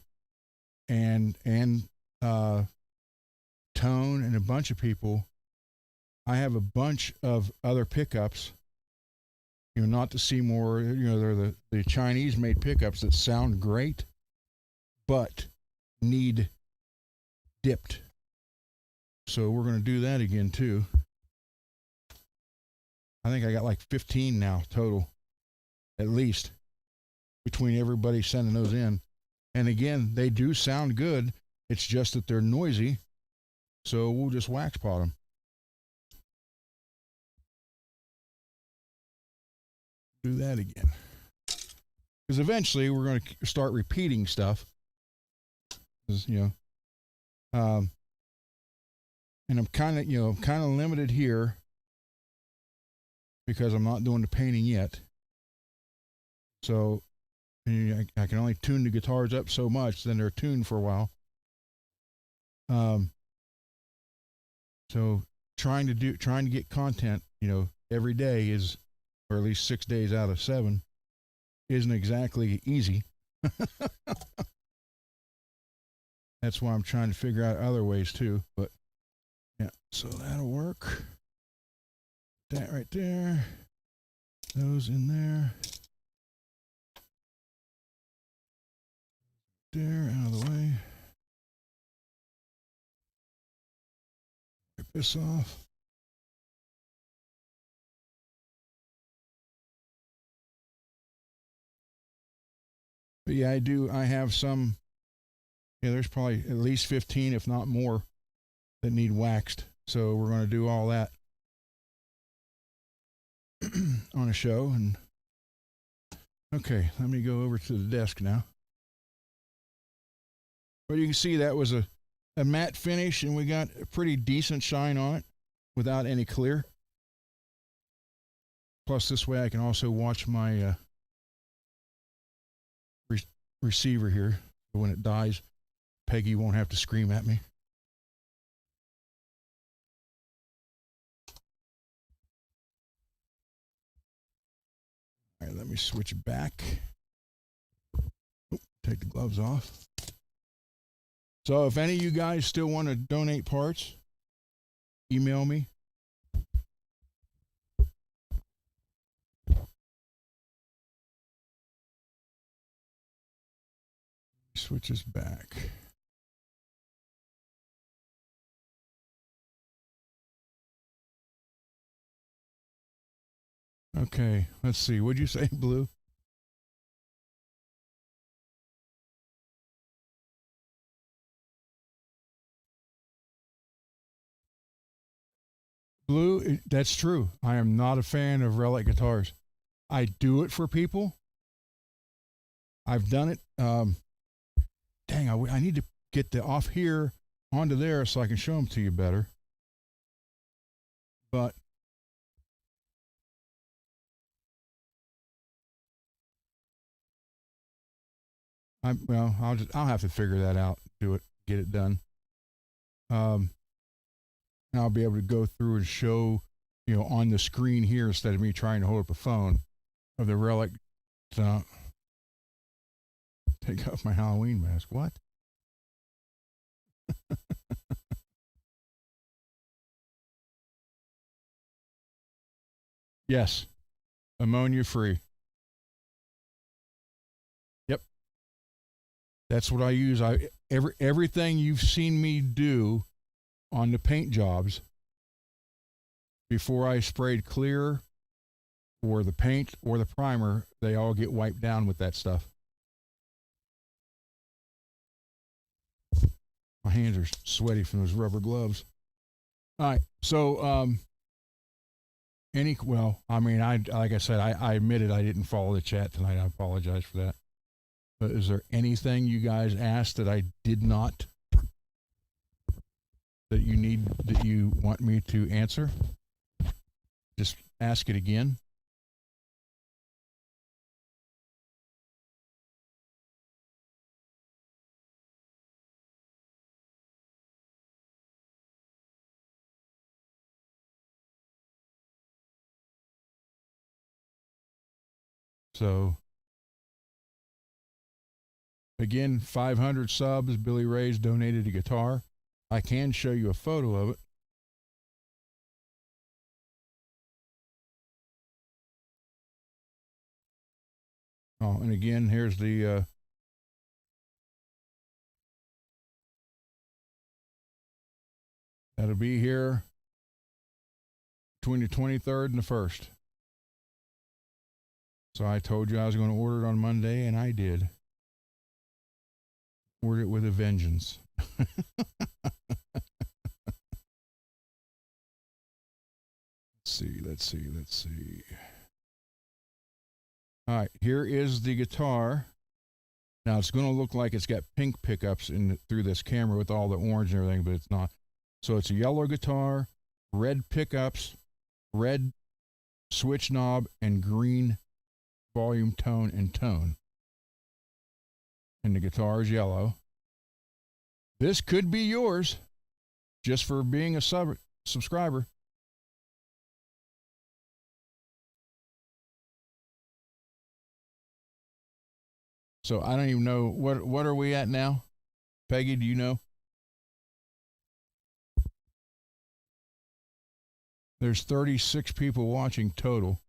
and Tone and a bunch of people, I have a bunch of other pickups. You know, not the Seymour, you know, they're the Chinese-made pickups that sound great, but need dipped. So we're going to do that again, too. I think I got like 15 now total, at least, between everybody sending those in. And again, they do sound good. It's just that they're noisy, so we'll just wax pot them. Do that again. Because eventually we're going to start repeating stuff. You know, and I'm kind of limited here because I'm not doing the painting yet. So I can only tune the guitars up so much, then they're tuned for a while. So trying to get content, you know, every day is, or at least 6 days out of 7, isn't exactly easy. That's why I'm trying to figure out other ways too. But yeah, so that'll work. That right there. Those in there. There, out of the way. Wipe this off. But yeah, I have some, yeah, there's probably at least 15, if not more, that need waxed. So we're going to do all that on a show. And okay, let me go over to the desk now. But you can see that was a matte finish, and we got a pretty decent shine on it without any clear. Plus, this way I can also watch my receiver here. So when it dies, Peggy won't have to scream at me. All right, let me switch back. Take the gloves off. So if any of you guys still want to donate parts, email me. Switch this back. Okay, let's see. What'd you say, Blue? Blue, that's true. I am not a fan of relic guitars. I do it for people. I've done it. Dang, I need to get the off here onto there so I can show them to you better. But I'll have to figure that out. Do it, get it done. And I'll be able to go through and show, you know, on the screen here instead of me trying to hold up a phone of the relic. Take off my Halloween mask. What? Yes, ammonia free. Yep, that's what I use. Everything you've seen me do on the paint jobs before I sprayed clear or the paint or the primer, they all get wiped down with that stuff. My hands are sweaty from those rubber gloves. All right, so like I said, I admitted I didn't follow the chat tonight. I apologize for that. But is there anything you guys asked that I did not, that you want me to answer? Just ask it again. So, again, 500 subs. Billy Ray's donated a guitar. I can show you a photo of it. Oh, and again, here's the that'll be here between the 23rd and the 1st. So I told you I was going to order it on Monday, and I did. Ordered it with a vengeance. Let's see. All right, here is the guitar. Now it's going to look like it's got pink pickups through this camera with all the orange and everything, but it's not. So it's a yellow guitar, red pickups, red switch knob, and green volume, tone, and tone. And the guitar is yellow. This could be yours just for being a subscriber. So I don't even know what are we at now? Peggy, do you know? There's 36 people watching total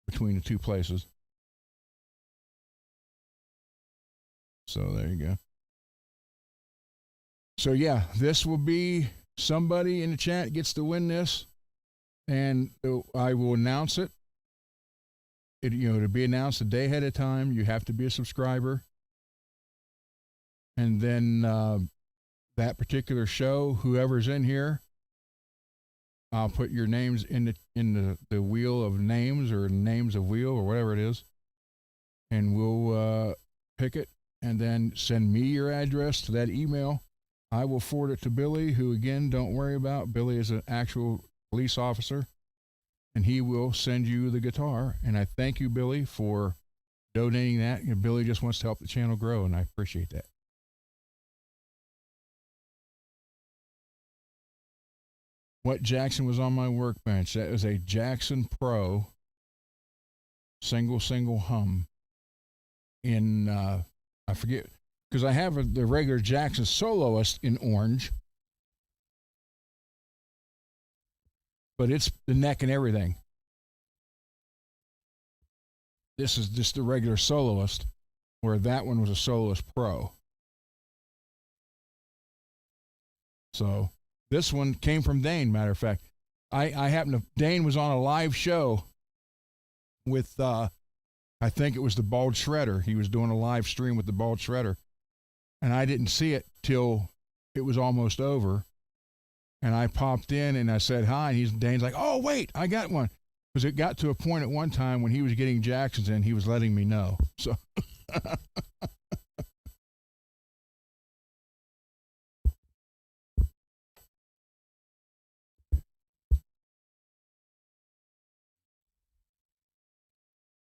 between the two places. So there you go. So yeah, this will be somebody in the chat gets to win this, and I will announce it. To be announced a day ahead of time. You have to be a subscriber, and then that particular show, whoever's in here, I'll put your names in the wheel of names or names of wheel or whatever it is, and we'll pick it, and then send me your address to that email. I will forward it to Billy, who, again, don't worry about. Billy is an actual police officer, and he will send you the guitar. And I thank you, Billy, for donating that. Billy just wants to help the channel grow, and I appreciate that. What Jackson was on my workbench? That was a Jackson Pro single hum in, I forget, because I have the regular Jackson Soloist in orange, but it's the neck and everything. This is just the regular Soloist, where that one was a Soloist Pro. So this one came from Dane, matter of fact. I happened to, Dane was on a live show with, I think it was the Bald Shredder. He was doing a live stream with the Bald Shredder. And I didn't see it till it was almost over. And I popped in and I said hi. And Dane's like, oh, wait, I got one. Because it got to a point at one time when he was getting Jacksons in, he was letting me know. So.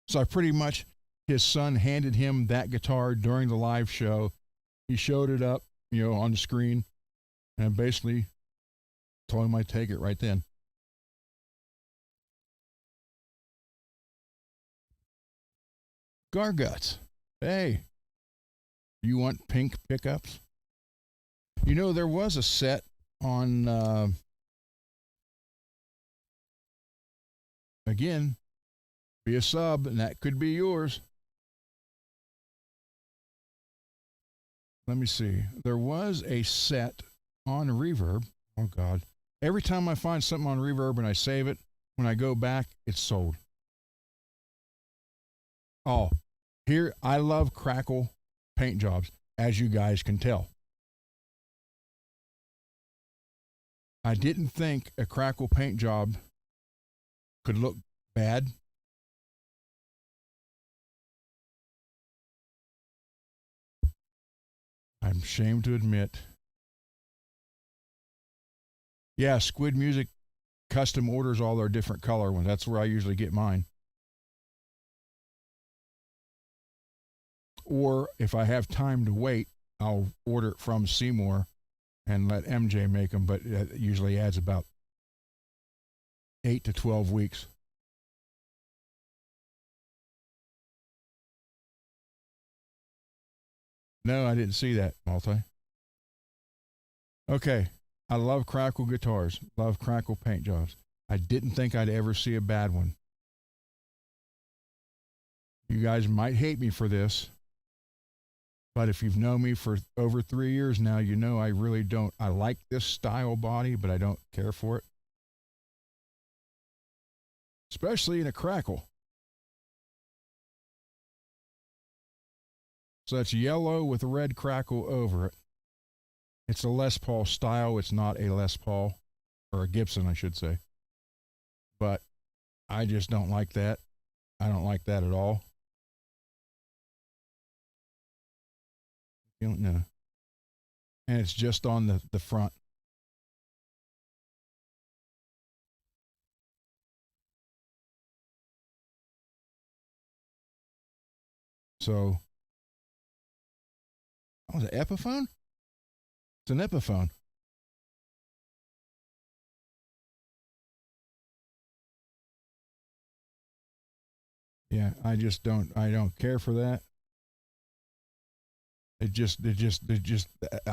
So I pretty much, his son handed him that guitar during the live show. He showed it up, on the screen, and I basically told him I'd take it right then. Garguts. Hey, you want pink pickups? There was a set on, again, be a sub, and that could be yours. Let me see. There was a set on Reverb. Oh, God. Every time I find something on Reverb and I save it, when I go back, it's sold. Oh, here, I love Crackle paint jobs, as you guys can tell. I didn't think a Crackle paint job could look bad. I'm ashamed to admit. Yeah, Squid Music custom orders all their different color ones. That's where I usually get mine. Or if I have time to wait, I'll order it from Seymour and let MJ make them, but it usually adds about 8 to 12 weeks. No, I didn't see that, Multi. Okay. I love Crackle guitars. Love Crackle paint jobs. I didn't think I'd ever see a bad one. You guys might hate me for this, but if you've known me for over 3 years now, you know I really don't. I like this style body, but I don't care for it, especially in a Crackle. So that's yellow with a red Crackle over it. It's a Les Paul style. It's not a Les Paul, or a Gibson, I should say. But I just don't like that. I don't like that at all. You don't know. And it's just on the front. So, oh, is it Epiphone? It's an Epiphone. Yeah, I don't care for that.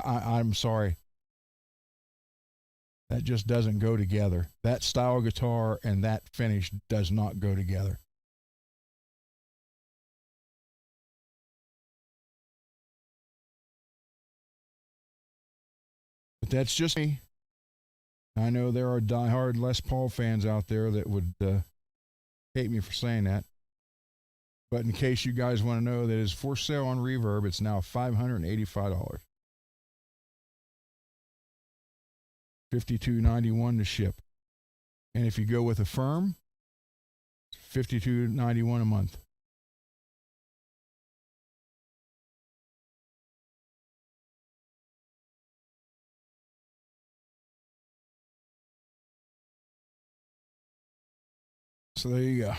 I'm sorry. That just doesn't go together. That style guitar and that finish does not go together. But that's just me. I know there are diehard Les Paul fans out there that would hate me for saying that. But in case you guys want to know, that is for sale on Reverb. It's now $585. $52.91 to ship. And if you go with a firm, it's $52.91 a month. So there you go.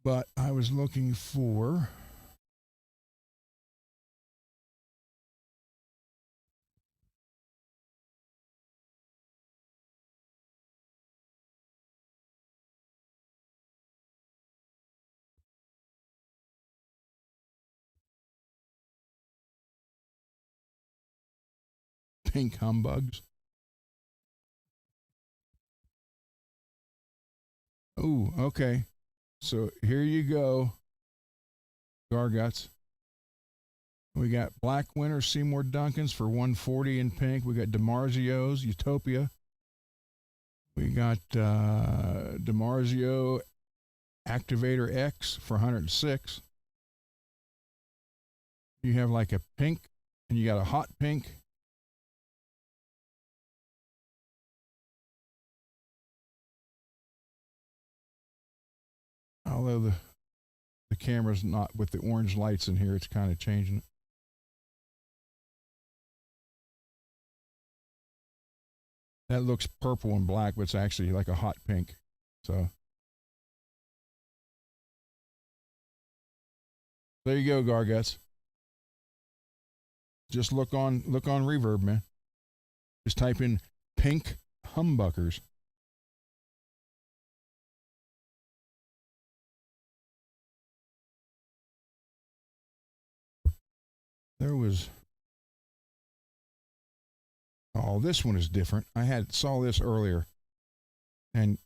But I was looking for pink humbugs. Oh, okay. So here you go, Garguts. We got Black Winter Seymour Duncans for $140 in pink. We got DiMarzio's Utopia. We got DiMarzio Activator X for $106. You have like a pink, and you got a hot pink. Although the camera's not with the orange lights in here, it's kind of changing it. That looks purple and black, but it's actually like a hot pink. So there you go, Garguts. Just look on Reverb, man. Just type in pink humbuckers. There was, oh, this one is different. I saw this earlier. And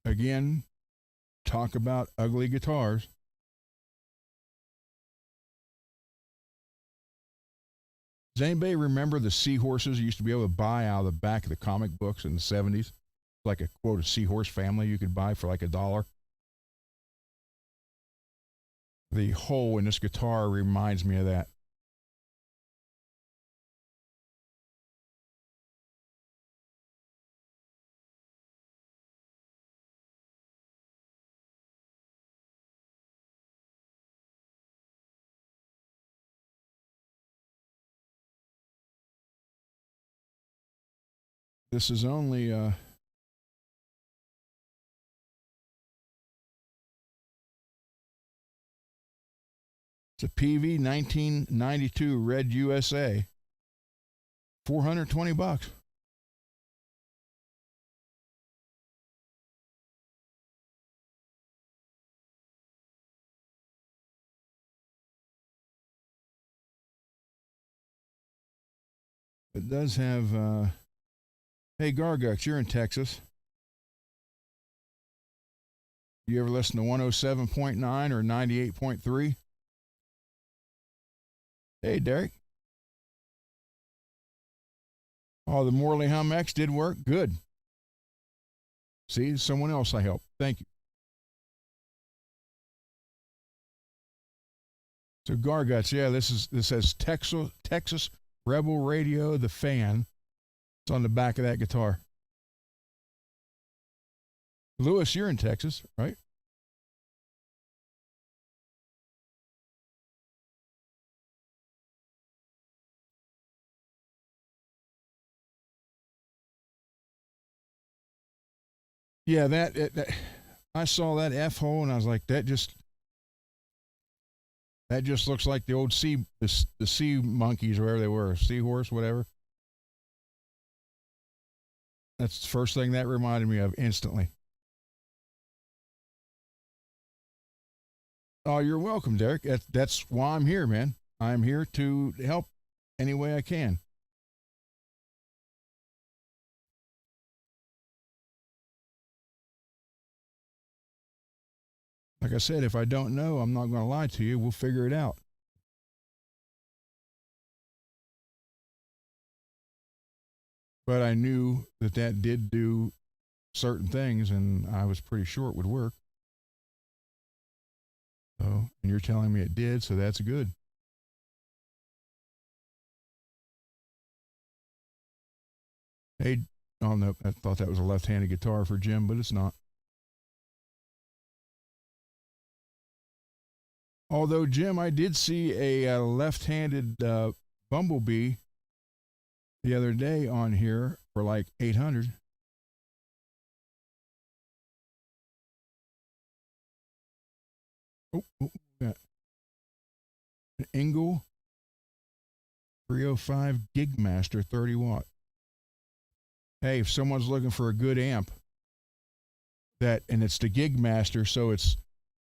again, talk about ugly guitars. Does anybody remember the seahorses you used to be able to buy out of the back of the comic books in the 70s? Like a quote, a seahorse family you could buy for like $1. The hole in this guitar reminds me of that. This is only it's a PV 1992 Red USA. $420. it does have, hey, Gargux, you're in Texas. You ever listen to 107.9 or 98.3? Hey, Derek. Oh, the Morley Hum X did work? Good. See, someone else I helped. Thank you. So Garguts, yeah, this says Texas Rebel Radio, the fan. It's on the back of that guitar. Lewis, you're in Texas, right? Yeah, I saw that F hole and I was like, that just looks like the old the sea monkeys, or whatever they were, seahorse, whatever. That's the first thing that reminded me of instantly. Oh, you're welcome, Derek. That's why I'm here, man. I'm here to help any way I can. Like I said, if I don't know, I'm not going to lie to you. We'll figure it out. But I knew that did do certain things, and I was pretty sure it would work. So, and you're telling me it did, so that's good. Hey, oh no, I thought that was a left-handed guitar for Jim, but it's not. Although, Jim, I did see a left-handed Bumblebee the other day on here for like 800. Yeah. An Engel 305 Gigmaster 30 watt. Hey, if someone's looking for a good amp, and it's the Gigmaster, so it's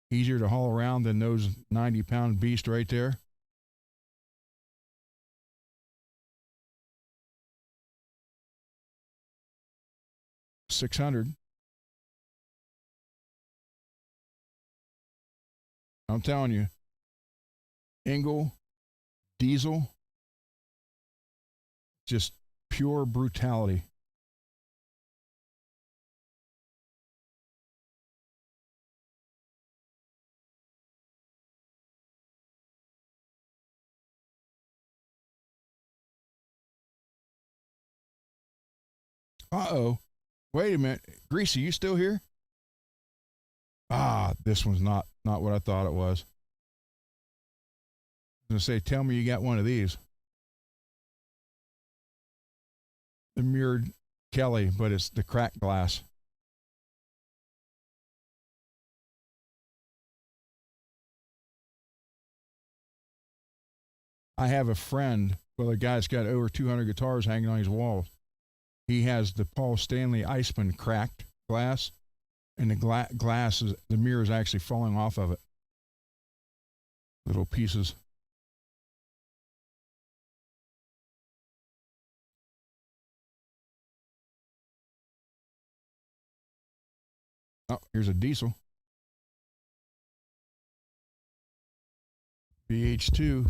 easier to haul around than those 90-pound beast right there. $600. I'm telling you, Engel, diesel, just pure brutality. Uh-oh. Wait a minute. Greasy, you still here? Ah, this one's not what I thought it was. I was going to say, tell me you got one of these. The mirrored Kelly, but it's the cracked glass. I have a friend, well, a guy's got over 200 guitars hanging on his wall. He has the Paul Stanley Iceman cracked glass, and the mirror is actually falling off of it. Little pieces. Oh, here's a diesel. BH2.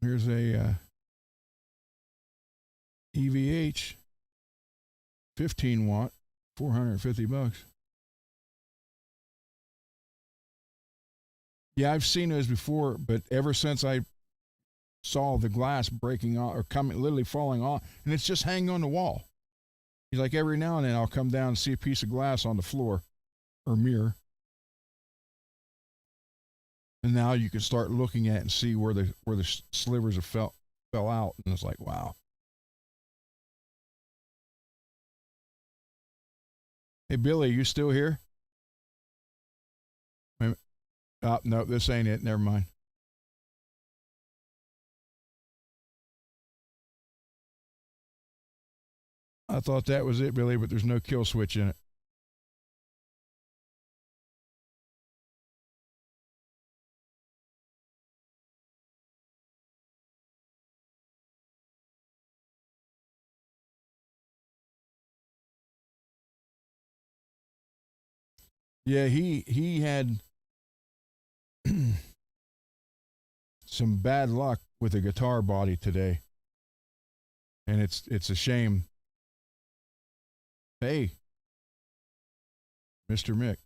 Here's a EVH 15 watt, $450. Yeah, I've seen those before, but ever since I saw the glass breaking off or literally falling off, and it's just hanging on the wall. He's like, every now and then I'll come down and see a piece of glass on the floor or mirror. And now you can start looking at it and see where the slivers have fell out, and it's like, wow. Hey Billy, you still here? Oh, no, this ain't it. Never mind. I thought that was it, Billy, but there's no kill switch in it. Yeah, he had some bad luck with a guitar body today, and it's a shame. Hey, Mr. Mick.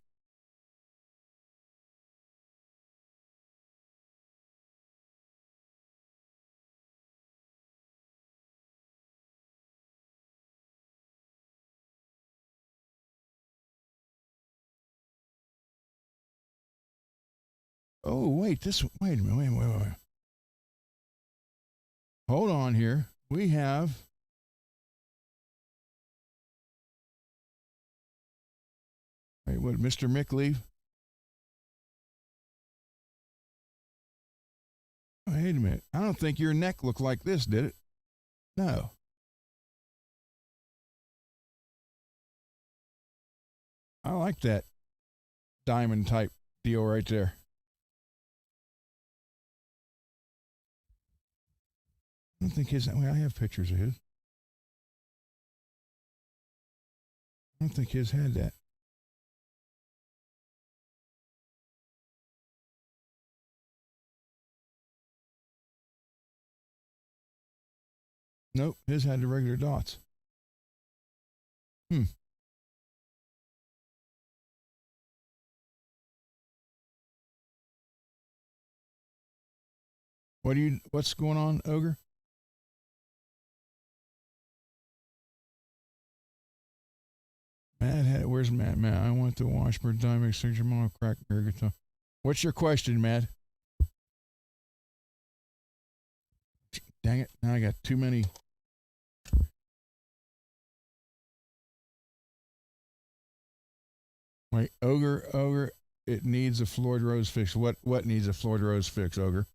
Oh, wait, wait a minute, wait. Hold on here. We have wait, what, Mr. Mick leave? Wait a minute. I don't think your neck looked like this, did it? No. I like that diamond type deal right there. I don't think his. I have pictures of his. I don't think his had that. Nope, his had the regular dots. Hmm. What's going on, Ogre? Where's Matt? Matt, I want the Washburn Diamond Signature Model Crack Bear Guitar. What's your question, Matt? Dang it, now I got too many. Wait, Ogre, it needs a Floyd Rose fix. What needs a Floyd Rose fix, Ogre?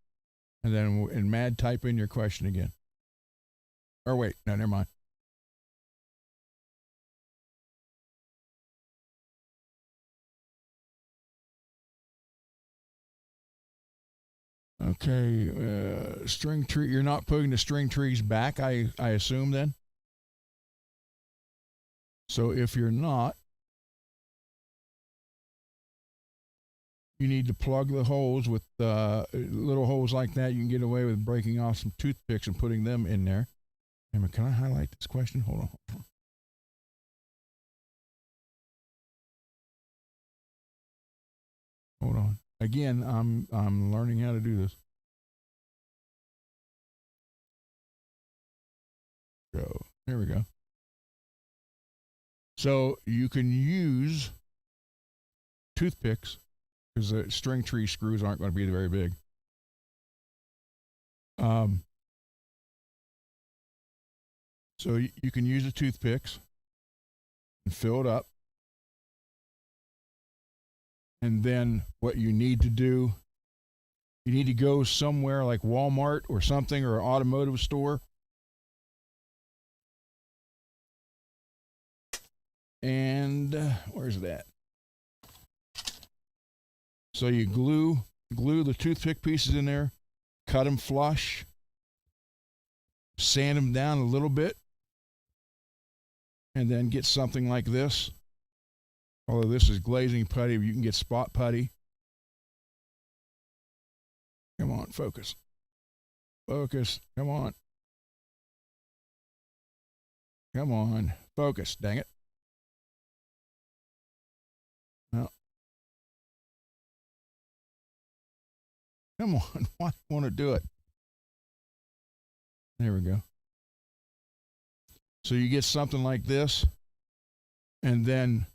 And then in Mad, type in your question again. Or wait, no, never mind. Okay, string tree. You're not putting the string trees back, I assume then. So if you're not, you need to plug the holes with little holes like that. You can get away with breaking off some toothpicks and putting them in there. Emma, can I highlight this question? Hold on. Hold on. Again, I'm learning how to do this. Go. There we go. So you can use toothpicks because the string tree screws aren't going to be very big. So you can use the toothpicks and fill it up. And then what you need to do, you need to go somewhere like Walmart or something or an automotive store. And where's that? So you glue the toothpick pieces in there, cut them flush, sand them down a little bit, and then get something like this. Although this is glazing putty, you can get spot putty. Come on, focus. Focus. Come on. Come on. Focus. Dang it. No. Come on. Why do you want to do it? There we go. So you get something like this, and then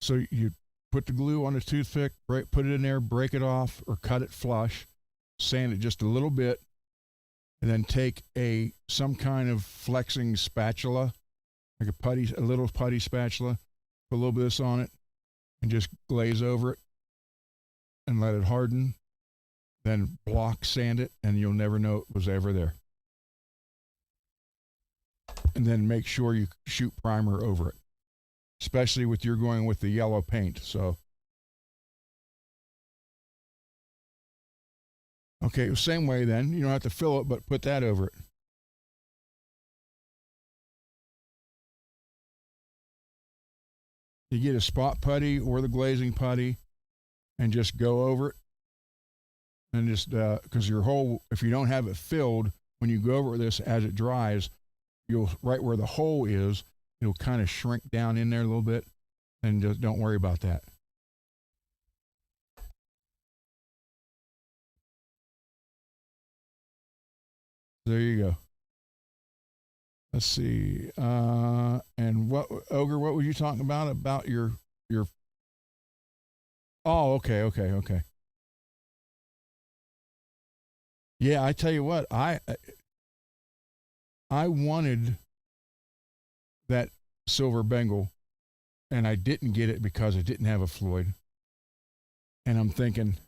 so you put the glue on the toothpick, put it in there, break it off, or cut it flush, sand it just a little bit, and then take some kind of flexing spatula, like a little putty spatula, put a little bit of this on it, and just glaze over it, and let it harden. Then block sand it, and you'll never know it was ever there. and then make sure you shoot primer over it, especially with you're going with the yellow paint. So, okay, same way then. You don't have to fill it, but put that over it. You get a spot putty or the glazing putty and just go over it. And just because your hole, if you don't have it filled, when you go over this as it dries, you'll right where the hole is, it'll kind of shrink down in there a little bit, and just don't worry about that. There you go. Let's see. And what Ogre? What were you talking about your? Oh, okay. Yeah, I tell you what, I wanted that silver Bengal, and I didn't get it because I didn't have a Floyd. And I'm thinking,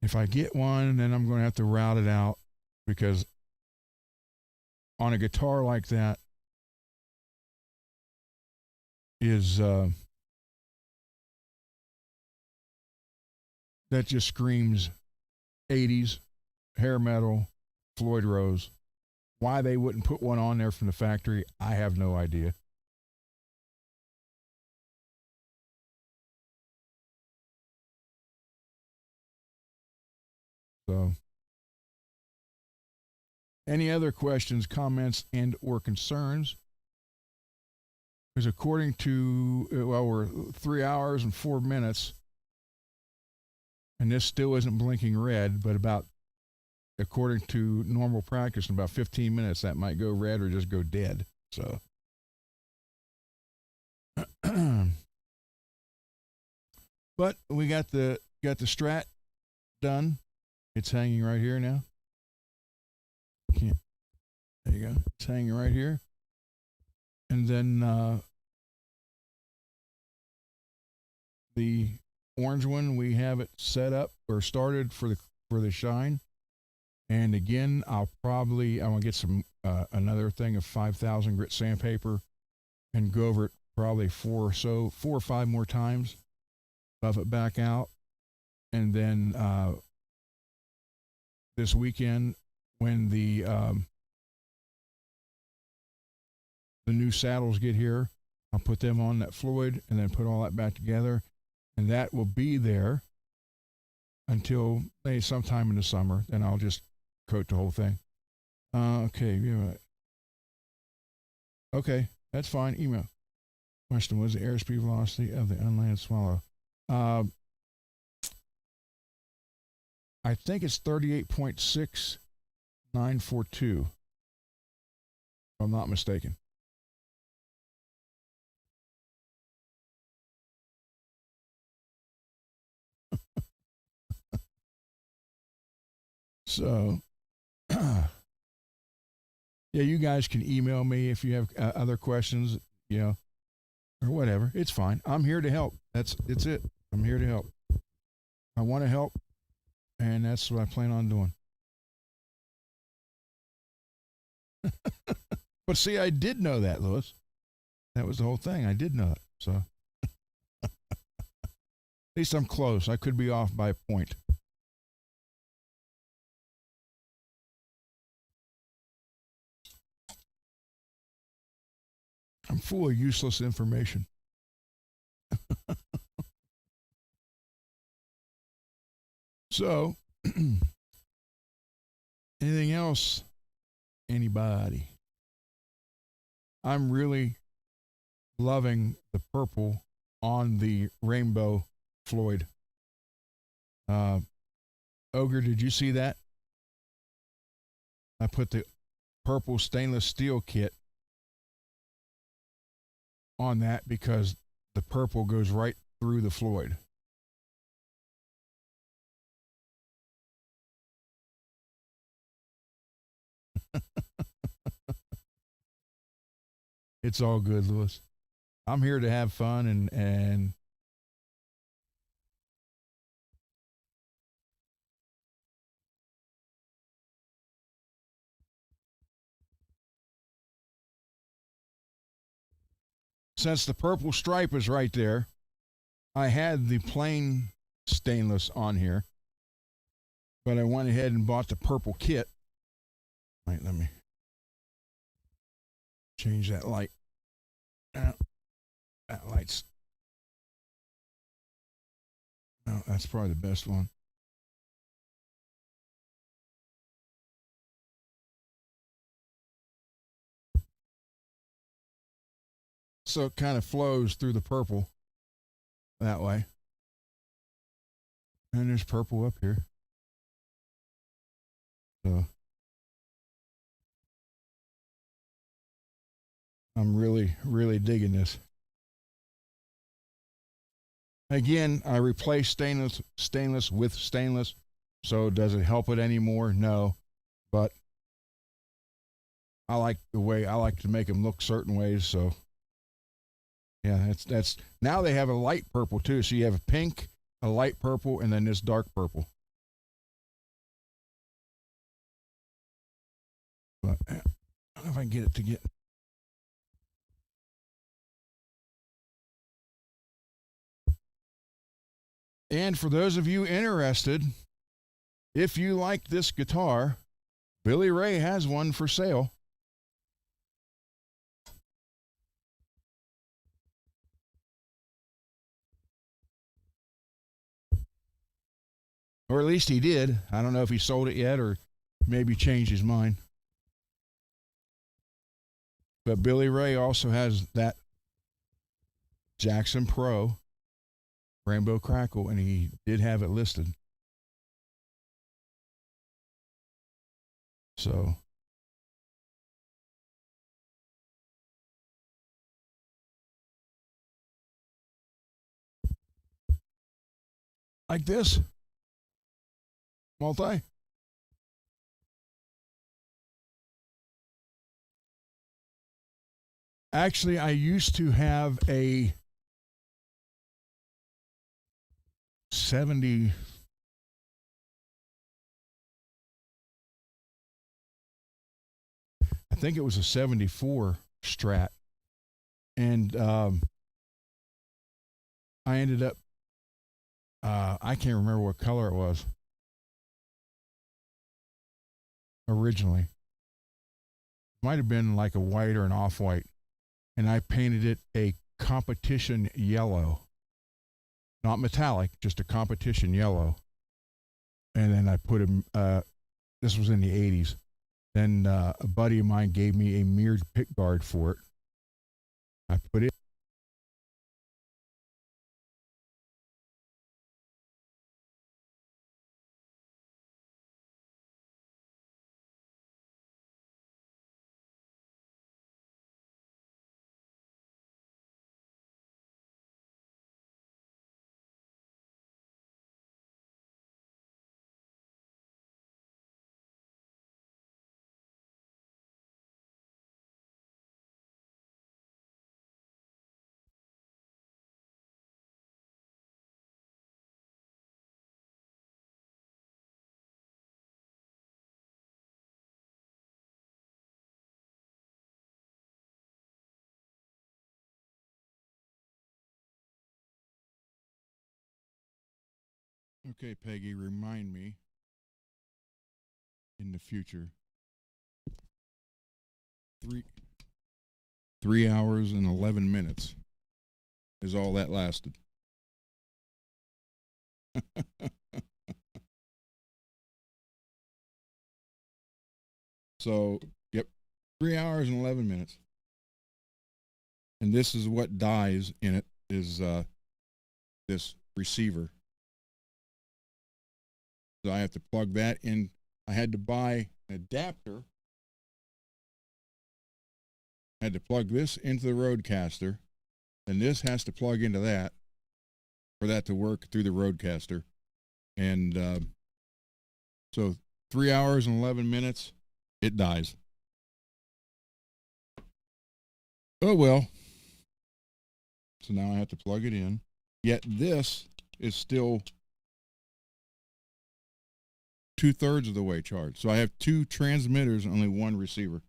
if I get one, then I'm going to have to route it out because on a guitar like that is that just screams 80s hair metal Floyd Rose. Why they wouldn't put one on there from the factory, I have no idea. So, any other questions, comments, and or concerns? Because according to, well, we're 3 hours and 4 minutes, and this still isn't blinking red, but about, according to normal practice, in about 15 minutes, that might go red or just go dead. So, but we got the Strat done. It's hanging right here now. Can't. There you go. It's hanging right here. And then the orange one, we have it set up or started for the shine. And again, I want to get some another thing of 5,000 grit sandpaper and go over it probably 4 or 5 more times, buff it back out, and then this weekend when the new saddles get here, I'll put them on that Floyd and then put all that back together, and that will be there until maybe sometime in the summer. Then I'll just coat the whole thing. Okay, yeah. Okay, that's fine. Email. Question: was the airspeed velocity of the unlanded swallow? I think it's 38.6942, if I'm not mistaken. So, yeah, you guys can email me if you have other questions, or whatever. It's fine. I'm here to help. It's it. I'm here to help. I want to help, and that's what I plan on doing. But see, I did know that, Lewis. That was the whole thing. I did know it. So at least I'm close. I could be off by a point. I'm full of useless information. So, anything else? Anybody? I'm really loving the purple on the rainbow Floyd. Ogre, did you see that? I put the purple stainless steel kit on that because the purple goes right through the Floyd. It's all good, Lewis. I'm here to have fun and since the purple stripe is right there, I had the plain stainless on here, but I went ahead and bought the purple kit. Right, let me change that light. That light's, no, that's probably the best one. So it kind of flows through the purple that way. And there's purple up here. So I'm really, really digging this. Again, I replaced stainless with stainless. So does it help it anymore? No. But I like the way I like to make them look certain ways. So yeah, that's now they have a light purple too. So you have a pink, a light purple, and then this dark purple. But I don't know if I can get it to get. And for those of you interested, if you like this guitar, Billy Ray has one for sale. Or at least he did. I don't know if he sold it yet or maybe changed his mind. But Billy Ray also has that Jackson Pro Rainbow Crackle, and he did have it listed. So like this multi. Actually, I used to have a 70. I think it was a 74 Strat. And I ended up, I can't remember what color it was originally. Might have been like a white or an off-white. And I painted it a competition yellow. Not metallic, just a competition yellow. And then I put him, this was in the 80s. Then a buddy of mine gave me a mirrored pickguard for it. I put it. Okay, Peggy, remind me in the future. 3 hours and 11 minutes is all that lasted. So, yep, 3 hours and 11 minutes. And this is what dies in it is this receiver. So I have to plug that in. I had to buy an adapter. I had to plug this into the Roadcaster. And this has to plug into that for that to work through the Roadcaster. And so 3 hours and 11 minutes, it dies. Oh, well. So now I have to plug it in. Yet this is still 2/3 of the way charged. So I have 2 transmitters and only 1 receiver.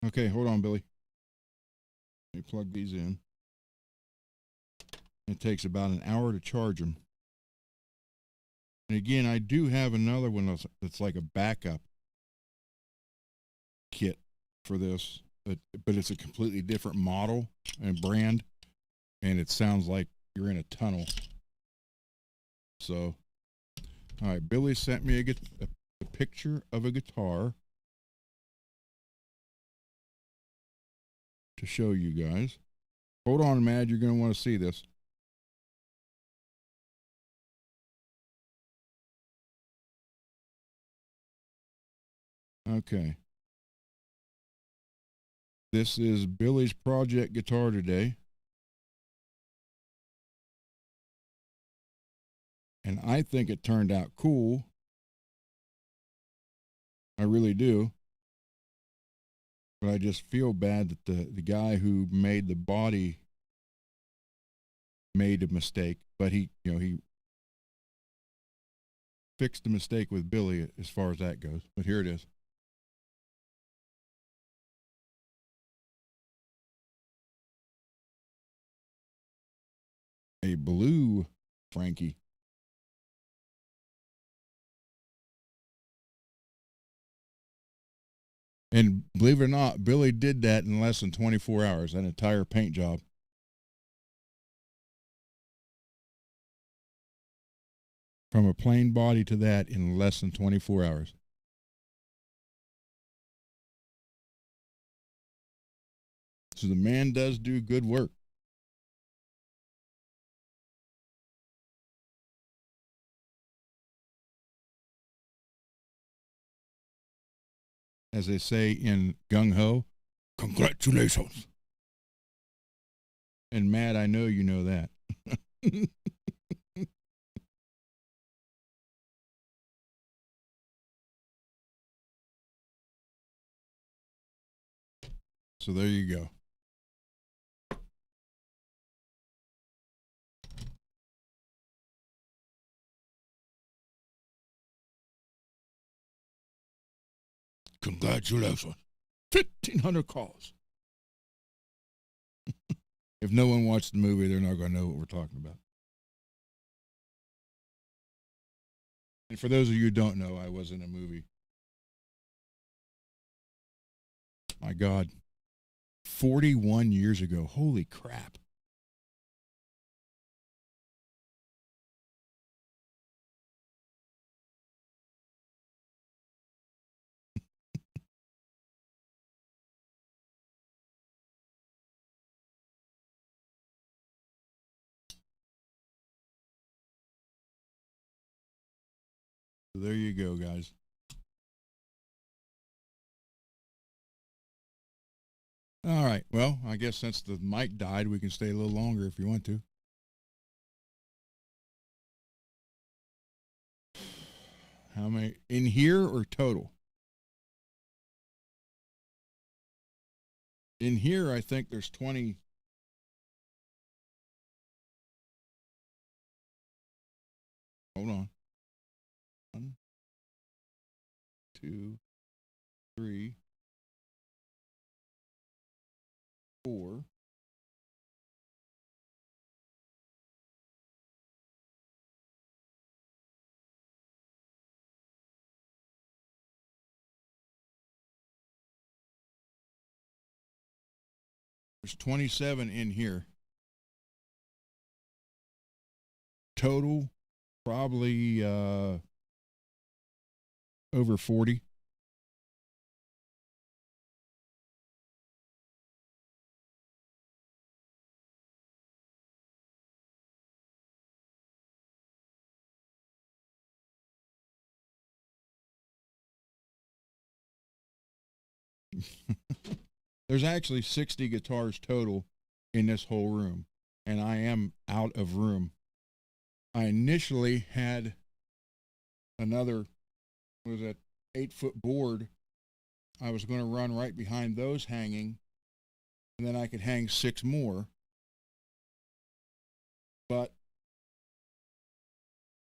Okay, hold on, Billy. Let me plug these in. It takes about an hour to charge them. And again, I do have another one that's like a backup kit for this, but it's a completely different model and brand, and it sounds like you're in a tunnel. So, all right, Billy sent me a picture of a guitar to show you guys. Hold on, Mad, you're going to want to see this. Okay. This is Billy's project guitar today. And I think it turned out cool. I really do. But I just feel bad that the guy who made the body made a mistake, but he fixed the mistake with Billy as far as that goes. But here it is. A blue Frankie. And believe it or not, Billy did that in less than 24 hours, an entire paint job. From a plain body to that in less than 24 hours. So the man does do good work. As they say in Gung Ho, congratulations. And Matt, I know you know that. So there you go. Congratulations. 1,500 calls. If no one watched the movie, they're not going to know what we're talking about. And for those of you who don't know, I was in a movie. My God. 41 years ago. Holy crap. So there you go, guys. All right. Well, I guess since the mic died, we can stay a little longer if you want to. How many in here or total? In here, I think there's 20. Hold on. 1, 2, 3, 4. There's 27 in here. Total, probably over 40. There's actually 60 guitars total in this whole room, and I am out of room. I initially had another, 8-foot board. I was going to run right behind those hanging, and then I could hang 6 more. But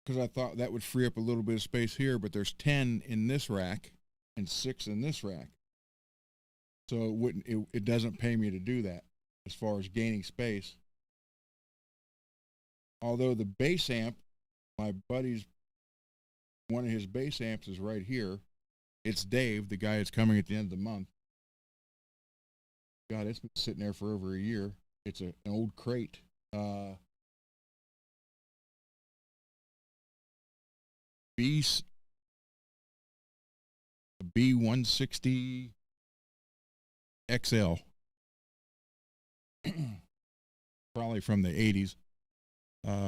because I thought that would free up a little bit of space here, but there's 10 in this rack and 6 in this rack. So it doesn't pay me to do that as far as gaining space. Although the bass amp, my buddy's, one of his bass amps is right here. It's Dave, the guy that's coming at the end of the month. God, it's been sitting there for over a year. It's an old crate. B B160 XL, probably from the 80s.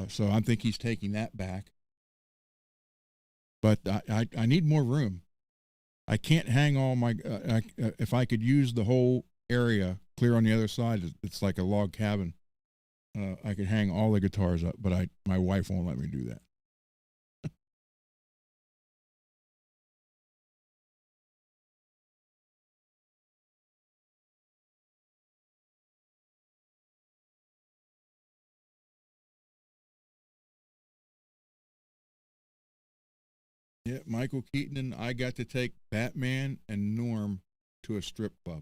So I think he's taking that back. But I need more room. I can't hang all my, if I could use the whole area clear on the other side, it's like a log cabin. I could hang all the guitars up, but my wife won't let me do that. Yeah, Michael Keaton and I got to take Batman and Norm to a strip club.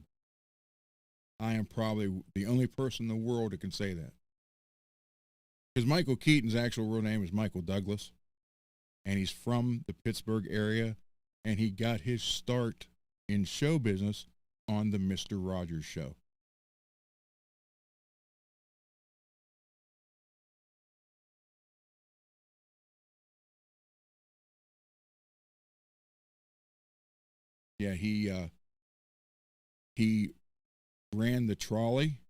I am probably the only person in the world that can say that. Because Michael Keaton's actual real name is Michael Douglas, and he's from the Pittsburgh area, and he got his start in show business on the Mr. Rogers Show. Yeah, he ran the trolley,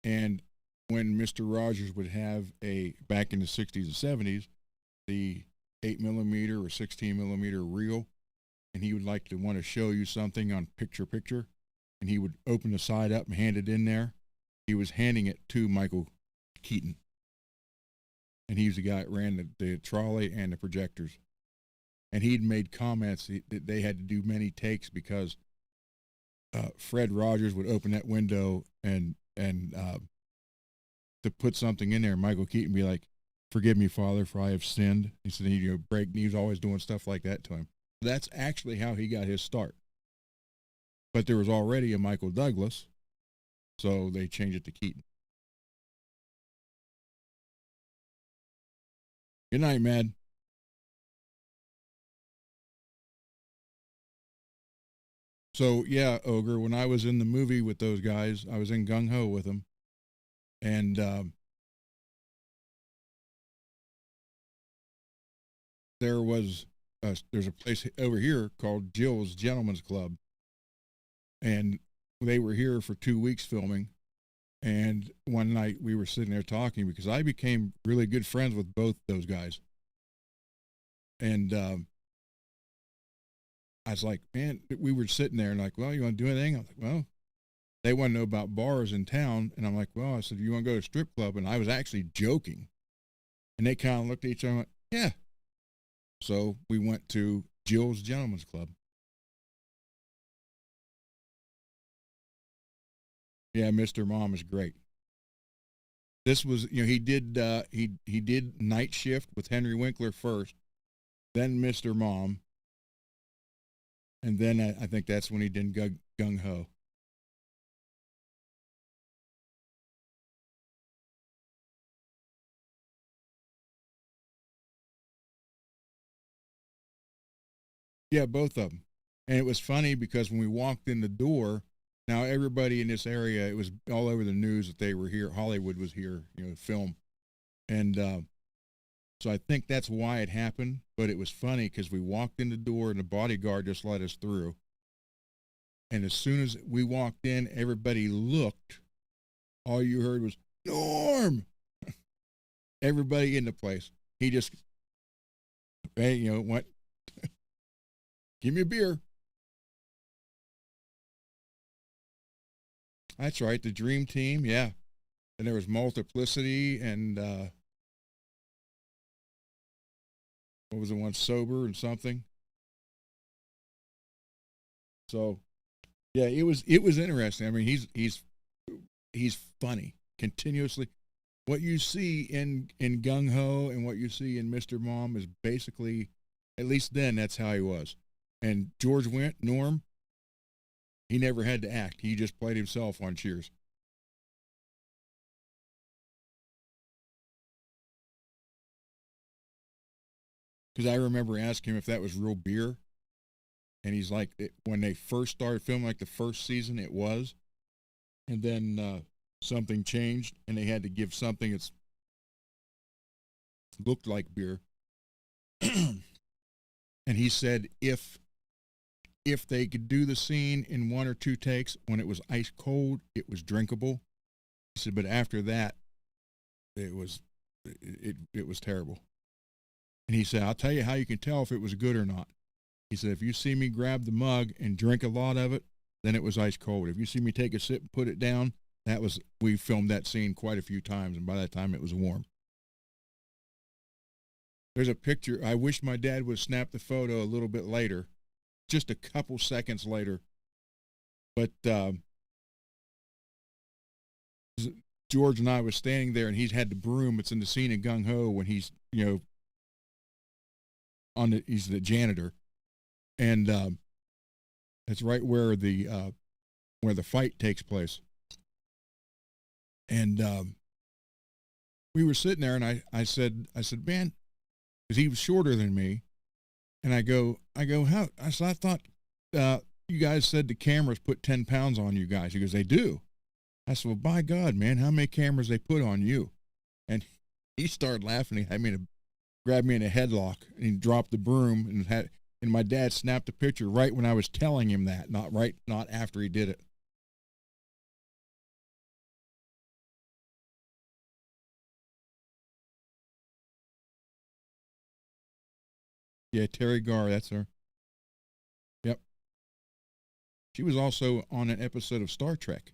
and when Mr. Rogers would have back in the 60s and 70s, the 8mm or 16mm reel, and he would like to want to show you something on picture, and he would open the side up and hand it in there. He was handing it to Michael Keaton, and he was the guy that ran the trolley and the projectors. And he'd made comments that they had to do many takes because Fred Rogers would open that window and to put something in there. Michael Keaton be like, "Forgive me, Father, for I have sinned." He said he'd break. He was always doing stuff like that to him. That's actually how he got his start. But there was already a Michael Douglas, so they changed it to Keaton. Good night, Mad. So yeah, Ogre, when I was in the movie with those guys, I was in Gung Ho with them, and there's a place over here called Jill's Gentlemen's Club, and they were here for 2 weeks filming. And one night we were sitting there talking because I became really good friends with both those guys, and I was like, man, we were sitting there and like, well, you want to do anything? I was like, well, they want to know about bars in town. And I'm like, well, I said, you want to go to a strip club? And I was actually joking. And they kind of looked at each other and went, yeah. So we went to Jill's Gentlemen's Club. Yeah, Mr. Mom is great. This was, he did he did Night Shift with Henry Winkler first, then Mr. Mom, and then I think that's when he did Gung Ho. Yeah, both of them. And it was funny because when we walked in the door, now everybody in this area, it was all over the news that they were here. Hollywood was here, film. And so I think that's why it happened. But it was funny because we walked in the door and the bodyguard just let us through. And as soon as we walked in, everybody looked. All you heard was, Norm! Everybody in the place. He just, went, give me a beer. That's right, the Dream Team, yeah. And there was Multiplicity and what was the one, Sober and something. So, yeah, it was interesting. I mean, he's funny continuously. What you see in Gung Ho and what you see in Mr. Mom is basically, at least then, that's how he was. And George Wendt, Norm, He never had to act. He just played himself on Cheers. Because I remember asking him if that was real beer. And he's like, when they first started filming, like the first season, it was. And then something changed, and they had to give something that looked like beer. And he said if they could do the scene in 1 or 2 takes, when it was ice cold, it was drinkable. He said, but after that, it was terrible. And he said, I'll tell you how you can tell if it was good or not. He said, if you see me grab the mug and drink a lot of it, then it was ice cold. If you see me take a sip and put it down, we filmed that scene quite a few times, and by that time it was warm. There's a picture. I wish my dad would snap the photo a little bit later, just a couple seconds later. But George and I was standing there, and he's had the broom. It's in the scene in Gung Ho when he's, he's the janitor, and it's right where the fight takes place. And we were sitting there, and I said, man, because he was shorter than me, and I go, how? I said, I thought you guys said the cameras put 10 pounds on you guys. He goes, they do. I said, well, by God, man, how many cameras they put on you? And he started laughing. He had me grabbed me in a headlock, and he dropped the broom, and my dad snapped a picture right when I was telling him that, not after he did it. Yeah, Terry Garr, that's her. Yep. She was also on an episode of Star Trek.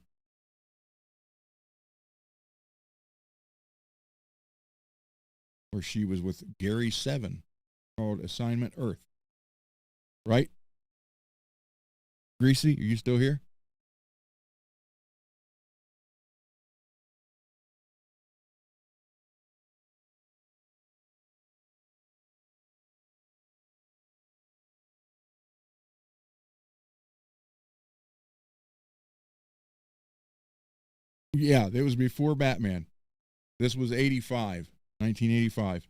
Where she was with Gary Seven, called Assignment Earth. Right? Greasy, are you still here? Yeah, it was before Batman. This was 1985.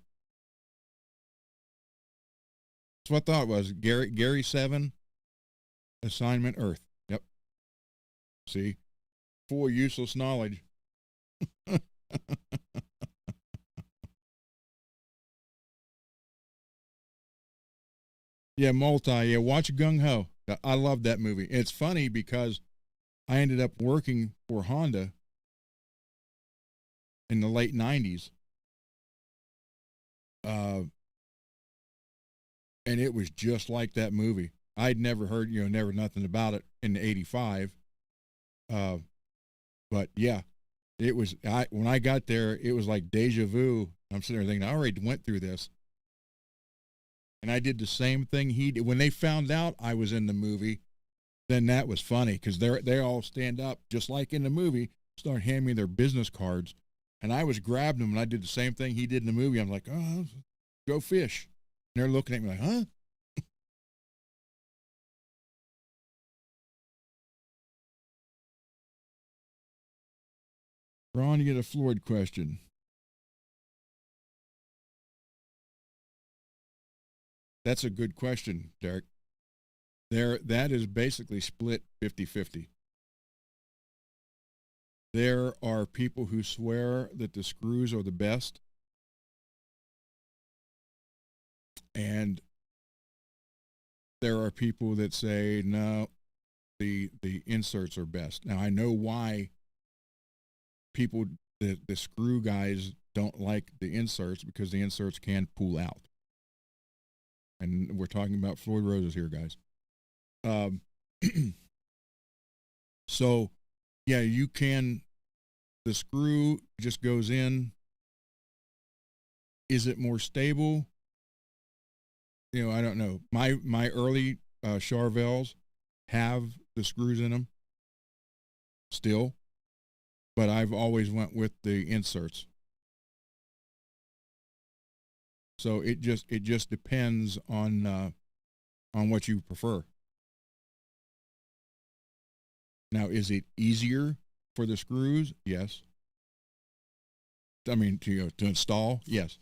That's what I thought it was. Gary 7, Assignment Earth. Yep. See? Full useless knowledge. Yeah, Yeah, watch Gung Ho. I love that movie. It's funny because I ended up working for Honda in the late 90s. And it was just like that movie. I'd never heard, never nothing about it in 85. But yeah, it was, when I got there, it was like deja vu. I'm sitting there thinking, I already went through this. And I did the same thing he did. When they found out I was in the movie, then that was funny because they all stand up just like in the movie, start handing me their business cards, and I was grabbing them, and I did the same thing he did in the movie. I'm like, oh, go fish. And they're looking at me like, huh? Ron, you get a Floyd question. That's a good question, Derek. That is basically split 50-50. There are people who swear that the screws are the best, and there are people that say no, the inserts are best. Now I know why people, the screw guys, don't like the inserts, because the inserts can pull out. And we're talking about Floyd Roses here, guys. So, yeah, you can, the screw just goes in. Is it more stable? I don't know. My early Charvels have the screws in them still, but I've always went with the inserts. So it just depends on what you prefer. Now, is it easier for the screws? Yes. I mean, to install? Yes.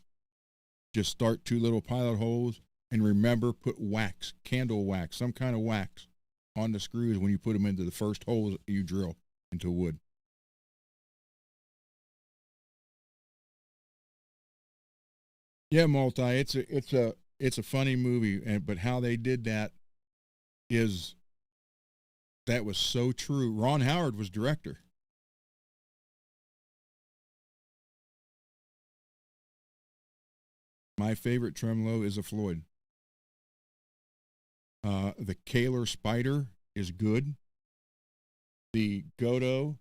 Just start 2 little pilot holes, and remember, put wax, candle wax, some kind of wax on the screws when you put them into the first holes you drill into wood. Yeah, multi. It's a funny movie, but how they did that is that was so true. Ron Howard was director. My favorite tremolo is a Floyd. The Kaler Spider is good. The Godo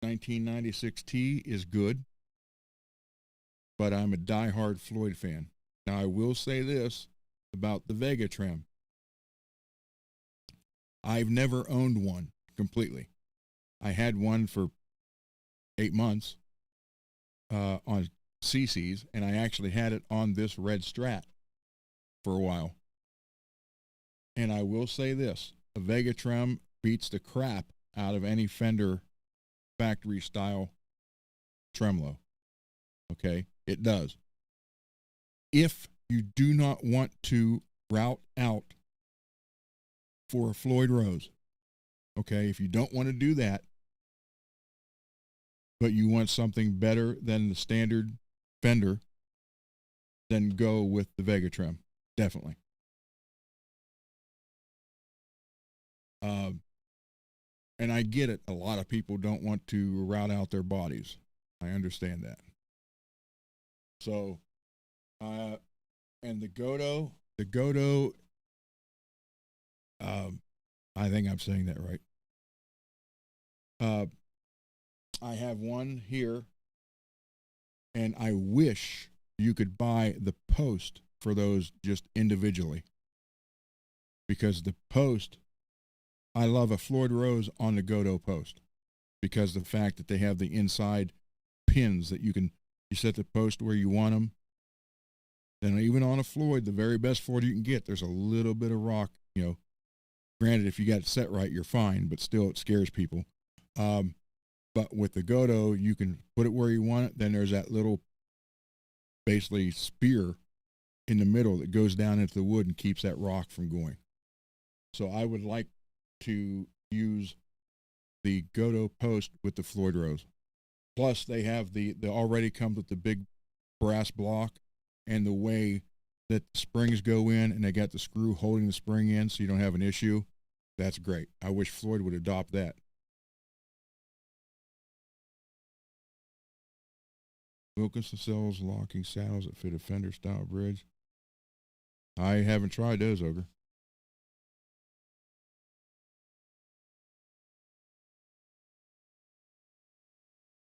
1996T is good, but I'm a diehard Floyd fan. Now, I will say this about the Vega Trem. I've never owned one completely. I had one for 8 months on CC's, and I actually had it on this red Strat for a while. And I will say this, a Vega Trem beats the crap out of any Fender factory style tremolo. Okay, it does. If you do not want to route out for a Floyd Rose, okay, if you don't want to do that, but you want something better than the standard Fender, then go with the Vega Trem, definitely. And I get it. A lot of people don't want to route out their bodies. I understand that. So, and the Godo, I think I'm saying that right. I have one here, and I wish you could buy the post for those just individually. Because the post, I love a Floyd Rose on the Godo post because the fact that they have the inside pins that you set the post where you want them. Then even on a Floyd, the very best Floyd you can get, there's a little bit of rock, Granted, if you got it set right, you're fine, but still it scares people. But with the Godo, you can put it where you want it. Then there's that little, basically, spear in the middle that goes down into the wood and keeps that rock from going. So I would like to use the Godo post with the Floyd Rose. Plus, they have they already comes with the big brass block and the way that the springs go in, and they got the screw holding the spring in so you don't have an issue. That's great. I wish Floyd would adopt that. Wilkinson sells locking saddles that fit a Fender style bridge. I haven't tried those, Ogre.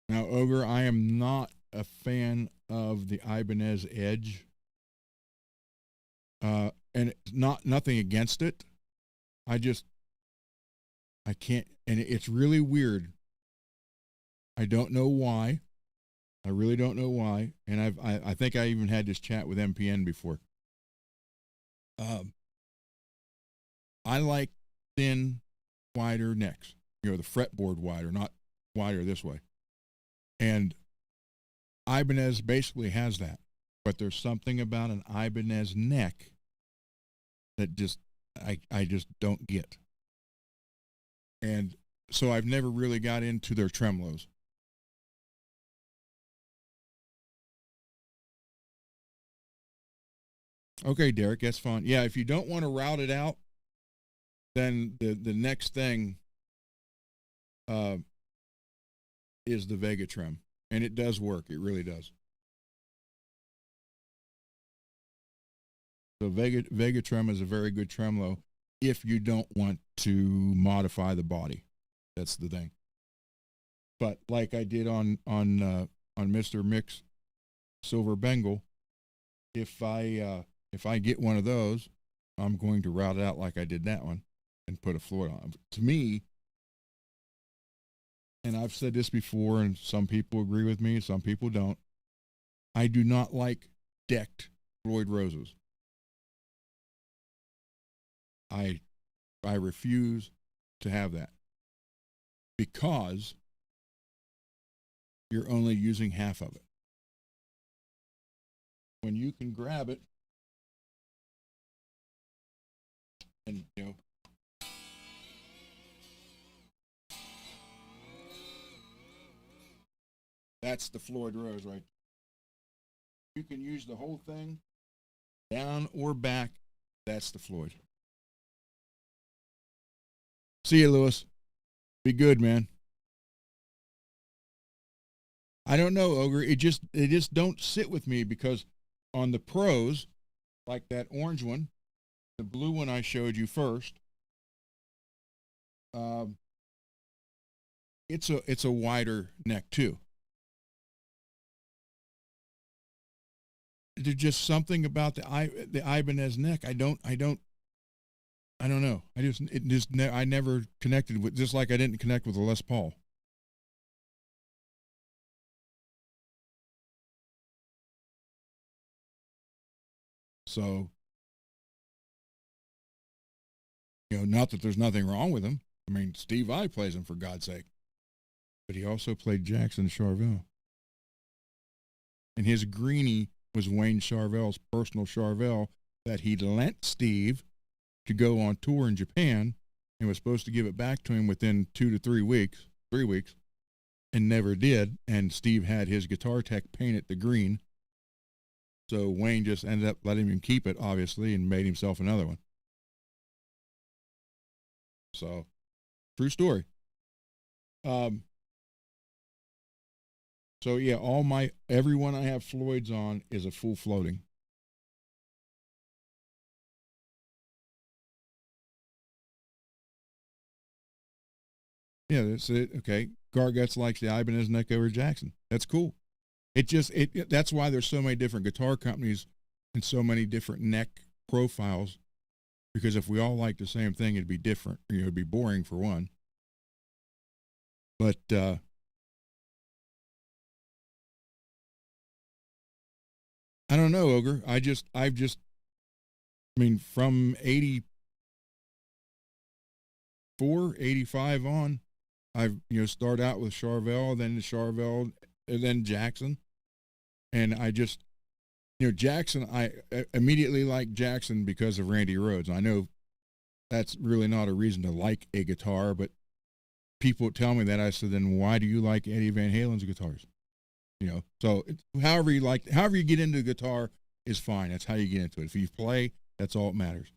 Now, Ogre, I am not a fan of the Ibanez Edge. And it's nothing against it. I can't, and it's really weird. I don't know why. I really don't know why. And I think I even had this chat with MPN before. I like thin, wider necks. The fretboard wider, not wider this way. And Ibanez basically has that. But there's something about an Ibanez neck that I just don't get. And so I've never really got into their tremolos. Okay, Derek, that's fine. Yeah, if you don't want to route it out, then the next thing is the Vega Trem. And it does work. It really does. So Vega Trem is a very good tremolo if you don't want to modify the body. That's the thing. But like I did on Mr. Mick's Silver Bengal, if I get one of those, I'm going to route it out like I did that one and put a Floyd on. To me, and I've said this before, and some people agree with me, some people don't, I do not like decked Floyd Roses. I refuse to have that. because you're only using half of it. When you can grab it and, that's the Floyd Rose right. You can use the whole thing, down or back. That's the Floyd. See you, Lewis. Be good, man. I don't know, Ogre. It just don't sit with me because on the pros, like that orange one, the blue one I showed you first, it's a wider neck too. There's just something about the Ibanez neck. I don't know. I never connected with, just like I didn't connect with the Les Paul. So, not that there's nothing wrong with him. I mean, Steve Vai plays him for God's sake, but he also played Jackson Charvel, and his greenie was Wayne Charvel's personal Charvel that he lent Steve to go on tour in Japan and was supposed to give it back to him within 2 to 3 weeks, and never did. And Steve had his guitar tech paint it the green. So Wayne just ended up letting him keep it, obviously, and made himself another one. So, true story. So yeah, everyone I have Floyd's on is a full floating. Yeah, that's it. Okay. Garguts likes the Ibanez neck over Jackson. That's cool. That's why there's so many different guitar companies and so many different neck profiles, because if we all liked the same thing, it'd be different. It'd be boring for one. But I don't know, Ogre. From 84, 85 on, I've, start out with Charvel, then the Charvel, and then Jackson. And I just, Jackson, I immediately liked Jackson because of Randy Rhoads. I know that's really not a reason to like a guitar, but people tell me that. I said, then why do you like Eddie Van Halen's guitars? So however you get into guitar is fine. That's how you get into it. If you play, that's all that matters.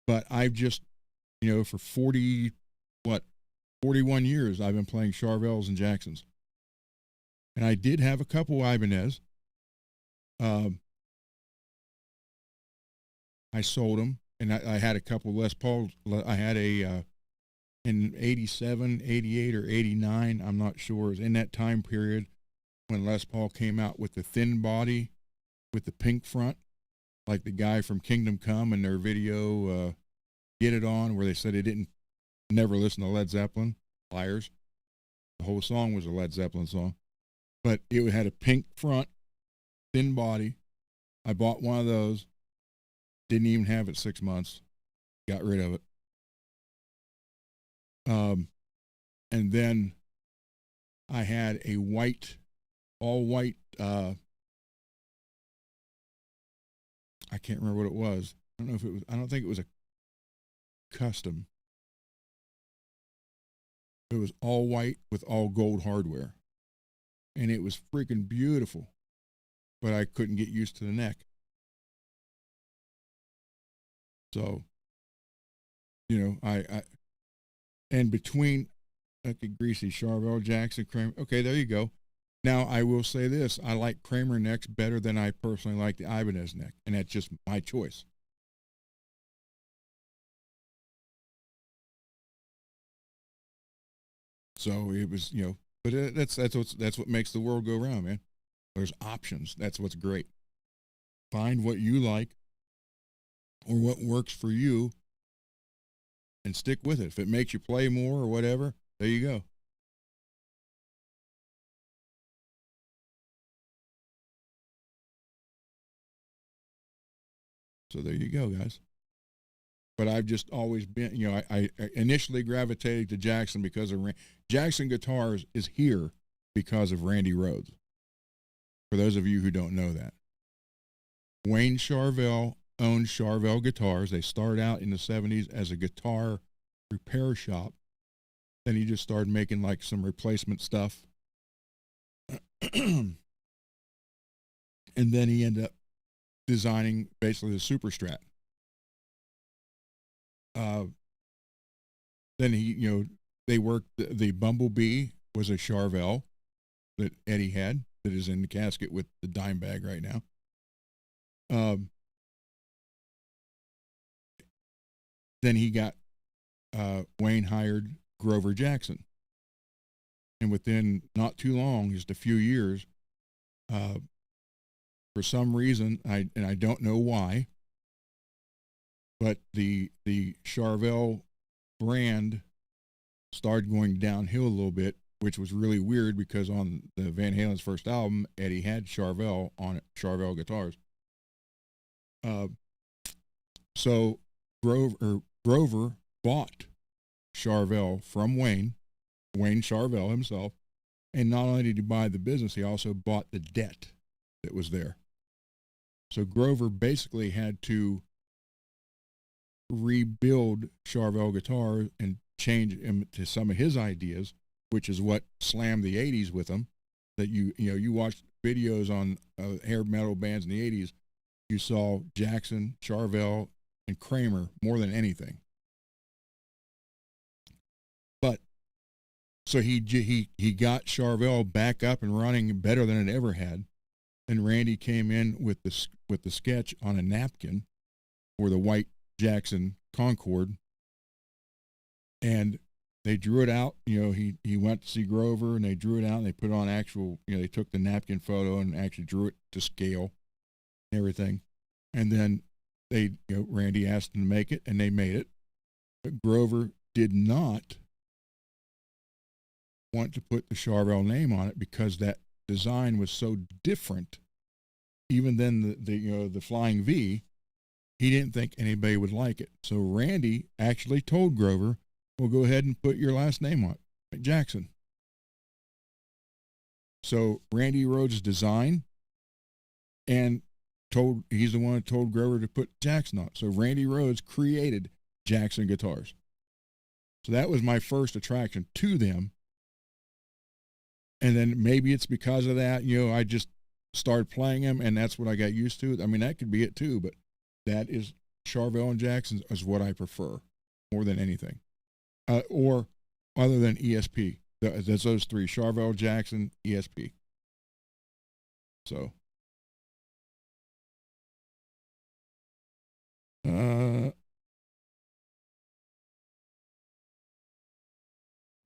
But I've just, for 41 years, I've been playing Charvels and Jacksons. And I did have a couple Ibanez. I sold them, and I had a couple Les Pauls. I had in 87, 88, or 89, I'm not sure. It was in that time period when Les Paul came out with the thin body with the pink front, like the guy from Kingdom Come in their video, Get It On, where they said they didn't never listen to Led Zeppelin. Liars. The whole song was a Led Zeppelin song. But it had a pink front, thin body. I bought one of those. Didn't even have it 6 months. Got rid of it. And then I had a all white, I can't remember what it was. I don't think it was a custom. It was all white with all gold hardware. And it was freaking beautiful. But I couldn't get used to the neck. So, and between, Greasy, Charvel, Jackson, Kramer. Okay, there you go. Now, I will say this. I like Kramer necks better than I personally like the Ibanez neck. And that's just my choice. So it was, but that's what makes the world go round, man. There's options. That's what's great. Find what you like or what works for you and stick with it. If it makes you play more or whatever, there you go. So there you go, guys. but I've just always been, I initially gravitated to Jackson because of Jackson Guitars is here because of Randy Rhoads. For those of you who don't know that, Wayne Charvel owned Charvel Guitars. They started out in the 70s as a guitar repair shop. Then he just started making like some replacement stuff. And then he ended up designing basically the Super Strat. Then he, they worked, the Bumblebee was a Charvel that Eddie had that is in the casket with the dime bag right now. Then he got, Wayne hired Grover Jackson. And within not too long, just a few years, for some reason, I don't know why, but the Charvel brand started going downhill a little bit, which was really weird because on the Van Halen's first album, Eddie had Charvel on it, Charvel guitars. So Grover bought Charvel from Wayne Charvel himself, and not only did he buy the business, he also bought the debt that was there. So Grover basically had to rebuild Charvel guitars and change him to some of his ideas, which is what slammed the 80s with him. That you watched videos on hair metal bands in the 80s, you saw Jackson, Charvel, and Kramer more than anything. But so he got Charvel back up and running better than it ever had. And Randy came in with the sketch on a napkin for the white Jackson Concorde, and they drew it out. He went to see Grover, and they drew it out, and they put it on actual. They took the napkin photo and actually drew it to scale, and everything. And then Randy asked them to make it, and they made it. But Grover did not want to put the Charvel name on it because that design was so different. Even then, the Flying V, he didn't think anybody would like it. So Randy actually told Grover, "Well, go ahead and put your last name on it, Jackson." So Randy Rhoads' design, and he's the one that told Grover to put Jackson on it. So Randy Rhoads created Jackson Guitars. So that was my first attraction to them. And then maybe it's because of that, I just started playing them, and that's what I got used to. I mean, that could be it too, but that is Charvel and Jackson is what I prefer more than anything. Or other than ESP. There's those three, Charvel, Jackson, ESP. So.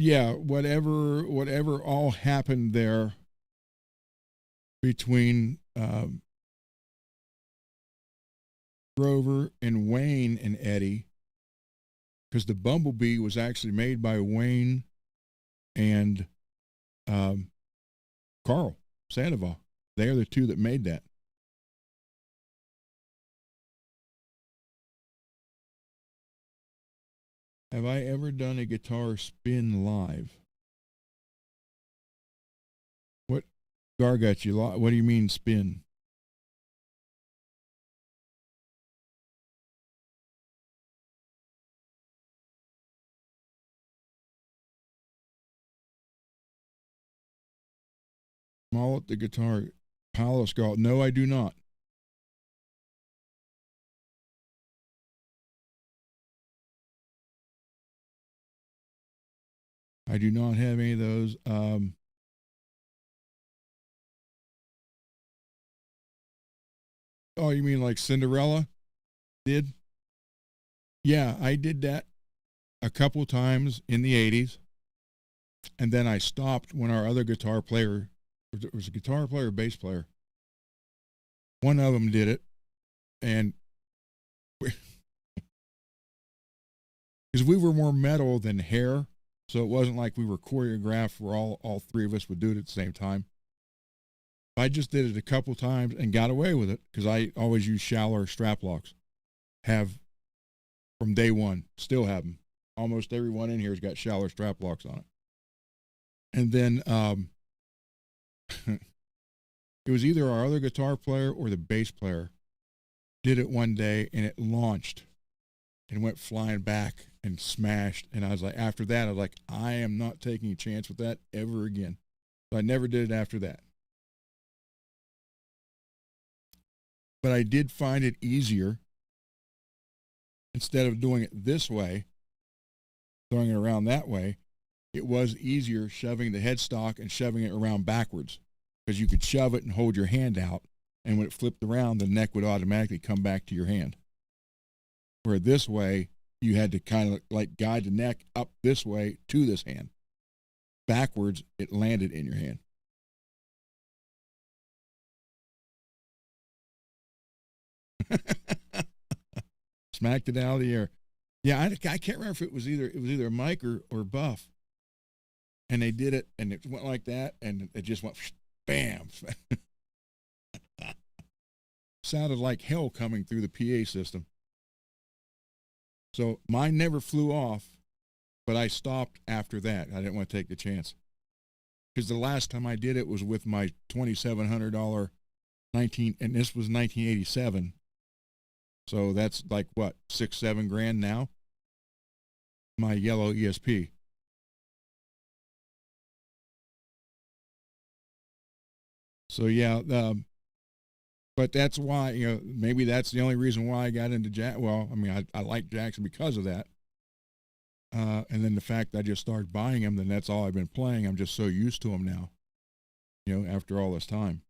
Yeah, whatever all happened there between Grover and Wayne and Eddie, because the Bumblebee was actually made by Wayne and Carl Sandoval. They are the two that made that. Have I ever done a guitar spin live? What, Gargot, what do you mean spin? Mallet the guitar, Palo Skull. No, I do not. I do not have any of those. Oh, you mean like Cinderella did? Yeah, I did that a couple times in the 80s. And then I stopped when our other guitar player, it was a guitar player or bass player. One of them did it. And because we were more metal than hair, so it wasn't like we were choreographed where all three of us would do it at the same time. I just did it a couple times and got away with it because I always use shallower strap locks. Have from day one. Still have them. Almost every one in here has got Schaller strap locks on it. And then it was either our other guitar player or the bass player did it one day, and it launched and went flying back and smashed. And I was like, after that, I was like, I am not taking a chance with that ever again. So I never did it after that. But I did find it easier, instead of doing it this way, throwing it around that way, it was easier shoving the headstock and shoving it around backwards, because you could shove it and hold your hand out, and when it flipped around, the neck would automatically come back to your hand. Where this way, you had to kind of like guide the neck up this way to this hand. Backwards, it landed in your hand. Smacked it out of the air. Yeah, I can't remember if it was either Mike or Buff. And they did it, and it went like that, and it just went bam. Sounded like hell coming through the PA system. So mine never flew off, but I stopped after that. I didn't want to take the chance. Because the last time I did it was with my $2,700 and this was 1987. So that's like what, $6-7 grand now? My yellow ESP. So yeah, but that's why, maybe that's the only reason why I got into Jack. Well, I mean, I like Jackson because of that. And then the fact that I just started buying them, then that's all I've been playing. I'm just so used to them now, after all this time.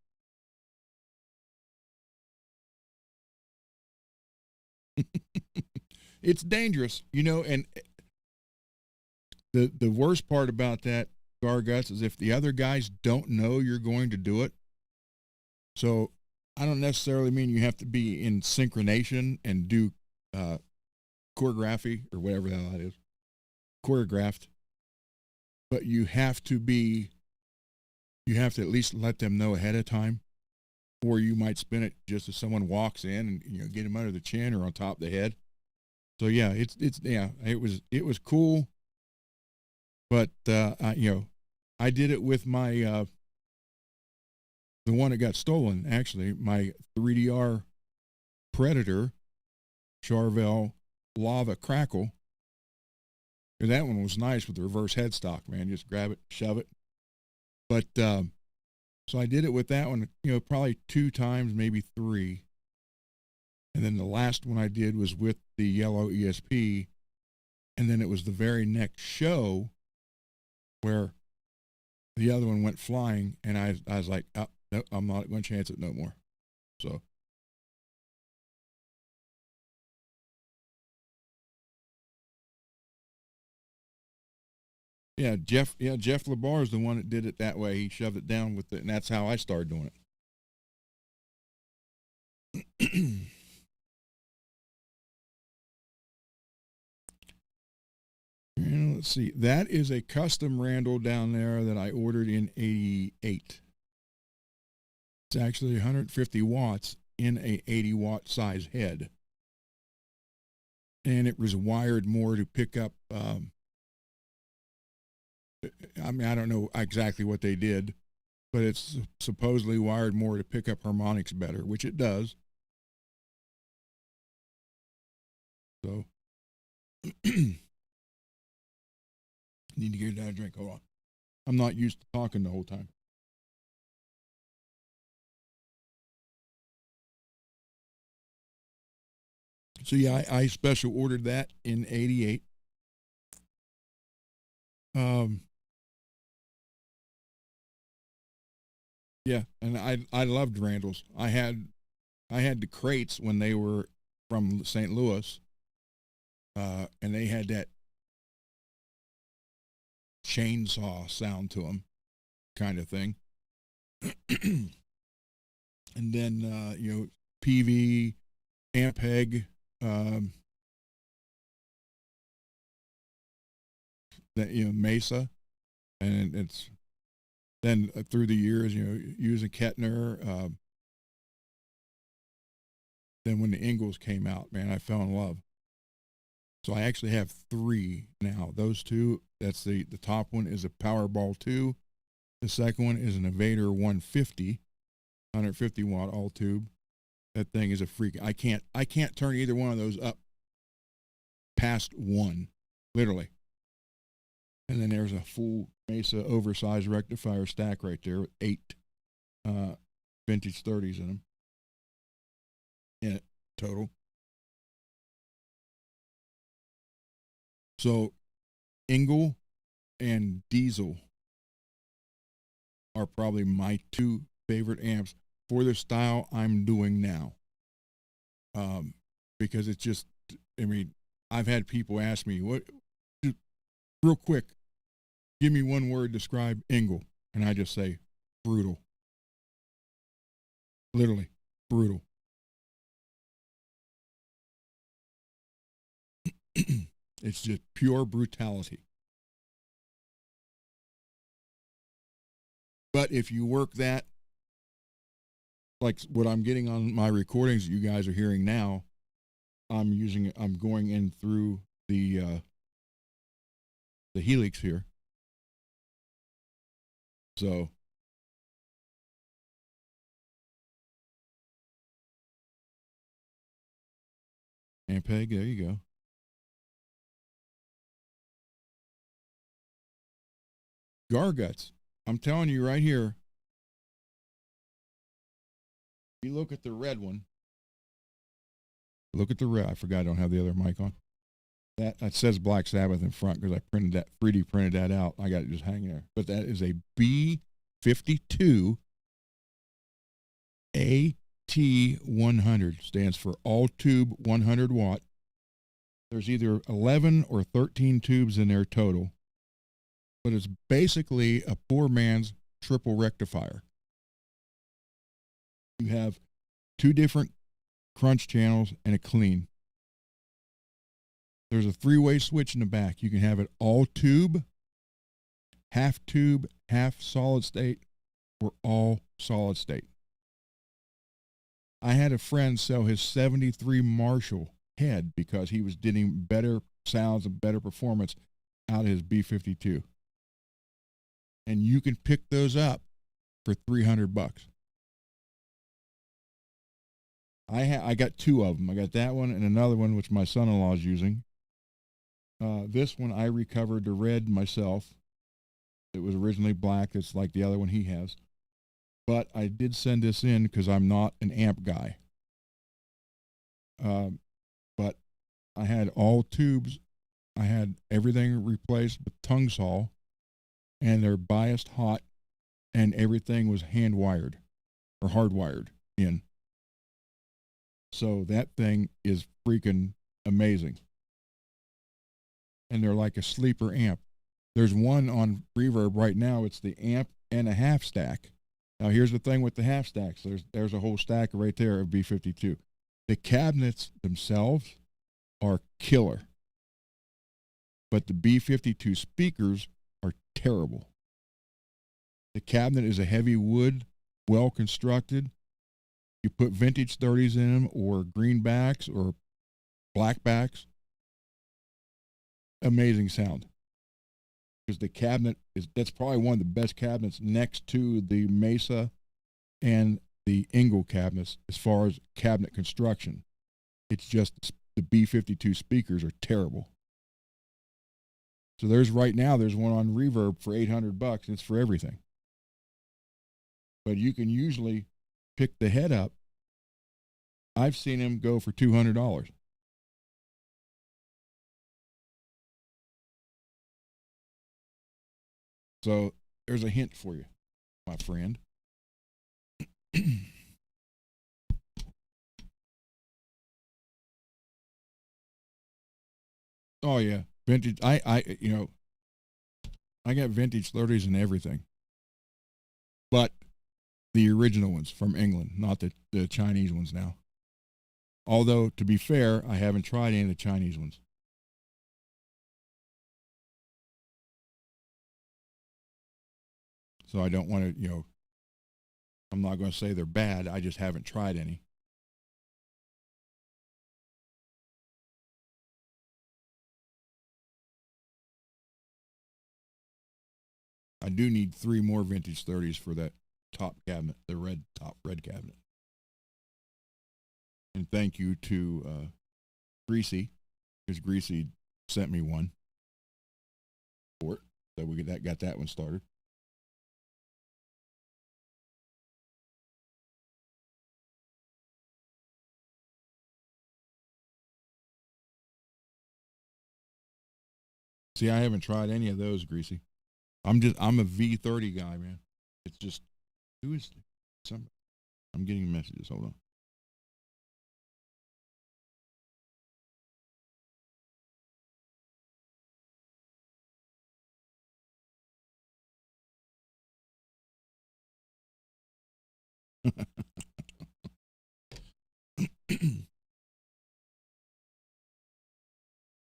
It's dangerous, and the worst part about that, Garguts, is if the other guys don't know you're going to do it. So I don't necessarily mean you have to be in synchronization and do choreography or whatever the hell that is, choreographed. But you have to at least let them know ahead of time, or you might spin it just as someone walks in and get him under the chin or on top of the head. So yeah, it was cool. But I did it with my the one that got stolen, actually, my 3DR Predator Charvel Lava Crackle. And that one was nice with the reverse headstock, man. Just grab it, shove it. But so I did it with that one, probably 2 times, maybe 3. And then the last one I did was with the yellow ESP. And then it was the very next show where the other one went flying, and I was like, oh, no, I'm not going to chance it no more. So. Yeah, Jeff LeBar is the one that did it that way. He shoved it down with it, and that's how I started doing it. And let's see. That is a custom Randall down there that I ordered in 88. It's actually 150 watts in a 80-watt size head. And it was wired more to pick up, I don't know exactly what they did, but it's supposedly wired more to pick up harmonics better, which it does. So, need to get that drink. Hold on. I'm not used to talking the whole time. So yeah, I special ordered that in 88. Yeah, and I loved Randall's. I had the crates when they were from St. Louis, and they had that chainsaw sound to them, kind of thing. And then PV, Ampeg, that Mesa, and it's then through the years using Kettner. Then when the Ingles came out, man, I fell in love. So I actually have three now. Those two, that's the top one is a Powerball 2. The second one is an Evader 150, 150 watt all tube. That thing is a freak. I can't turn either one of those up past one, literally. And then there's a full Mesa oversized rectifier stack right there with 8 vintage 30s in them. In it total. So Engel and Diesel are probably my two favorite amps for the style I'm doing now. Because it's just, I mean, I've had people ask me, what, real quick, give me one word, describe Engel. And I just say, brutal. Literally, brutal. It's just pure brutality. But if you work that, like what I'm getting on my recordings that you guys are hearing now, I'm going in through the Helix here. So Ampeg, there you go. Garguts. I'm telling you right here. You look at the red one. Look at the red. I forgot I don't have the other mic on. That says Black Sabbath in front because I printed that 3D printed that out. I got it just hanging there. But that is a B52 AT100. Stands for all tube 100 watt. There's either 11 or 13 tubes in there total. But it's basically a poor man's triple rectifier. You have 2 different crunch channels and a clean. There's a 3-way switch in the back. You can have it all tube, half solid state, or all solid state. I had a friend sell his 73 Marshall head because he was getting better sounds and better performance out of his B52. And you can pick those up for $300. I got 2 of them. I got that one and another one which my son-in-law is using. This one I recovered the red myself. It was originally black. It's like the other one he has. But I did send this in because I'm not an amp guy. But I had all tubes. I had everything replaced with tongue saw, and they're biased hot, and everything was hand wired or hardwired in. So that thing is freaking amazing. And they're like a sleeper amp. There's one on Reverb right now. It's the amp and a half stack. Now here's the thing with the half stacks. There's a whole stack right there of B52. The cabinets themselves are killer. But the B52 speakers are terrible. The cabinet is a heavy wood, well constructed. You put vintage 30s in them or greenbacks or blackbacks. Amazing sound. Because the cabinet that's probably one of the best cabinets next to the Mesa and the Engel cabinets as far as cabinet construction. It's just the B52 speakers are terrible. So there's one on Reverb for $800. It's for everything. But you can usually pick the head up. I've seen him go for $200. So there's a hint for you, my friend. Oh yeah, vintage. I got vintage 30s and everything, but the original ones from England, not the Chinese ones now. Although to be fair, I haven't tried any of the Chinese ones. So I don't want to, I'm not going to say they're bad. I just haven't tried any. I do need 3 more vintage 30s for that top cabinet, the top red cabinet. And thank you to Greasy, because Greasy sent me one for it. So we got that one started. See, I haven't tried any of those, Greasy. I'm a V30 guy, man. It's just, who is some? I'm getting messages. Hold on.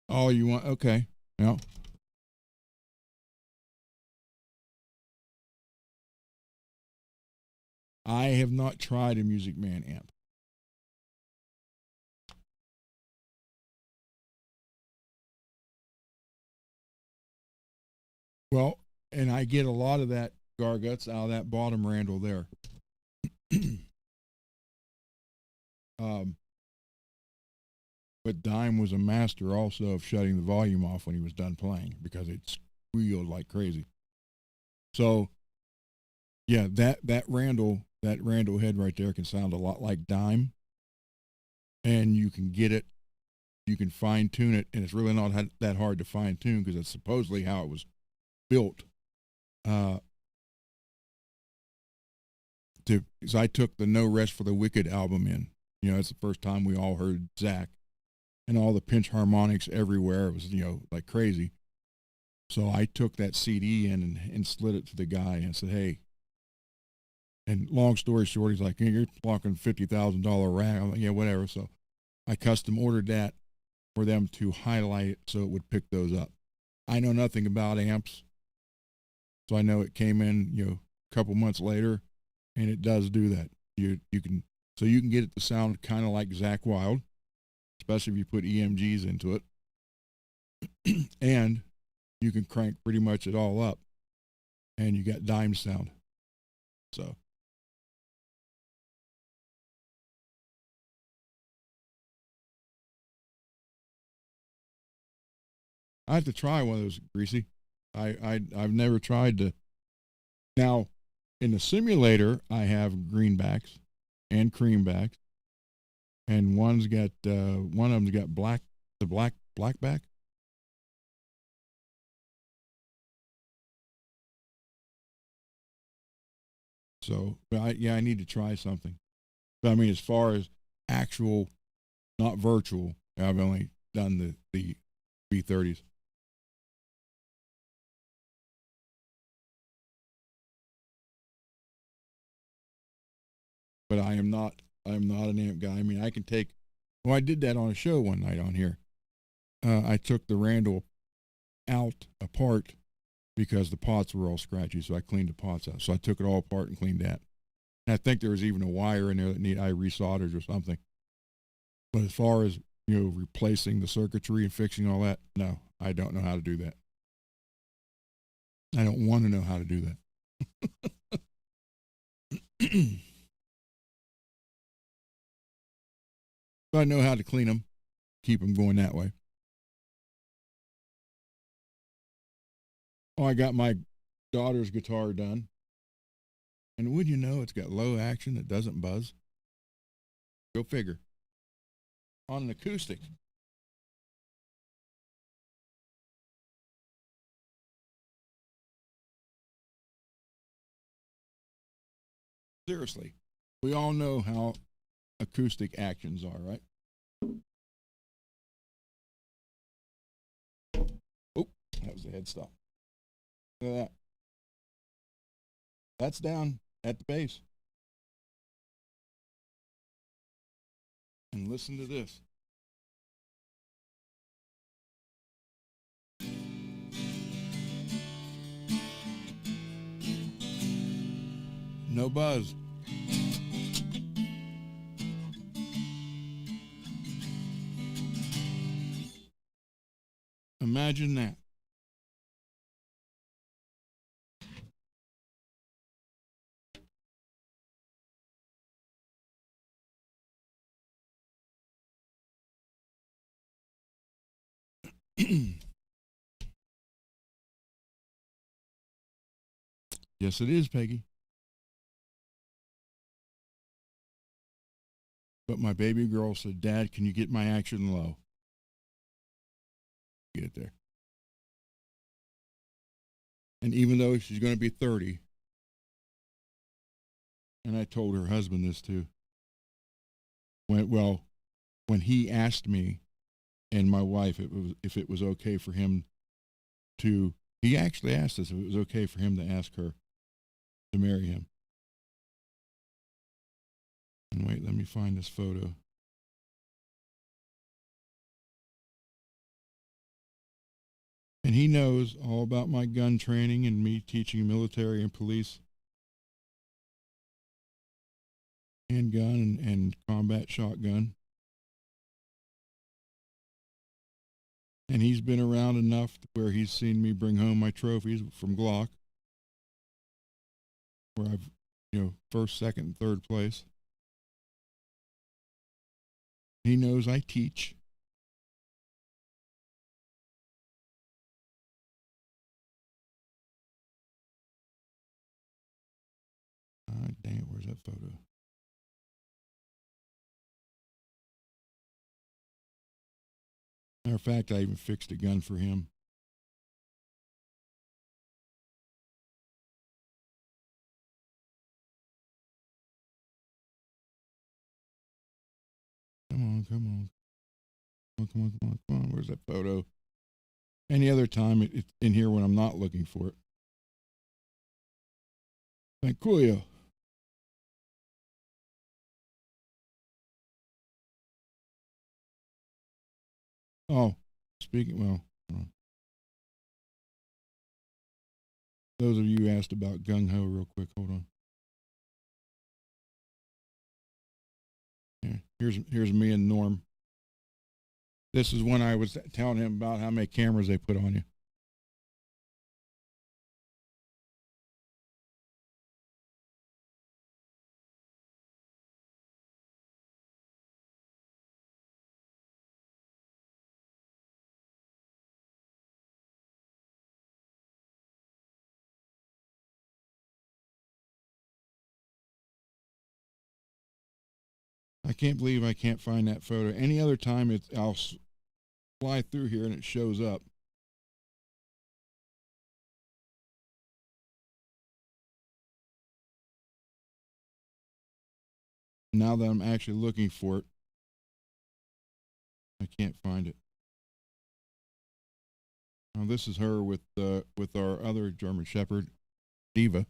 Oh, you want? Okay. Yeah. I have not tried a Music Man amp. Well, and I get a lot of that garguts out of that bottom Randall there. But Dime was a master also of shutting the volume off when he was done playing because it squealed like crazy. So, yeah, that Randall head right there can sound a lot like Dime, and you can get it, you can fine tune it, and it's really not that hard to fine tune because it's supposedly how it was built. Because I took the No Rest for the Wicked album in. You know, it's the first time we all heard Zach, and all the pinch harmonics everywhere. It was, you know, like crazy. So I took that CD in and slid it to the guy and said, hey, and long story short, he's like, hey, you're talking $50,000 rack. I'm like, yeah, whatever. So I custom ordered that for them to highlight it so it would pick those up. I know nothing about amps, so I know it came in, you know, a couple months later, and it does do that. You can get it to sound kind of like Zach Wild, especially if you put EMGs into it, and you can crank pretty much it all up, and you got Dime sound. So I have to try one of those, Greasy. I've never tried to. Now, in the simulator, I have greenbacks and creambacks, and one of them's got blackback. So, but I need to try something. But I mean, as far as actual, not virtual, I've only done the B30s. But I'm not an amp guy. I mean, I can take. Well, I did that on a show one night on here. I took the Randall apart because the pots were all scratchy, so I cleaned the pots out. So I took it all apart and cleaned that. And I think there was even a wire in there that I resoldered or something. But as far as, you know, replacing the circuitry and fixing all that, no, I don't know how to do that. I don't want to know how to do that. But I know how to clean them, keep them going that way. Oh, I got my daughter's guitar done. And would you know, it's got low action that doesn't buzz? Go figure. On an acoustic. Seriously. We all know how acoustic actions are, right? Oh, that was the headstock. Look at that. That's down at the bass. And listen to this. No buzz. Imagine that. Yes, it is, Peggy. But my baby girl said, Dad, can you get my action low? Get it there. And even though she's going to be 30, and I told her husband this too, when he asked me and my wife if it was okay for him to, he actually asked us if it was okay for him to ask her to marry him. And wait, let me find this photo. And he knows all about my gun training and me teaching military and police handgun and combat shotgun. And he's been around enough where he's seen me bring home my trophies from Glock, where I've, first, second, and third place. He knows I teach. Dang it, where's that photo? Matter of fact, I even fixed a gun for him. Come on, come on. Come on, come on, come on. Where's that photo? Any other time it's in here when I'm not looking for it. Thank Coolio. Oh, speaking, those of you who asked about gung ho real quick, hold on. Yeah, here's me and Norm. This is when I was telling him about how many cameras they put on you. I can't believe I can't find that photo. Any other time, I'll fly through here and it shows up. Now that I'm actually looking for it, I can't find it. Now this is her with our other German Shepherd, Diva.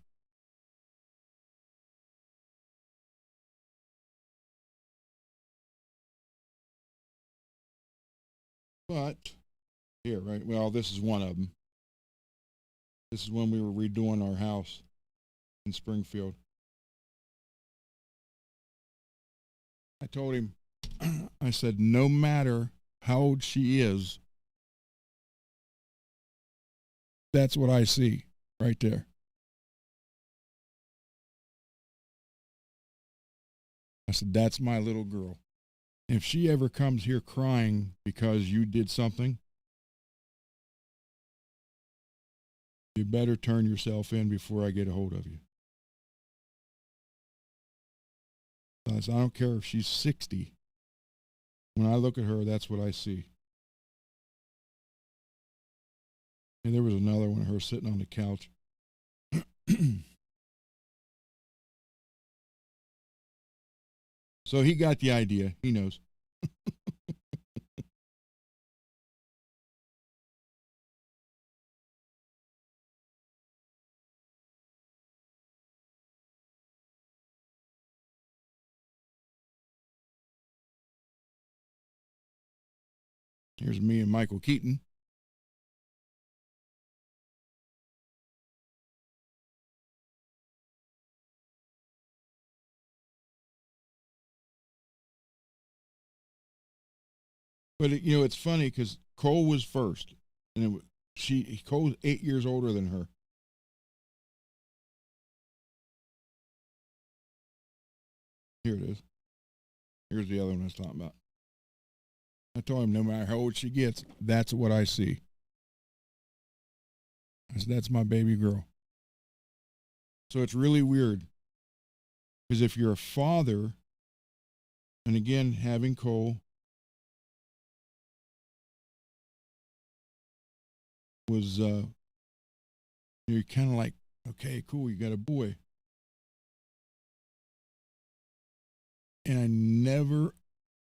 But here, right? Well, this is one of them. This is when we were redoing our house in Springfield. I told him, I said, no matter how old she is, that's what I see right there. I said, that's my little girl. If she ever comes here crying because you did something, you better turn yourself in before I get a hold of you. I said, I don't care if she's 60. When I look at her, that's what I see. And there was another one of her sitting on the couch. So he got the idea. He knows. Here's me and Michael Keaton. But it's funny because Cole was first, and Cole's 8 years older than her. Here it is. Here's the other one I was talking about. I told him no matter how old she gets, that's what I see. I said, that's my baby girl. So it's really weird because if you're a father, and again, having Cole was, you're kind of like, okay, cool, you got a boy. And I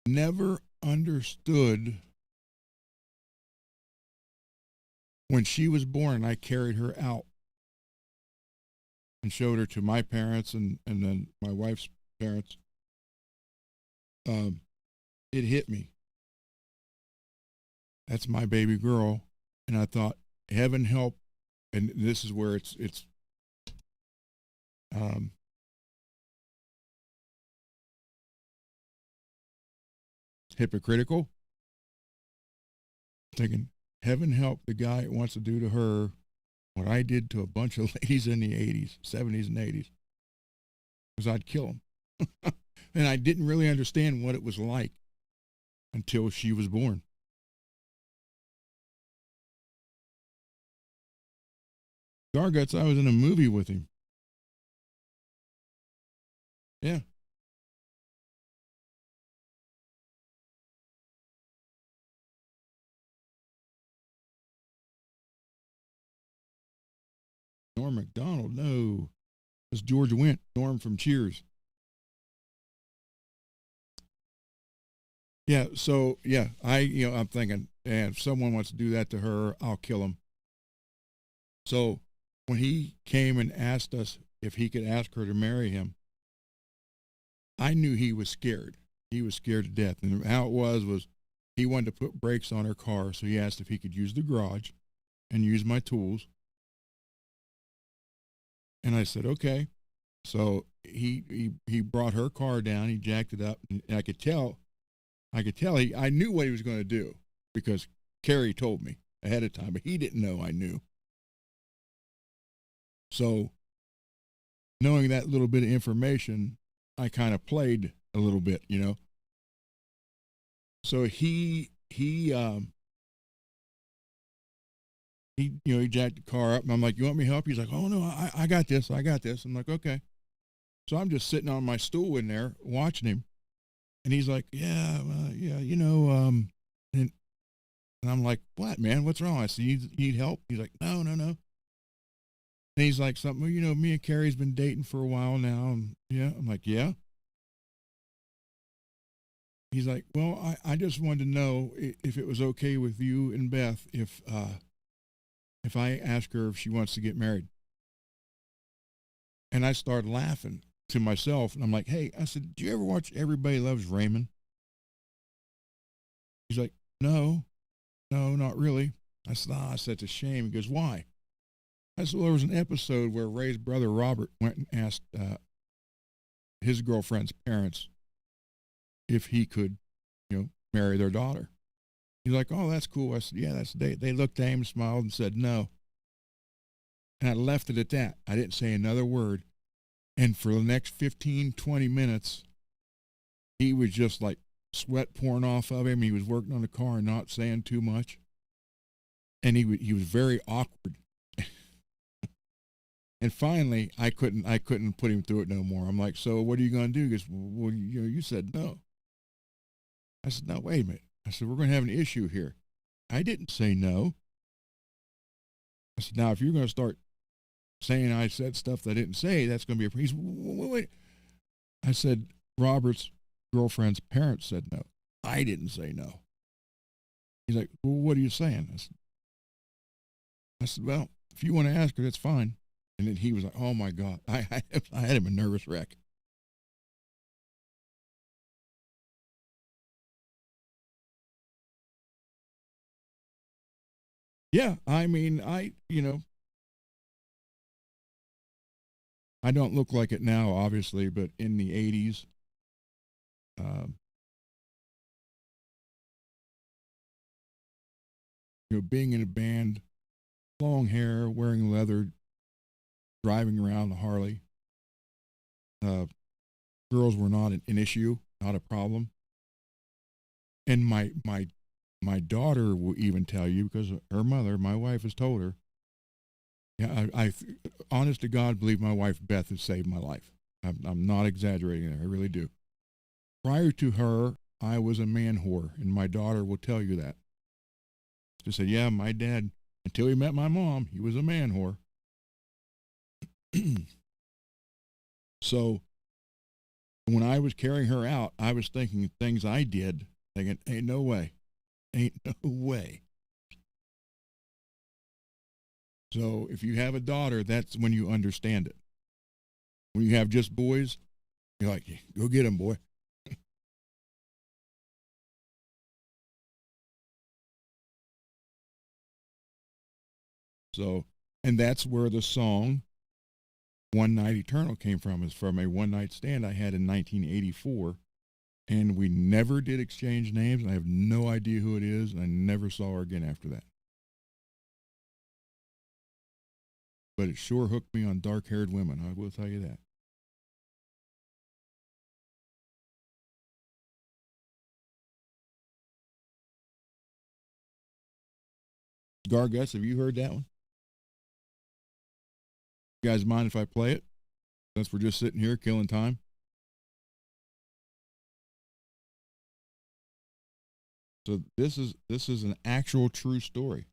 never understood when she was born. I carried her out and showed her to my parents and then my wife's parents. It hit me. That's my baby girl. And I thought, heaven help. And this is where it's hypocritical. Thinking, heaven help the guy that wants to do to her what I did to a bunch of ladies in the 80s, 70s, and 80s. Because I'd kill them. And I didn't really understand what it was like until she was born. Garguts, I was in a movie with him. Yeah. Norm Macdonald, no. It's George Wendt, Norm from Cheers. Yeah, so yeah, I'm thinking, if someone wants to do that to her, I'll kill him. So when he came and asked us if he could ask her to marry him, I knew he was scared. He was scared to death. And how it was he wanted to put brakes on her car, so he asked if he could use the garage and use my tools. And I said, okay. So he brought her car down, he jacked it up, and I could tell I knew what he was going to do because Carrie told me ahead of time, but he didn't know I knew. So knowing that little bit of information, I kind of played a little bit, So he jacked the car up, and I'm like, you want me to help? He's like, oh no, I got this. I'm like, okay. So I'm just sitting on my stool in there watching him. And he's like, yeah, and I'm like, what, man? What's wrong? I said, you need help? He's like, no. And he's like, something, well, me and Carrie's been dating for a while now. And yeah, I'm like, yeah. He's like, well, I just wanted to know if it was okay with you and Beth if I ask her if she wants to get married. And I started laughing to myself, and I'm like, hey, I said, do you ever watch Everybody Loves Raymond? He's like, no, not really. I said, it's a shame. He goes, why? I said, well, there was an episode where Ray's brother Robert went and asked his girlfriend's parents if he could, marry their daughter. He's like, oh, that's cool. I said, yeah, that's they looked at him, smiled, and said no. And I left it at that. I didn't say another word. And for the next 15, 20 minutes, he was just like sweat pouring off of him. He was working on the car and not saying too much. And he was very awkward. And finally, I couldn't put him through it no more. I'm like, so what are you going to do? He goes, well, you said no. I said, no, wait a minute. I said, we're going to have an issue here. I didn't say no. I said, now, if you're going to start saying I said stuff that I didn't say, that's going to be a... He said, wait. I said, Robert's girlfriend's parents said no. I didn't say no. He's like, well, what are you saying? I said, well, if you want to ask her, that's fine. And then he was like, oh, my God. I had him a nervous wreck. Yeah, I mean, I don't look like it now, obviously, but in the 80s, um, being in a band, long hair, wearing leather, driving around the Harley, girls were not an issue, not a problem. And my daughter will even tell you, because her mother, my wife, has told her. Yeah, I honest to God believe my wife Beth has saved my life. I'm not exaggerating there. I really do. Prior to her, I was a man whore, and my daughter will tell you that. She said, "Yeah, my dad, until he met my mom, he was a man whore." So when I was carrying her out, I was thinking things I did, thinking, "Ain't no way, ain't no way." So if you have a daughter, that's when you understand it. When you have just boys, you're like, "Go get them, boy." So, and that's where the song One Night Eternal came from, is from a one night stand I had in 1984. And we never did exchange names. And I have no idea who it is. And I never saw her again after that. But it sure hooked me on dark haired women. I will tell you that. Gargus, have you heard that one? You guys mind if I play it? Since we're just sitting here killing time. So this is an actual true story.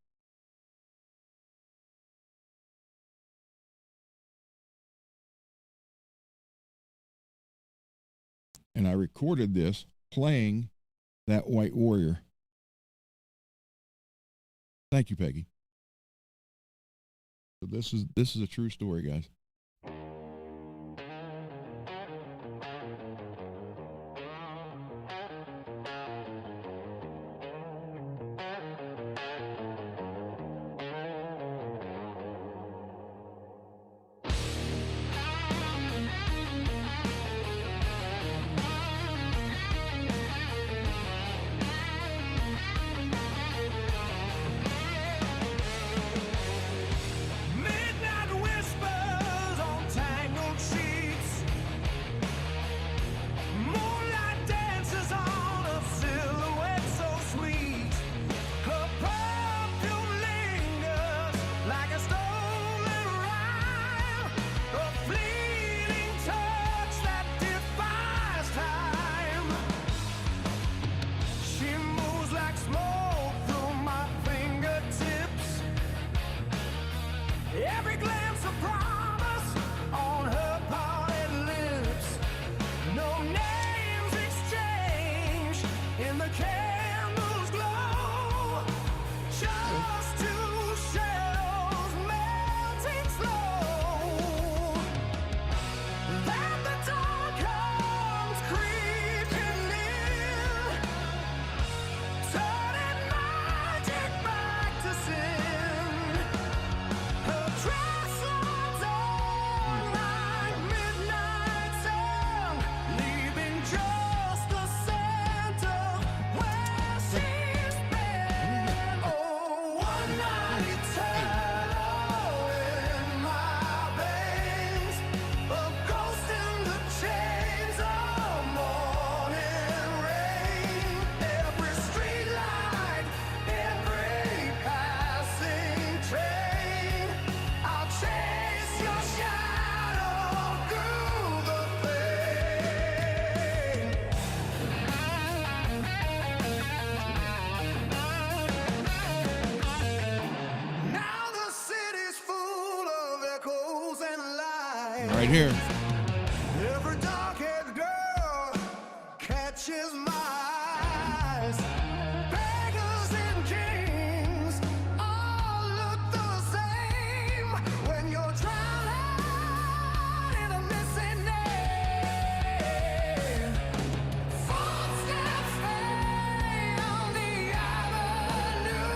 And I recorded this playing that White Warrior. Thank you, Peggy. So this is a true story, guys. Right here. Every dark-haired girl catches my eyes. Beggars and kings all look the same when you're drowning in a missing name. Footsteps fade on the avenue,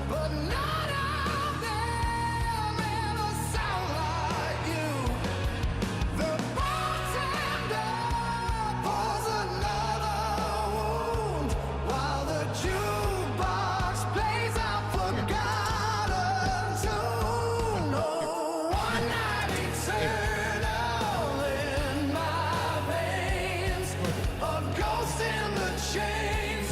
but none of them ever sound like you. The bartender pours another wound while the jukebox plays a forgotten tune. Oh, one night eternal in my veins, a ghost in the chains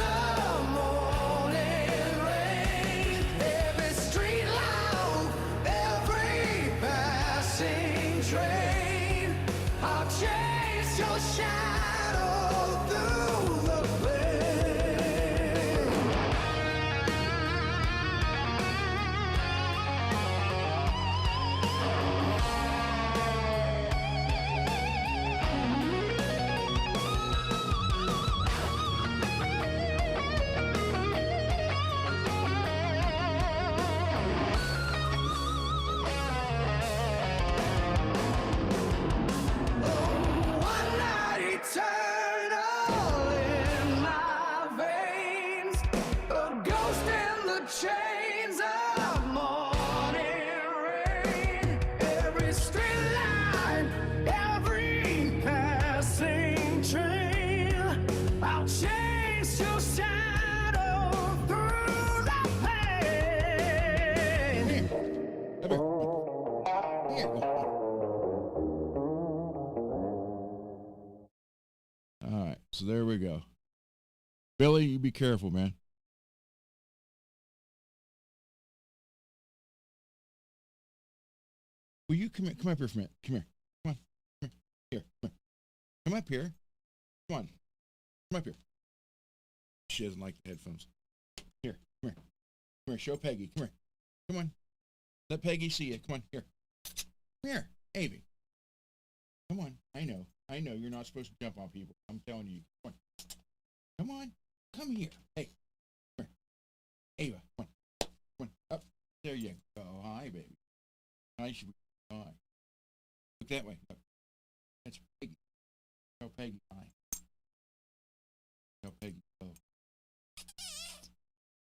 So there we go. Billy, you be careful, man. Will you come up here for a minute? Come here. Come on. Come here. Here. Come up here. Come on. Come up here. She doesn't like the headphones. Here. Come here. Come here. Show Peggy. Come here. Come on. Let Peggy see you. Come on. Here. Come here. Avy. Come on. I know. You're not supposed to jump on people. I'm telling you. Come on. Come on. Come here. Hey. Come here. Ava. Come on. Come on. Up. There you go. Hi, baby. Nice. Hi. Look that way. Look. That's Peggy. Show Peggy. Hi. Show Peggy. Oh.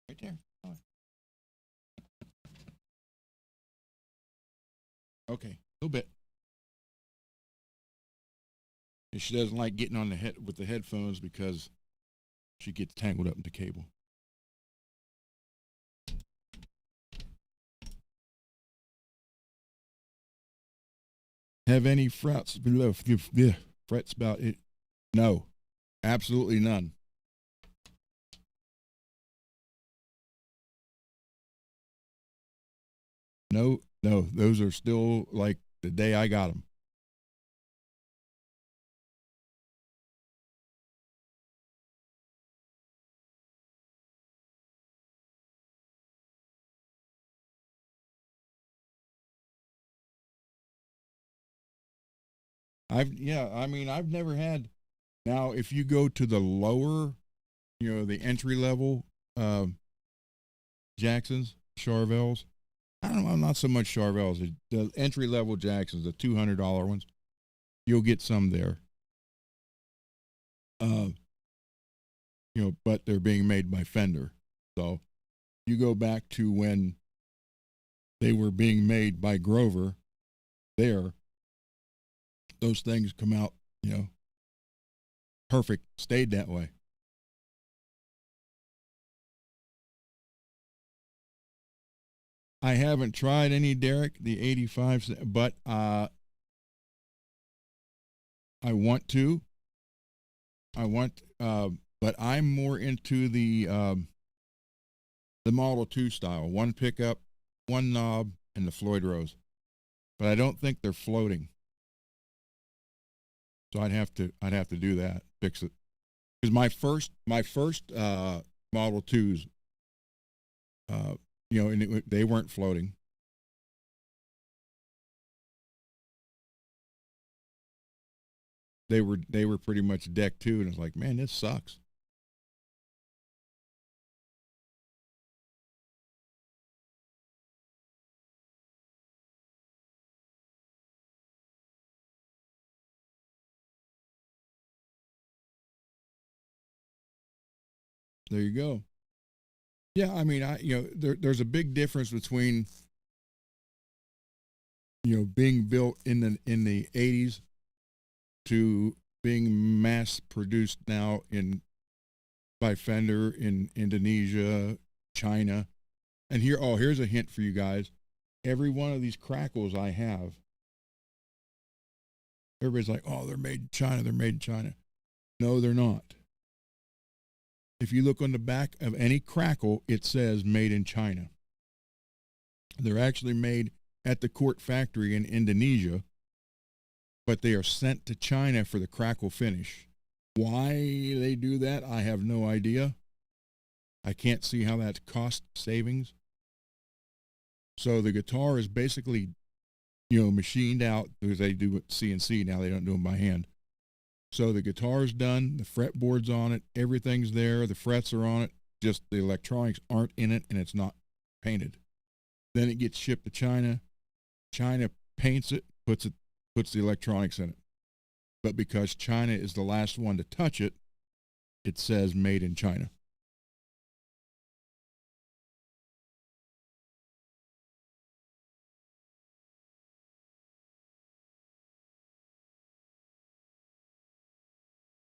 Right there. Oh. Okay. A little bit. And she doesn't like getting on the head with the headphones because she gets tangled up in the cable. Have any frets below? Frets about it? No, absolutely none. No, those are still like the day I got them. I've never had. Now, if you go to the lower, the entry level Jacksons, Charvels, I don't know, I'm not so much Charvels. The entry level Jacksons, the $200 ones, you'll get some there. But they're being made by Fender. So you go back to when they were being made by Grover there, those things come out, perfect, stayed that way. I haven't tried any, Derek, the 85s, but I want to. But I'm more into the Model 2 style, one pickup, one knob, and the Floyd Rose. But I don't think they're floating. So I'd have to do that, fix it. Because my first Model 2s, and they weren't floating. They were pretty much decked too, and it's like, man, this sucks. There you go. Yeah, I mean, there's a big difference between, being built in the 80s to being mass produced now by Fender in Indonesia, China. And here's a hint for you guys. Every one of these crackles I have, everybody's like, oh, they're made in China, they're made in China. No, they're not. If you look on the back of any crackle, it says made in China. They're actually made at the Court factory in Indonesia, but they are sent to China for the crackle finish. Why they do that, I have no idea. I can't see how that's cost savings. So the guitar is basically, machined out, because they do it CNC now, they don't do them by hand. So the guitar's done, the fretboard's on it, everything's there, the frets are on it, just the electronics aren't in it, and it's not painted. Then it gets shipped to China. China paints it, puts the electronics in it. But because China is the last one to touch it, it says made in China.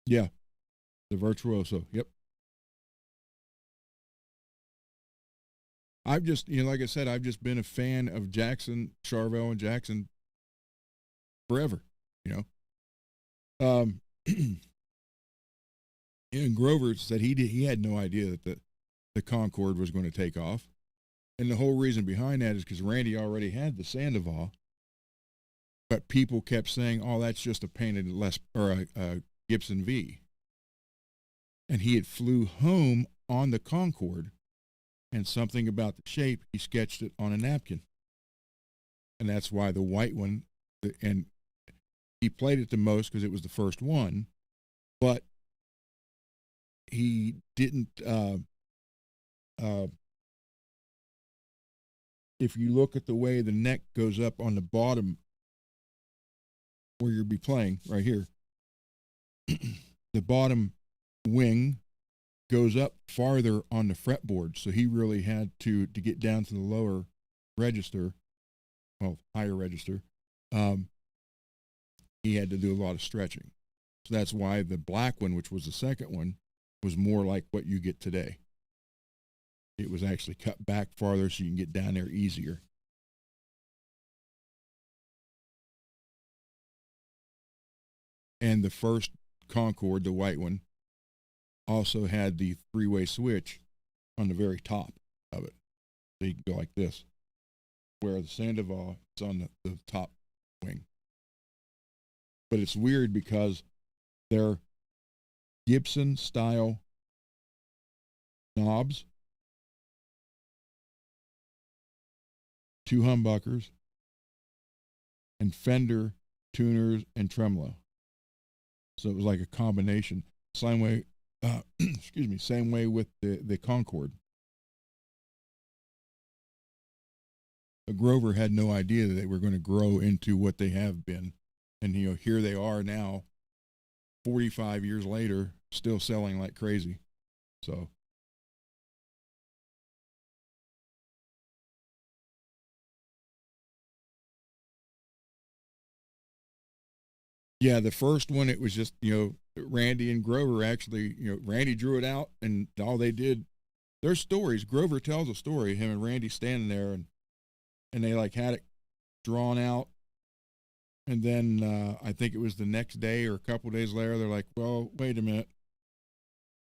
Yeah, the Virtuoso. Yep. I've just, like I said, I've just been a fan of Jackson, Charvel, and Jackson forever. And Grover said he had no idea that the Concorde was going to take off. And the whole reason behind that is because Randy already had the Sandoval, but people kept saying, "Oh, that's just a painted a Gibson V." And he had flew home on the Concorde, and something about the shape, he sketched it on a napkin, and that's why the white one. And he played it the most because it was the first one, but he didn't. If you look at the way the neck goes up on the bottom where you'll be playing right here, the bottom wing goes up farther on the fretboard. So he really had to get down to the lower register, well, higher register. He had to do a lot of stretching. So that's why the black one, which was the second one, was more like what you get today. It was actually cut back farther so you can get down there easier. And the first Concorde, the white one, also had the three-way switch on the very top of it. So you can go like this, where the Sandoval is on the top wing. But it's weird because they're Gibson-style knobs, 2 humbuckers, and Fender tuners and tremolo. So it was like a combination. Same way, same way with the Concorde. But Grover had no idea that they were going to grow into what they have been. And, here they are now, 45 years later, still selling like crazy. So. Yeah, the first one, it was just, Randy and Grover actually, Randy drew it out and all they did, there's stories. Grover tells a story, him and Randy standing there and they like had it drawn out. And then I think it was the next day or a couple of days later, they're like, well, wait a minute.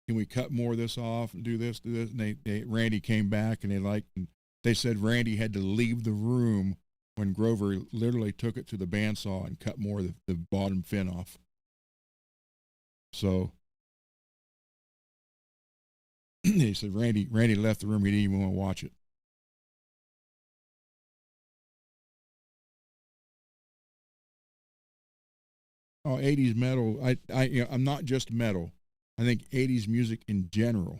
Can we cut more of this off and do this? And Randy came back and they said Randy had to leave the room when Grover literally took it to the bandsaw and cut more of the bottom fin off. So he said Randy left the room. He didn't even want to watch it. Oh, 80s metal. I'm not just metal. I think 80s music in general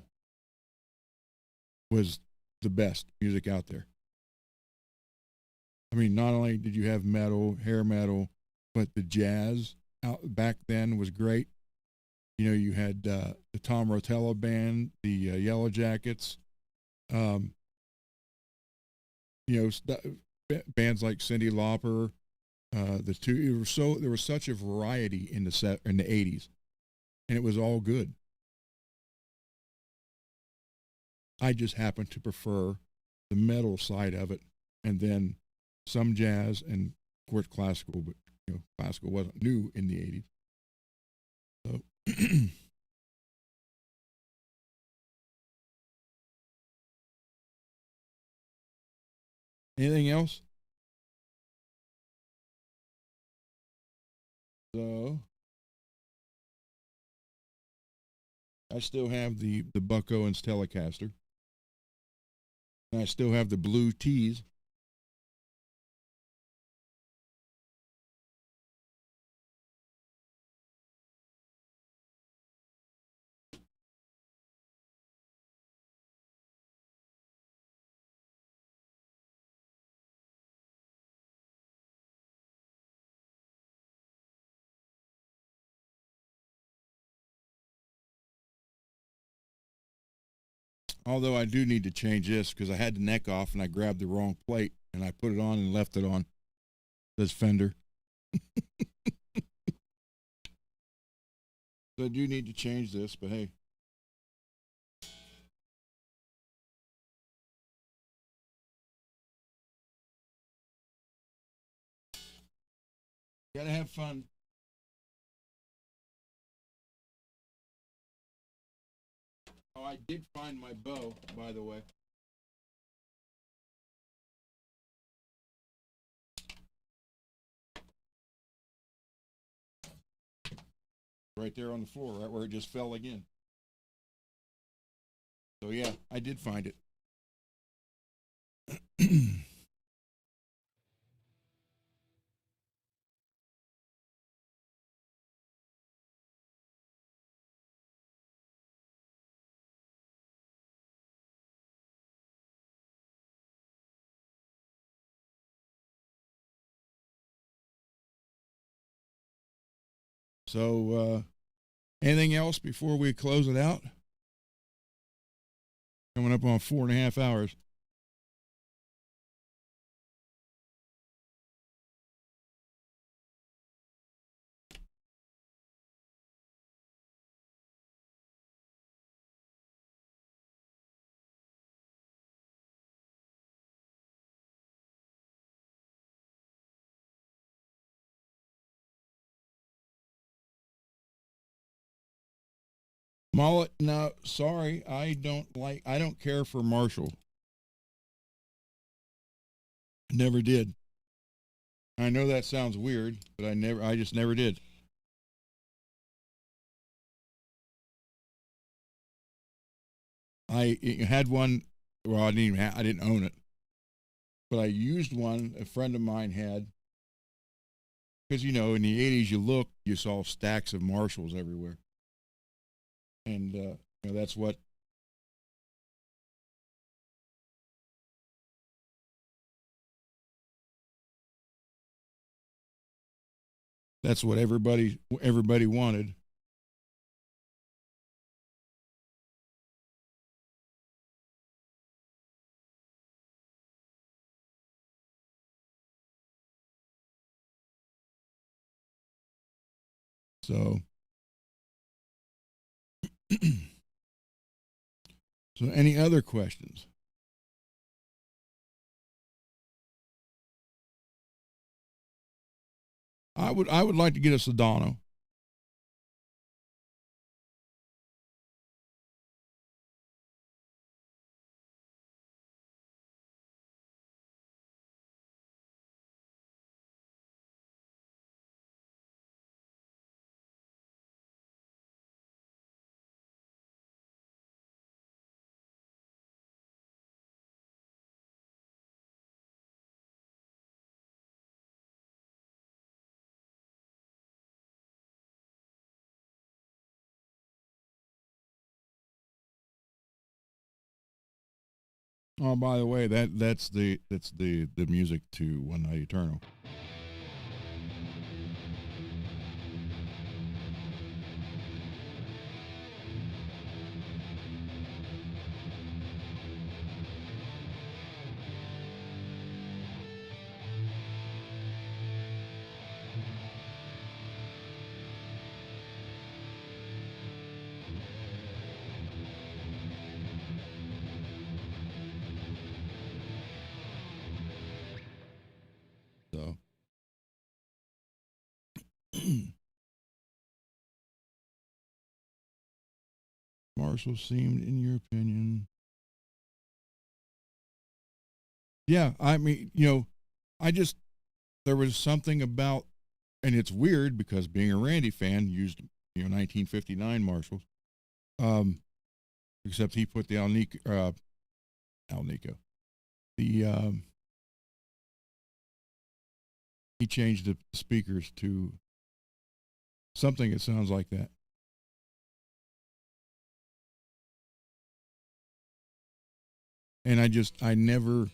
was the best music out there. I mean, not only did you have metal, hair metal, but the jazz out back then was great. You had the Tom Rotella band, the Yellow Jackets, bands like Cyndi Lauper. There was such a variety in the 80s, and it was all good. I just happen to prefer the metal side of it, and then some jazz and of course classical, but classical wasn't new in the 80s. So anything else? So I still have the Buck Owens Telecaster. And I still have the blue tees. Although I do need to change this because I had the neck off and I grabbed the wrong plate and I put it on and left it on. This Fender. So I do need to change this, but hey. Gotta have fun. Oh, I did find my bow, by the way. Right there on the floor, right where it just fell again. So yeah, I did find it. So, anything else before we close it out? Coming up on 4.5 hours. Mullet, no, sorry, I don't care for Marshall. Never did. I know that sounds weird, but I just never did. I had one, well, I didn't own it, but I used one a friend of mine had, because, in the 80s, you saw stacks of Marshalls everywhere. And, that's what, everybody wanted. So, so any other questions? I would like to get a Sedano. Oh, by the way, that's the music to One Night Eternal. So, Marshall seemed, in your opinion, yeah. I mean, I just there was something about, and it's weird because being a Randy fan, used 1959 Marshalls. Um, except he put the Alnico, the he changed the speakers to something that sounds like that. And I never,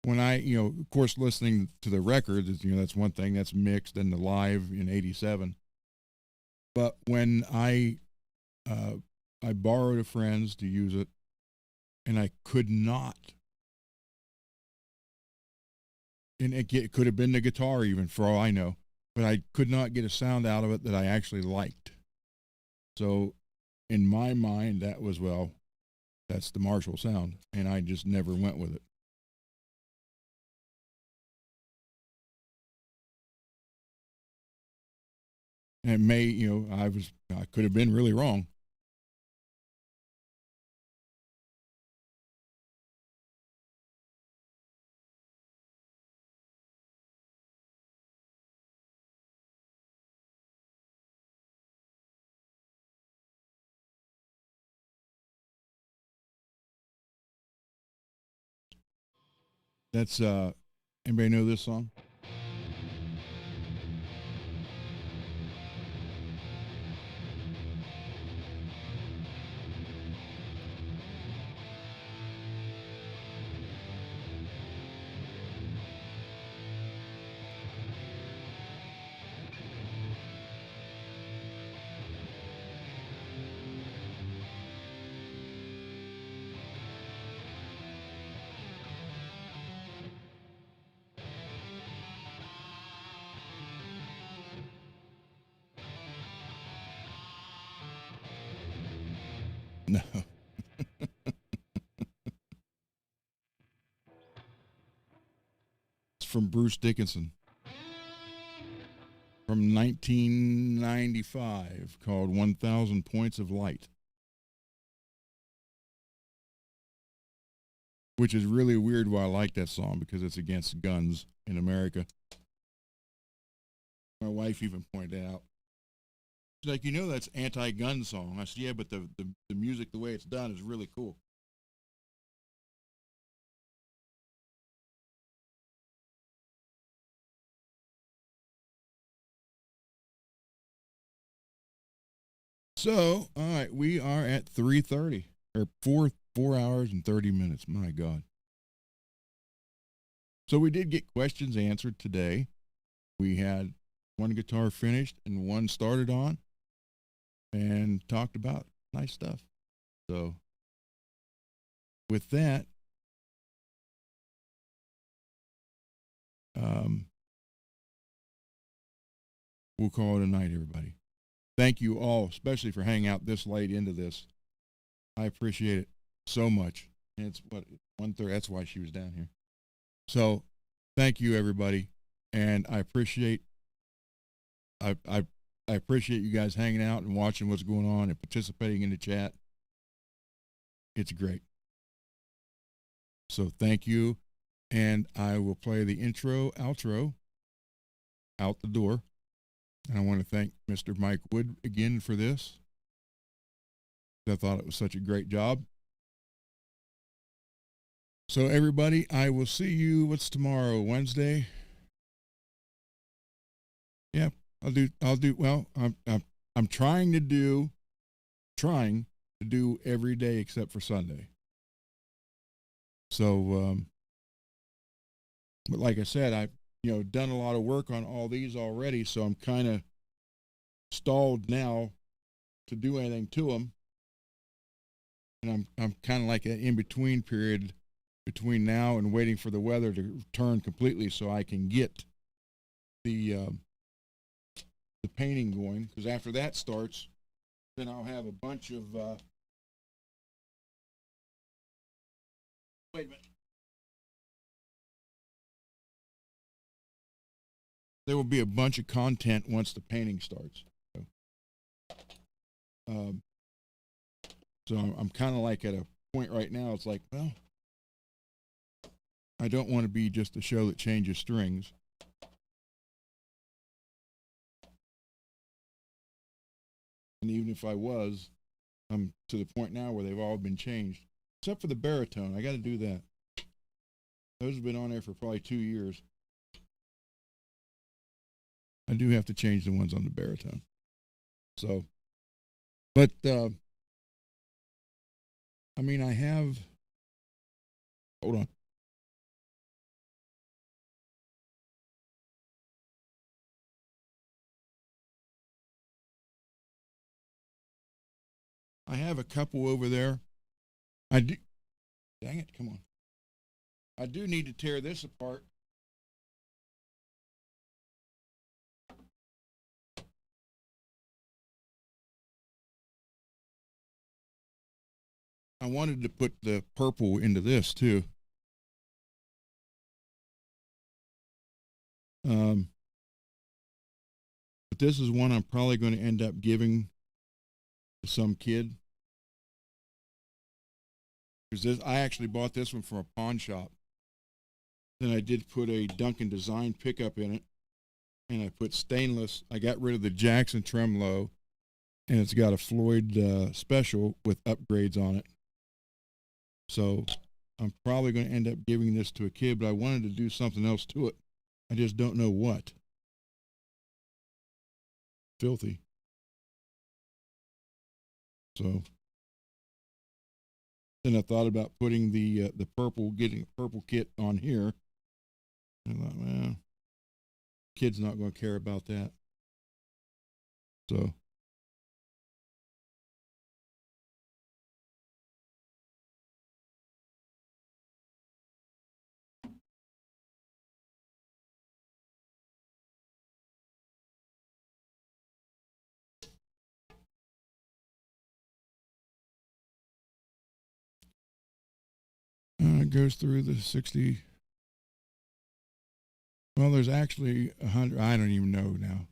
when of course, listening to the records, that's one thing that's mixed and the live in '87. But when I borrowed a friend's to use it, and I could not, and it could have been the guitar even for all I know, but I could not get a sound out of it that I actually liked. So in my mind, that was, well, that's the Marshall sound, and I just never went with it. And it may, I could have been really wrong. That's anybody know this song? No. It's from Bruce Dickinson from 1995 called 1000 Points of Light, which is really weird why I like that song because it's against guns in America. My wife even pointed out. She's like, that's anti-gun song. I said, yeah, but the music, the way it's done is really cool. So, all right, we are at 3:30 or 4 hours and 30 minutes. My God. So we did get questions answered today. We had one guitar finished and one started on and talked about nice stuff. So with that, we'll call it a night, everybody. Thank you all, especially for hanging out this late into this. I appreciate it so much. And it's 1:30. That's why she was down here. So thank you, everybody. And I appreciate I appreciate you guys hanging out and watching what's going on and participating in the chat. It's great. So thank you. And I will play the intro, outro out the door. And I want to thank Mr. Mike Wood again for this. I thought it was such a great job. So everybody, I will see you. What's tomorrow? Wednesday? Yeah, I'll do. Well, I'm trying to do every day except for Sunday. So, but like I said, I've done a lot of work on all these already, so I'm kind of stalled now to do anything to them. And I'm kind of like an in-between period between now and waiting for the weather to turn completely so I can get the painting going, because after that starts, then I'll have a bunch of wait a minute. There will be a bunch of content once the painting starts. So I'm kind of like at a point right now. It's like, well, I don't want to be just a show that changes strings. And even if I was, I'm to the point now where they've all been changed, except for the baritone. I got to do that. Those have been on there for probably 2 years. I do have to change the ones on the baritone. So, but, I mean, I have, hold on. I have a couple over there. I do, dang it, come on. I do need to tear this apart. I wanted to put the purple into this too. But this is one I'm probably going to end up giving to some kid. Because I actually bought this one from a pawn shop. Then I did put a Duncan Design pickup in it. And I put stainless. I got rid of the Jackson tremolo. And it's got a Floyd special with upgrades on it. So I'm probably going to end up giving this to a kid, but I wanted to do something else to it. I just don't know what. Filthy. So then I thought about putting the purple, getting a purple kit on here. And I thought, well, kid's not going to care about that. So it goes through the 60. Well, there's actually 100. I don't even know now.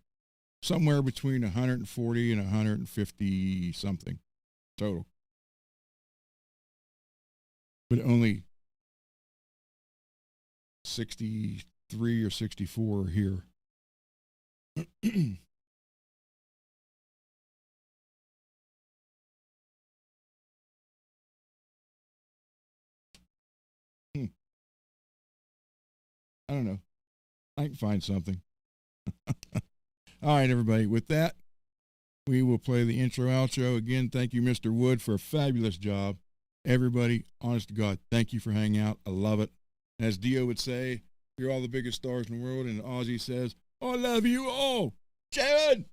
Somewhere between 140 and 150 something total. But only 63 or 64 are here. I don't know. I can find something. All right, everybody. With that, we will play the intro outro. Again, thank you, Mr. Wood, for a fabulous job. Everybody, honest to God, thank you for hanging out. I love it. As Dio would say, you're all the biggest stars in the world, and Ozzy says, I love you all. Sharon!